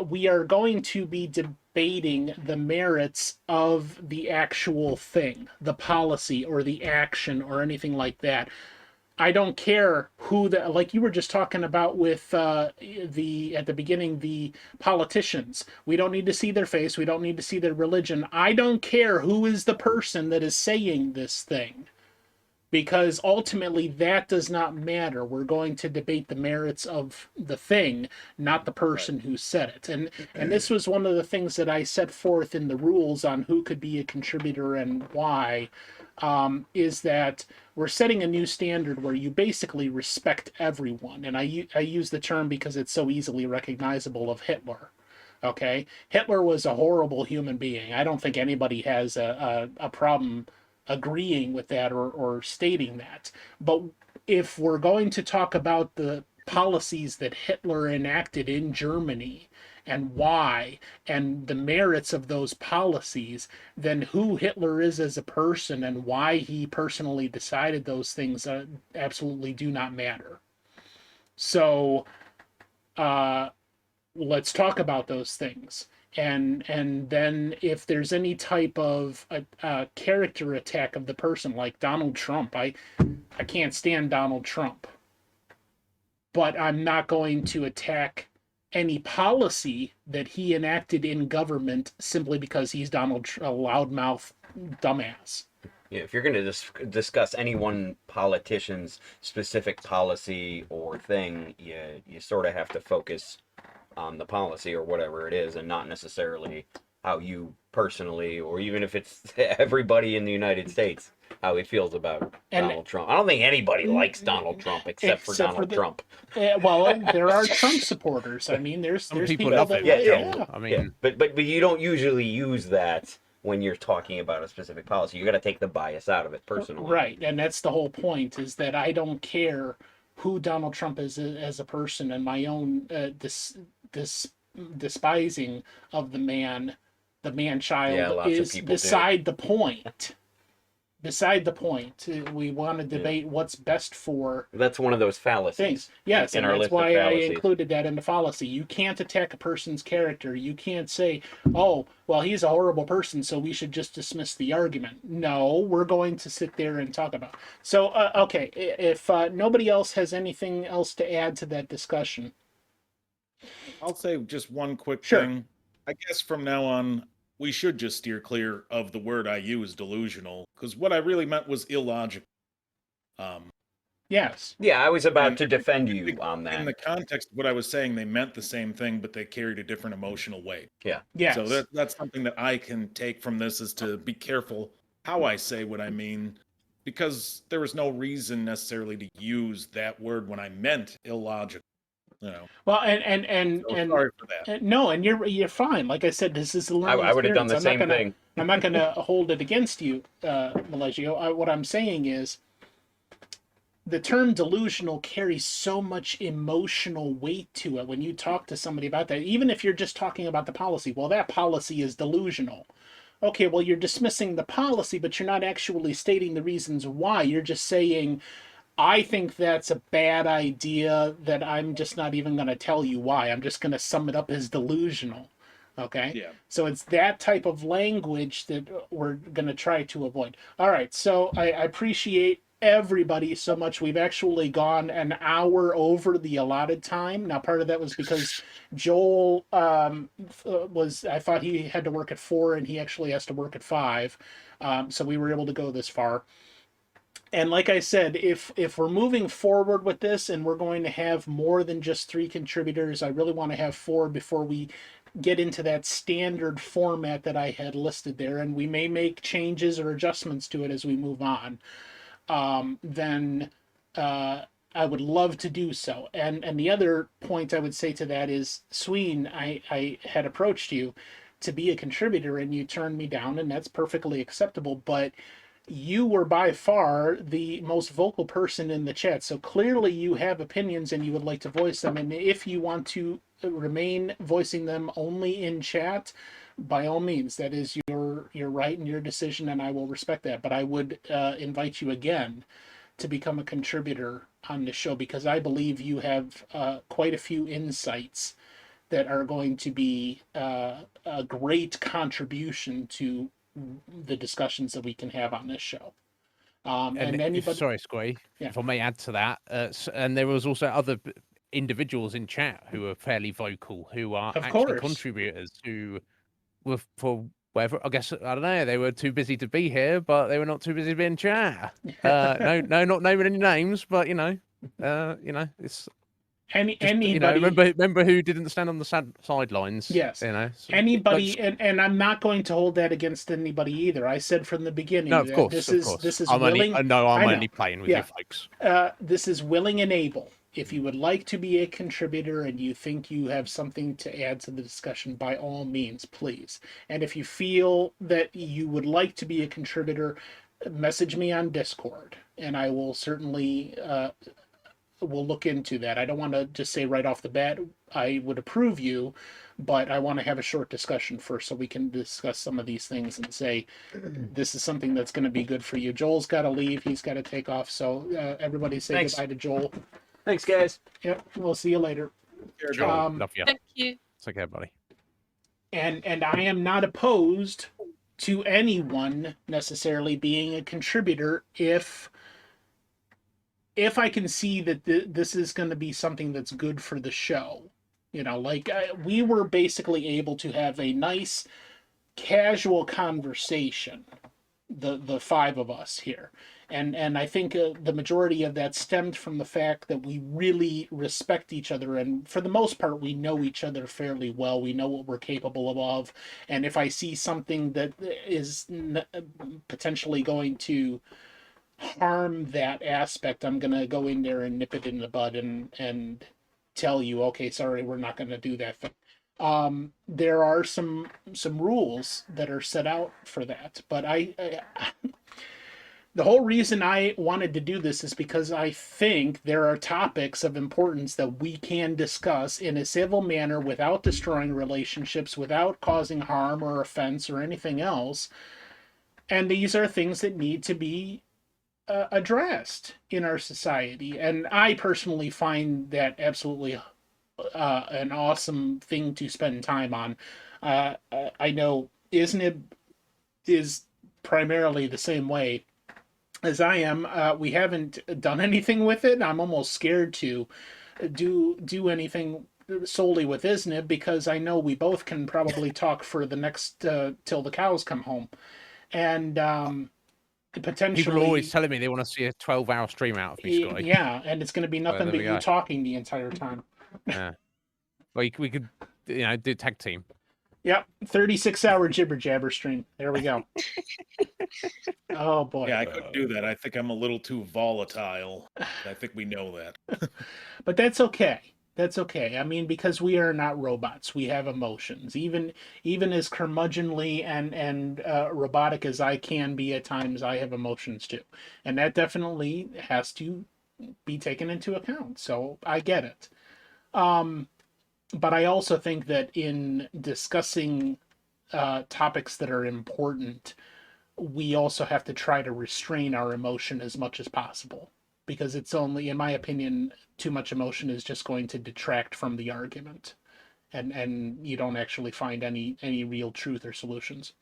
we are going to be debating the merits of the actual thing, the policy or the action or anything like that. I don't care who the, like you were just talking about with the at the beginning, the politicians. We don't need to see their face. We don't need to see their religion. I don't care who is the person that is saying this thing, because ultimately that does not matter. We're going to debate the merits of the thing, not the person who said it. And this was one of the things that I set forth in the rules on who could be a contributor and why, is that we're setting a new standard where you basically respect everyone. And I use the term because it's so easily recognizable of Hitler. Okay, Hitler was a horrible human being. I don't think anybody has a problem agreeing with that or stating that. But if we're going to talk about the policies that Hitler enacted in Germany and why, and the merits of those policies, then who Hitler is as a person and why he personally decided those things absolutely do not matter. So let's talk about those things. And then if there's any type of a character attack of the person, like Donald Trump, I can't stand Donald Trump, but I'm not going to attack any policy that he enacted in government simply because he's a loudmouth dumbass. Yeah, if you're going to discuss any one politician's specific policy or thing, you sort of have to focus on the policy or whatever it is, and not necessarily how you personally, or even if it's everybody in the United States, how he feels about Donald Trump. I don't think anybody likes Donald Trump except for Donald Trump. Well, there are Trump supporters. I mean, there's people love that him. yeah. I mean, yeah. But you don't usually use that when you're talking about a specific policy. You got to take the bias out of it personally. Right, and that's the whole point, is that I don't care who Donald Trump is as a person, and my own despising of the man-child is beside the point. Beside the point. We want to debate what's best for. That's one of those fallacies. Things. Yes, and that's why I included that in the fallacy. You can't attack a person's character. You can't say, "Oh, well, he's a horrible person, so we should just dismiss the argument." No, we're going to sit there and talk about it. So, okay, if nobody else has anything else to add to that discussion. I'll say just one quick thing. I guess from now on, we should just steer clear of the word I used, delusional, because what I really meant was illogical. Yes. Yeah, I was about to defend you on that. In the context of what I was saying, they meant the same thing, but they carried a different emotional weight. Yeah. Yes. So that's something that I can take from this, is to be careful how I say what I mean, because there was no reason necessarily to use that word when I meant illogical. You know. Well, and sorry for that. No, and you're fine. Like I said, this is a learning I would have done the experience. same thing. I'm not going to hold it against you, Malegio. What I'm saying is, the term delusional carries so much emotional weight to it when you talk to somebody about that. Even if you're just talking about the policy, well, that policy is delusional. Okay, well, you're dismissing the policy, but you're not actually stating the reasons why. You're just saying, I think that's a bad idea, that I'm just not even going to tell you why. I'm just going to sum it up as delusional. Okay? Yeah. So it's that type of language that we're going to try to avoid. All right, so I appreciate everybody so much. We've actually gone an hour over the allotted time. Now, part of that was because Joel I thought he had to work at 4, and he actually has to work at 5. So we were able to go this far. And like I said, if we're moving forward with this and we're going to have more than just 3 contributors, I really want to have 4 before we get into that standard format that I had listed there. And we may make changes or adjustments to it as we move on. Then I would love to do so. And the other point I would say to that is, Sween, I had approached you to be a contributor and you turned me down, and that's perfectly acceptable. But you were by far the most vocal person in the chat. So clearly you have opinions and you would like to voice them. And if you want to remain voicing them only in chat, by all means, that is your right and your decision, and I will respect that. But I would invite you again to become a contributor on the show, because I believe you have quite a few insights that are going to be a great contribution to the discussions that we can have on this show. And anybody, Sorry, Squee, Yeah. if I may add to that, and there was also other individuals in chat who were fairly vocal, who are Of actually course. contributors who were, for whatever, I guess, I don't know, they were too busy to be here, but they were not too busy to be in chat. No, not naming any names, but it's anybody, remember who didn't stand on the sidelines. Yes. Anybody, and I'm not going to hold that against anybody either. I said from the beginning No, of that course, this of is course. this is I'm willing. I'm I know. only playing with Yeah. you folks. This is willing and able. If you would like to be a contributor and you think you have something to add to the discussion, by all means, please. And if you feel that you would like to be a contributor, message me on Discord, and I will certainly will look into that. I don't want to just say right off the bat I would approve you, but I want to have a short discussion first so we can discuss some of these things and say this is something that's going to be good for you. Joel's got to leave; he's got to take off. So everybody say Thanks. goodbye to Joel. Thanks, guys. Yep, we'll see you later. Joel, love you. Thank you. It's okay, buddy. And I am not opposed to anyone necessarily being a contributor if I can see that this is going to be something that's good for the show. We were basically able to have a nice casual conversation, the five of us here. And I think the majority of that stemmed from the fact that we really respect each other, and for the most part we know each other fairly well. We know what we're capable of, and if I see something that is potentially going to harm that aspect, I'm going to go in there and nip it in the bud and tell you, okay, sorry, we're not going to do that thing. There are some rules that are set out for that, but the whole reason I wanted to do this is because I think there are topics of importance that we can discuss in a civil manner without destroying relationships, without causing harm or offense or anything else. And these are things that need to be addressed in our society. And I personally find that absolutely an awesome thing to spend time on. I know ISNIB is primarily the same way as I am. We haven't done anything with it. I'm almost scared to do anything solely with ISNIB because I know we both can probably talk for the next till the cows come home. And potentially people are always telling me they want to see a 12-hour stream out of me, Scotty. Yeah, and it's going to be nothing but you talking the entire time. Yeah. Well, we could do tag team. Yep, 36-hour jibber jabber stream. There we go. Oh boy. Yeah, I couldn't do that. I think I'm a little too volatile. I think we know that. But that's okay. That's okay. I mean, because we are not robots. We have emotions. Even as curmudgeonly and robotic as I can be at times, I have emotions too. And that definitely has to be taken into account. So I get it. But I also think that in discussing topics that are important, we also have to try to restrain our emotion as much as possible. Because it's only, in my opinion, too much emotion is just going to detract from the argument. And you don't actually find any real truth or solutions.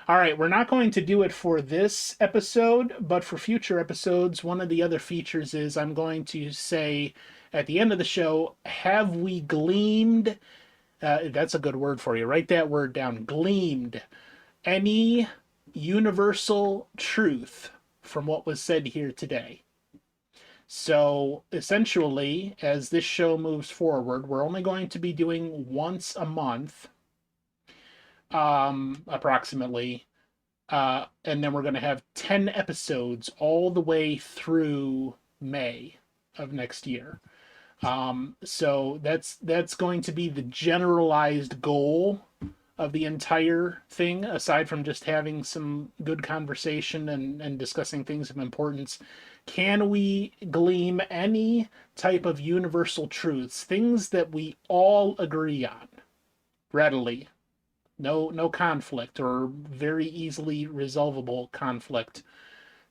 All right, we're not going to do it for this episode, but for future episodes, one of the other features is I'm going to say at the end of the show, have we gleamed, that's a good word for you, write that word down, gleamed, any universal truth from what was said here today? So essentially, as this show moves forward, we're only going to be doing once a month, approximately, and then we're going to have 10 episodes all the way through May of next year. So that's going to be the generalized goal of the entire thing, aside from just having some good conversation and discussing things of importance. Can we glean any type of universal truths, things that we all agree on readily? No conflict or very easily resolvable conflict,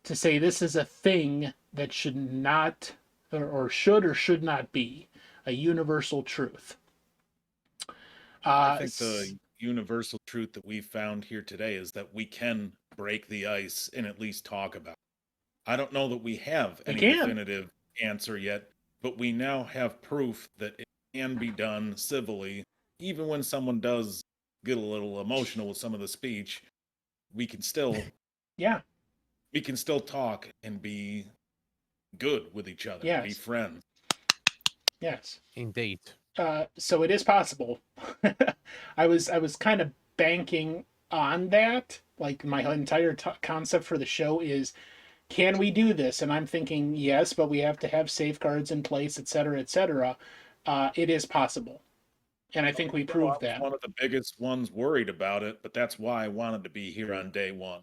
to say this is a thing that should not or should not be a universal truth. I think the universal truth that we found here today is that we can break the ice and at least talk about it. I don't know that we have We any can. definitive answer yet, but we now have proof that it can be done civilly, even when someone does get a little emotional with some of the speech. We can still Yeah. we can still talk and be good with each other, be Yes. friends. Yes. Indeed. So it is possible. I was kind of banking on that. Like my entire concept for the show is, can we do this? And I'm thinking yes, but we have to have safeguards in place, et cetera, et cetera. It is possible, and I think we So I proved was that. one of the biggest ones worried about it, but that's why I wanted to be here on day one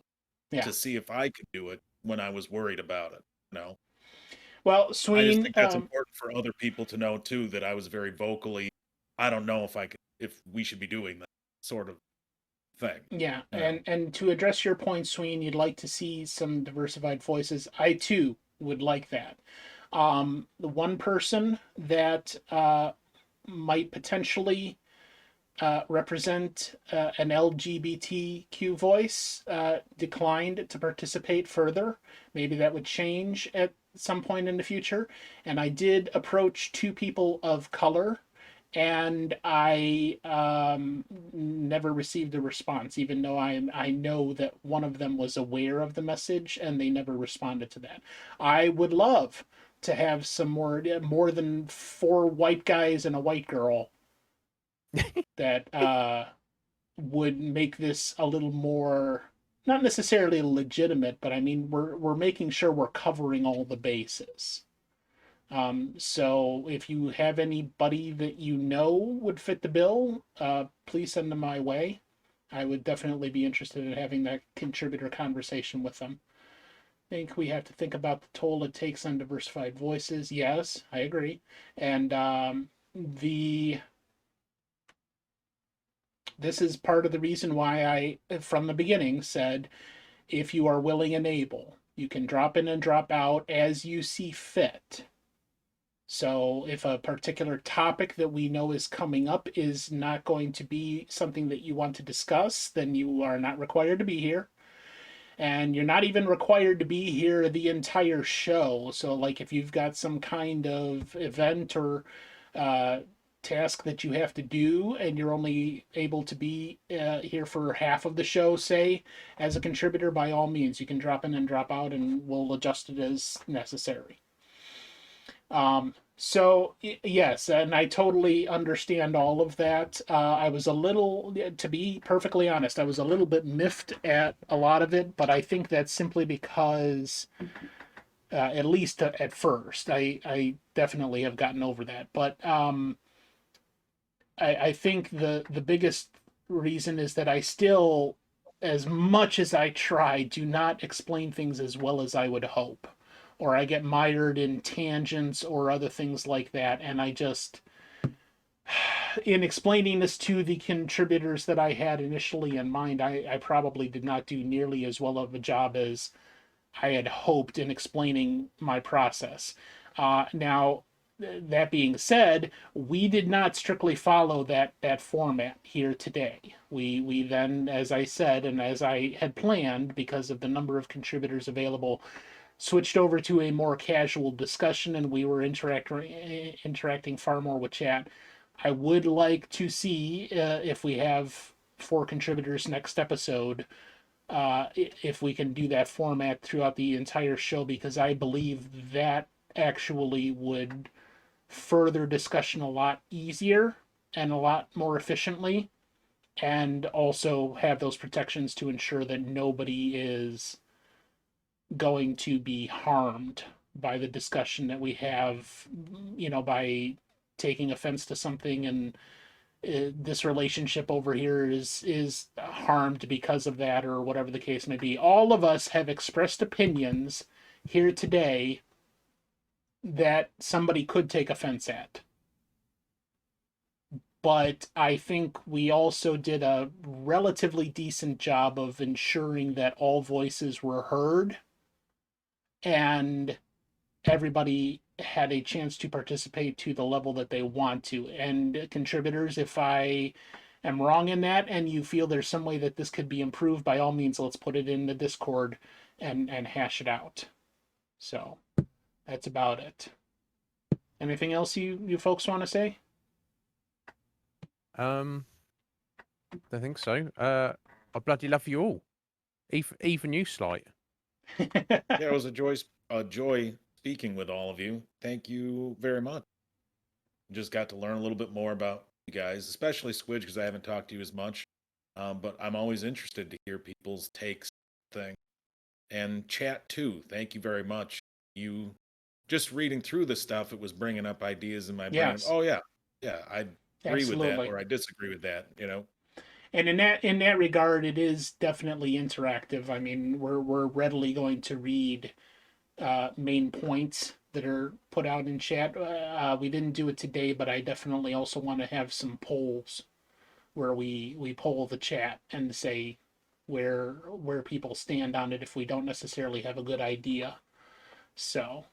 Yeah. to see if I could do it when I was worried about it. You know, Well, I just Sween, think that's important for other people to know too. That I was very vocally. I don't know if I could, if we should be doing that sort of thing. yeah, You know? and to address your point, Sween, you'd like to see some diversified voices. I too would like that. The one person that might potentially represent an LGBTQ voice declined to participate further. Maybe that would change at some point in the future. And I did approach two people of color, and I never received a response, even though I know that one of them was aware of the message and they never responded to that. I would love to have some more than 4 white guys and a white girl that would make this a little more, not necessarily legitimate, but I mean we're making sure we're covering all the bases. So if you have anybody that you know would fit the bill, please send them my way. I would definitely be interested in having that contributor conversation with them. I think we have to think about the toll it takes on diversified voices. Yes, I agree. And this is part of the reason why I, from the beginning, said if you are willing and able, you can drop in and drop out as you see fit. So if a particular topic that we know is coming up is not going to be something that you want to discuss, then you are not required to be here. And you're not even required to be here the entire show. So, like, if you've got some kind of event or task that you have to do and you're only able to be here for half of the show, say, as a contributor, by all means, you can drop in and drop out and we'll adjust it as necessary. So yes, and I totally understand all of that. I was a little, to be perfectly honest, I was a little bit miffed at a lot of it, but I think that's simply because, at least at first, I definitely have gotten over that. But I think the biggest reason is that I still, as much as I try, do not explain things as well as I would hope, or I get mired in tangents or other things like that. And I just, in explaining this to the contributors that I had initially in mind, I probably did not do nearly as well of a job as I had hoped in explaining my process. Now, that being said, we did not strictly follow that format here today. We then, as I said, and as I had planned, because of the number of contributors available, switched over to a more casual discussion, and we were interacting far more with chat. I would like to see if we have 4 contributors next episode, if we can do that format throughout the entire show, because I believe that actually would further discussion a lot easier and a lot more efficiently, and also have those protections to ensure that nobody is going to be harmed by the discussion that we have, by taking offense to something, and this relationship over here is harmed because of that, or whatever the case may be. All of us have expressed opinions here today that somebody could take offense at. But I think we also did a relatively decent job of ensuring that all voices were heard and everybody had a chance to participate to the level that they want to. And contributors, if I am wrong in that and you feel there's some way that this could be improved, by all means, let's put it in the Discord and hash it out. So that's about it. Anything else you folks want to say? Don't think so. I bloody love you all, even you, Slight. Yeah, it was a joy speaking with all of you. Thank you very much. Just got to learn a little bit more about you guys, especially Squidge, because I haven't talked to you as much. But I'm always interested to hear people's takes thing. And chat too. Thank you very much. You just reading through the stuff, it was bringing up ideas in my brain. Yes. Oh yeah, I agree with that, Absolutely. or I disagree with that. You know. And in that regard, it is definitely interactive. I mean, we're readily going to read main points that are put out in chat. We didn't do it today, but I definitely also want to have some polls where we poll the chat and say where people stand on it if we don't necessarily have a good idea. So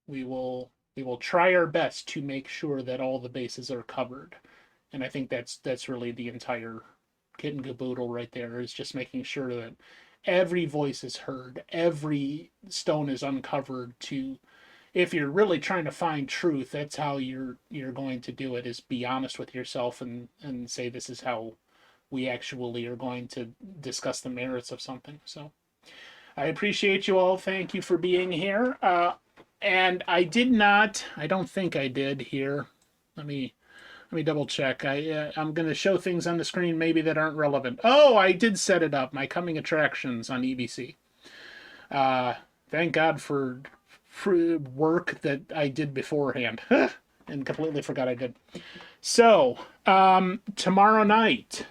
we will try our best to make sure that all the bases are covered. And I think that's really the entire kit and caboodle right there, is just making sure that every voice is heard, every stone is uncovered. To, if you're really trying to find truth, that's how you're going to do it, is be honest with yourself and say, this is how we actually are going to discuss the merits of something. So I appreciate you all. Thank you for being here. And I don't think I did here. Let me double check. I'm going to show things on the screen maybe that aren't relevant. Oh, I did set it up. My coming attractions on EBC. Thank God for work that I did beforehand. And completely forgot I did. So, tomorrow night,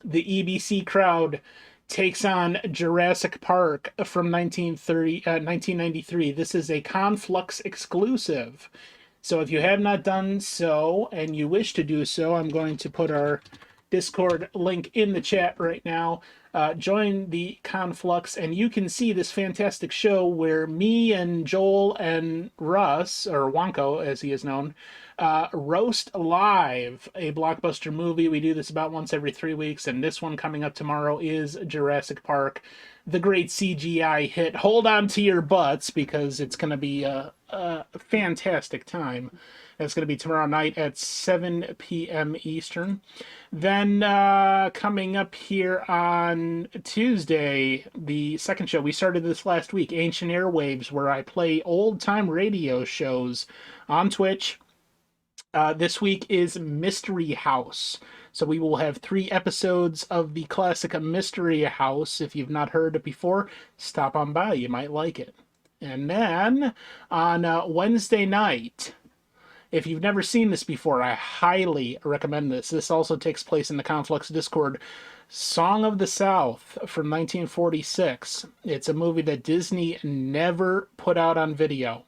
the EBC crowd takes on Jurassic Park from 1993. This is a Conflux exclusive. So if you have not done so and you wish to do so, I'm going to put our Discord link in the chat right now. Join the Conflux, and you can see this fantastic show where me and Joel and Russ, or Wonko as he is known, roast live a blockbuster movie. We do this about once every 3 weeks, and this one coming up tomorrow is Jurassic Park, the great CGI hit. Hold on to your butts, because it's going to be a fantastic time. It's going to be tomorrow night at 7 p.m. Eastern. Then coming up here on Tuesday, the second show, we started this last week, Ancient Airwaves, where I play old-time radio shows on Twitch. This week is Mystery House. So we will have 3 episodes of the classic Mystery House. If you've not heard it before, stop on by. You might like it. And then on Wednesday night, if you've never seen this before, I highly recommend this. This also takes place in the Conflux Discord. Song of the South from 1946. It's a movie that Disney never put out on video.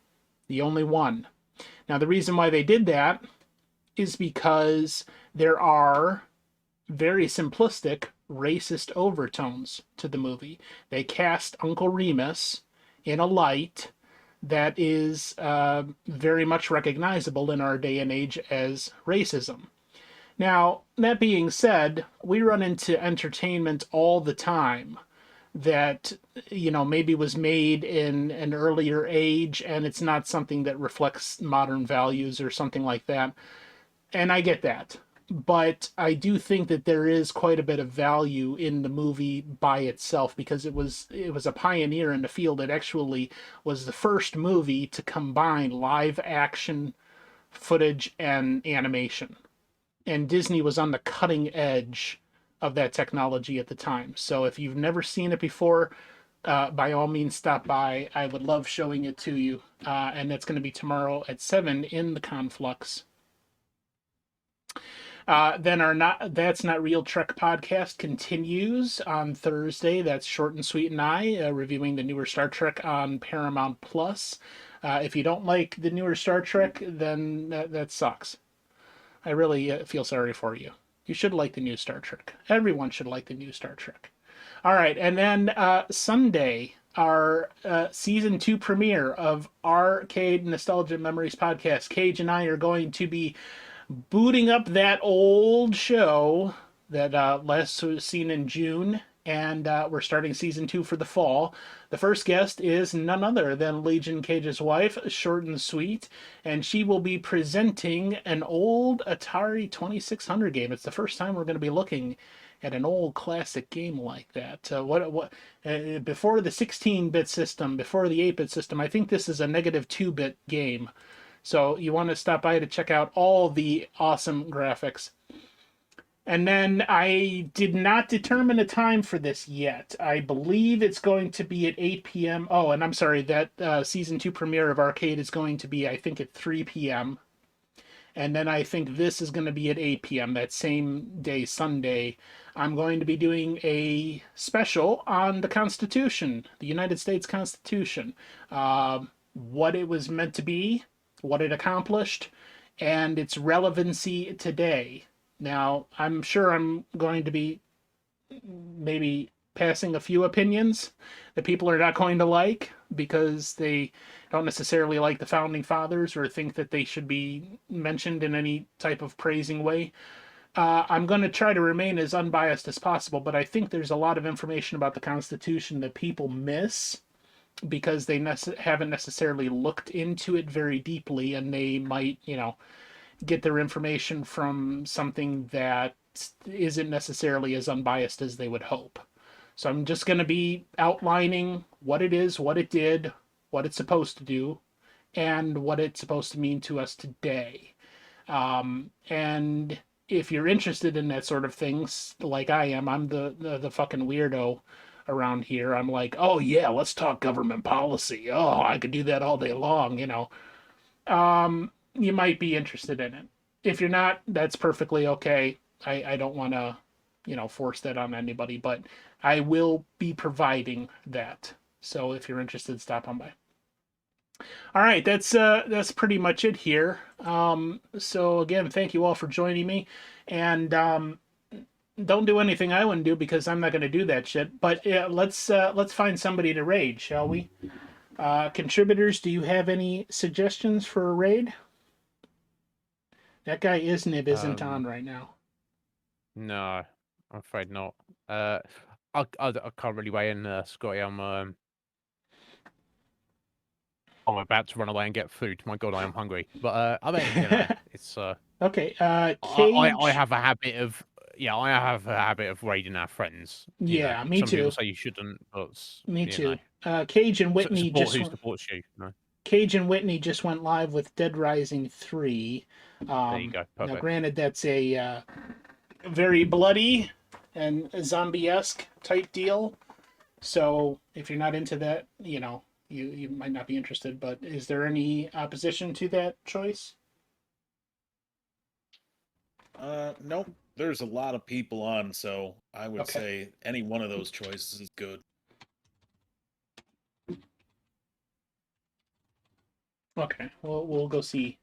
The only one. Now, the reason why they did that is because there are very simplistic racist overtones to the movie. They cast Uncle Remus in a light that is very much recognizable in our day and age as racism. Now, that being said, we run into entertainment all the time that, maybe was made in an earlier age, and it's not something that reflects modern values or something like that. And I get that. But I do think that there is quite a bit of value in the movie by itself, because it was a pioneer in the field. It actually was the first movie to combine live action footage and animation. And Disney was on the cutting edge of that technology at the time. So if you've never seen it before, by all means stop by. I would love showing it to you. And that's going to be tomorrow at 7 in the Conflux. Then our That's Not Real Trek podcast continues on Thursday. That's Short and Sweet and I reviewing the newer Star Trek on Paramount Plus. If you don't like the newer Star Trek, then that sucks. I really feel sorry for you. You should like the new Star Trek. Everyone should like the new Star Trek. All right, and then Sunday, our season 2 premiere of Arcade Nostalgia Memories podcast. Cage and I are going to be booting up that old show that last was seen in June and we're starting season 2 for the fall. The first guest is none other than Legion Cage's wife, Short and Sweet, and she will be presenting an old Atari 2600 game. It's the first time we're going to be looking at an old classic game like that. Before the 16-bit system, before the 8-bit system, I think this is a negative 2-bit game. So you want to stop by to check out all the awesome graphics. And then I did not determine a time for this yet. I believe it's going to be at 8 p.m. Oh, and I'm sorry, that season 2 premiere of Arcade is going to be, I think, at 3 p.m. And then I think this is going to be at 8 p.m. that same day, Sunday. I'm going to be doing a special on the Constitution, the United States Constitution. What it was meant to be, what it accomplished, and its relevancy today. Now, I'm sure I'm going to be maybe passing a few opinions that people are not going to like because they don't necessarily like the Founding Fathers or think that they should be mentioned in any type of praising way. I'm going to try to remain as unbiased as possible, but I think there's a lot of information about the Constitution that people miss because they haven't necessarily looked into it very deeply, and they might, get their information from something that isn't necessarily as unbiased as they would hope. So I'm just going to be outlining what it is, what it did, what it's supposed to do, and what it's supposed to mean to us today. And if you're interested in that sort of things, like I am, I'm the fucking weirdo around here. I'm like, oh yeah, let's talk government policy. Oh, I could do that all day long, you might be interested in it. If you're not, that's perfectly okay. I don't want to, force that on anybody, but I will be providing that. So if you're interested, stop on by. All right, that's pretty much it here. So again, thank you all for joining me, and don't do anything I wouldn't do because I'm not going to do that shit. But let's find somebody to raid, shall we? Contributors, do you have any suggestions for a raid? That guy isn't on right now. No, I'm afraid not. I can't really weigh in, Scotty. I'm about to run away and get food. My God, I am hungry. But I mean, it's okay. Cage... I have a habit of raiding our friends. Yeah, me Some too. People say you shouldn't, but me too. Cage and Whitney supports you. Cage and Whitney just went live with Dead Rising 3. There you go. Perfect. Now, granted, that's a very bloody and zombie-esque type deal. So if you're not into that, you might not be interested. But is there any opposition to that choice? Nope. There's a lot of people on, so I would say any one of those choices is good. Okay, we'll go see.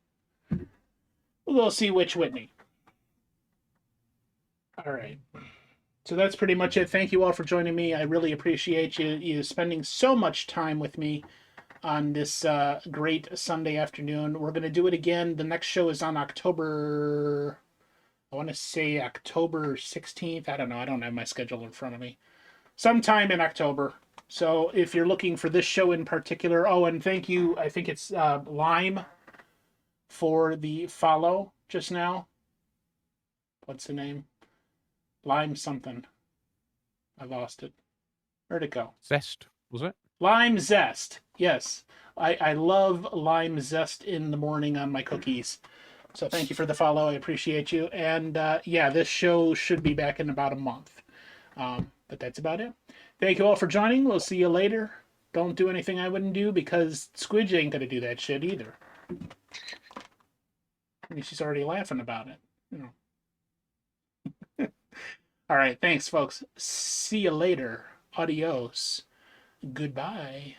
We'll go see which Whitney. All right. So that's pretty much it. Thank you all for joining me. I really appreciate you spending so much time with me on this great Sunday afternoon. We're going to do it again. The next show is on October 16th. I don't know. I don't have my schedule in front of me. Sometime in October. So if you're looking for this show in particular, and thank you. I think it's Lime for the follow just now. What's the name? Lime something. I lost it. Where'd it go? Zest, was it? Lime Zest. Yes. I love lime zest in the morning on my cookies. So thank you for the follow. I appreciate you. And this show should be back in about a month. But that's about it. Thank you all for joining. We'll see you later. Don't do anything I wouldn't do because Squidge ain't going to do that shit either. I mean, she's already laughing about it. All right. Thanks, folks. See you later. Adios. Goodbye.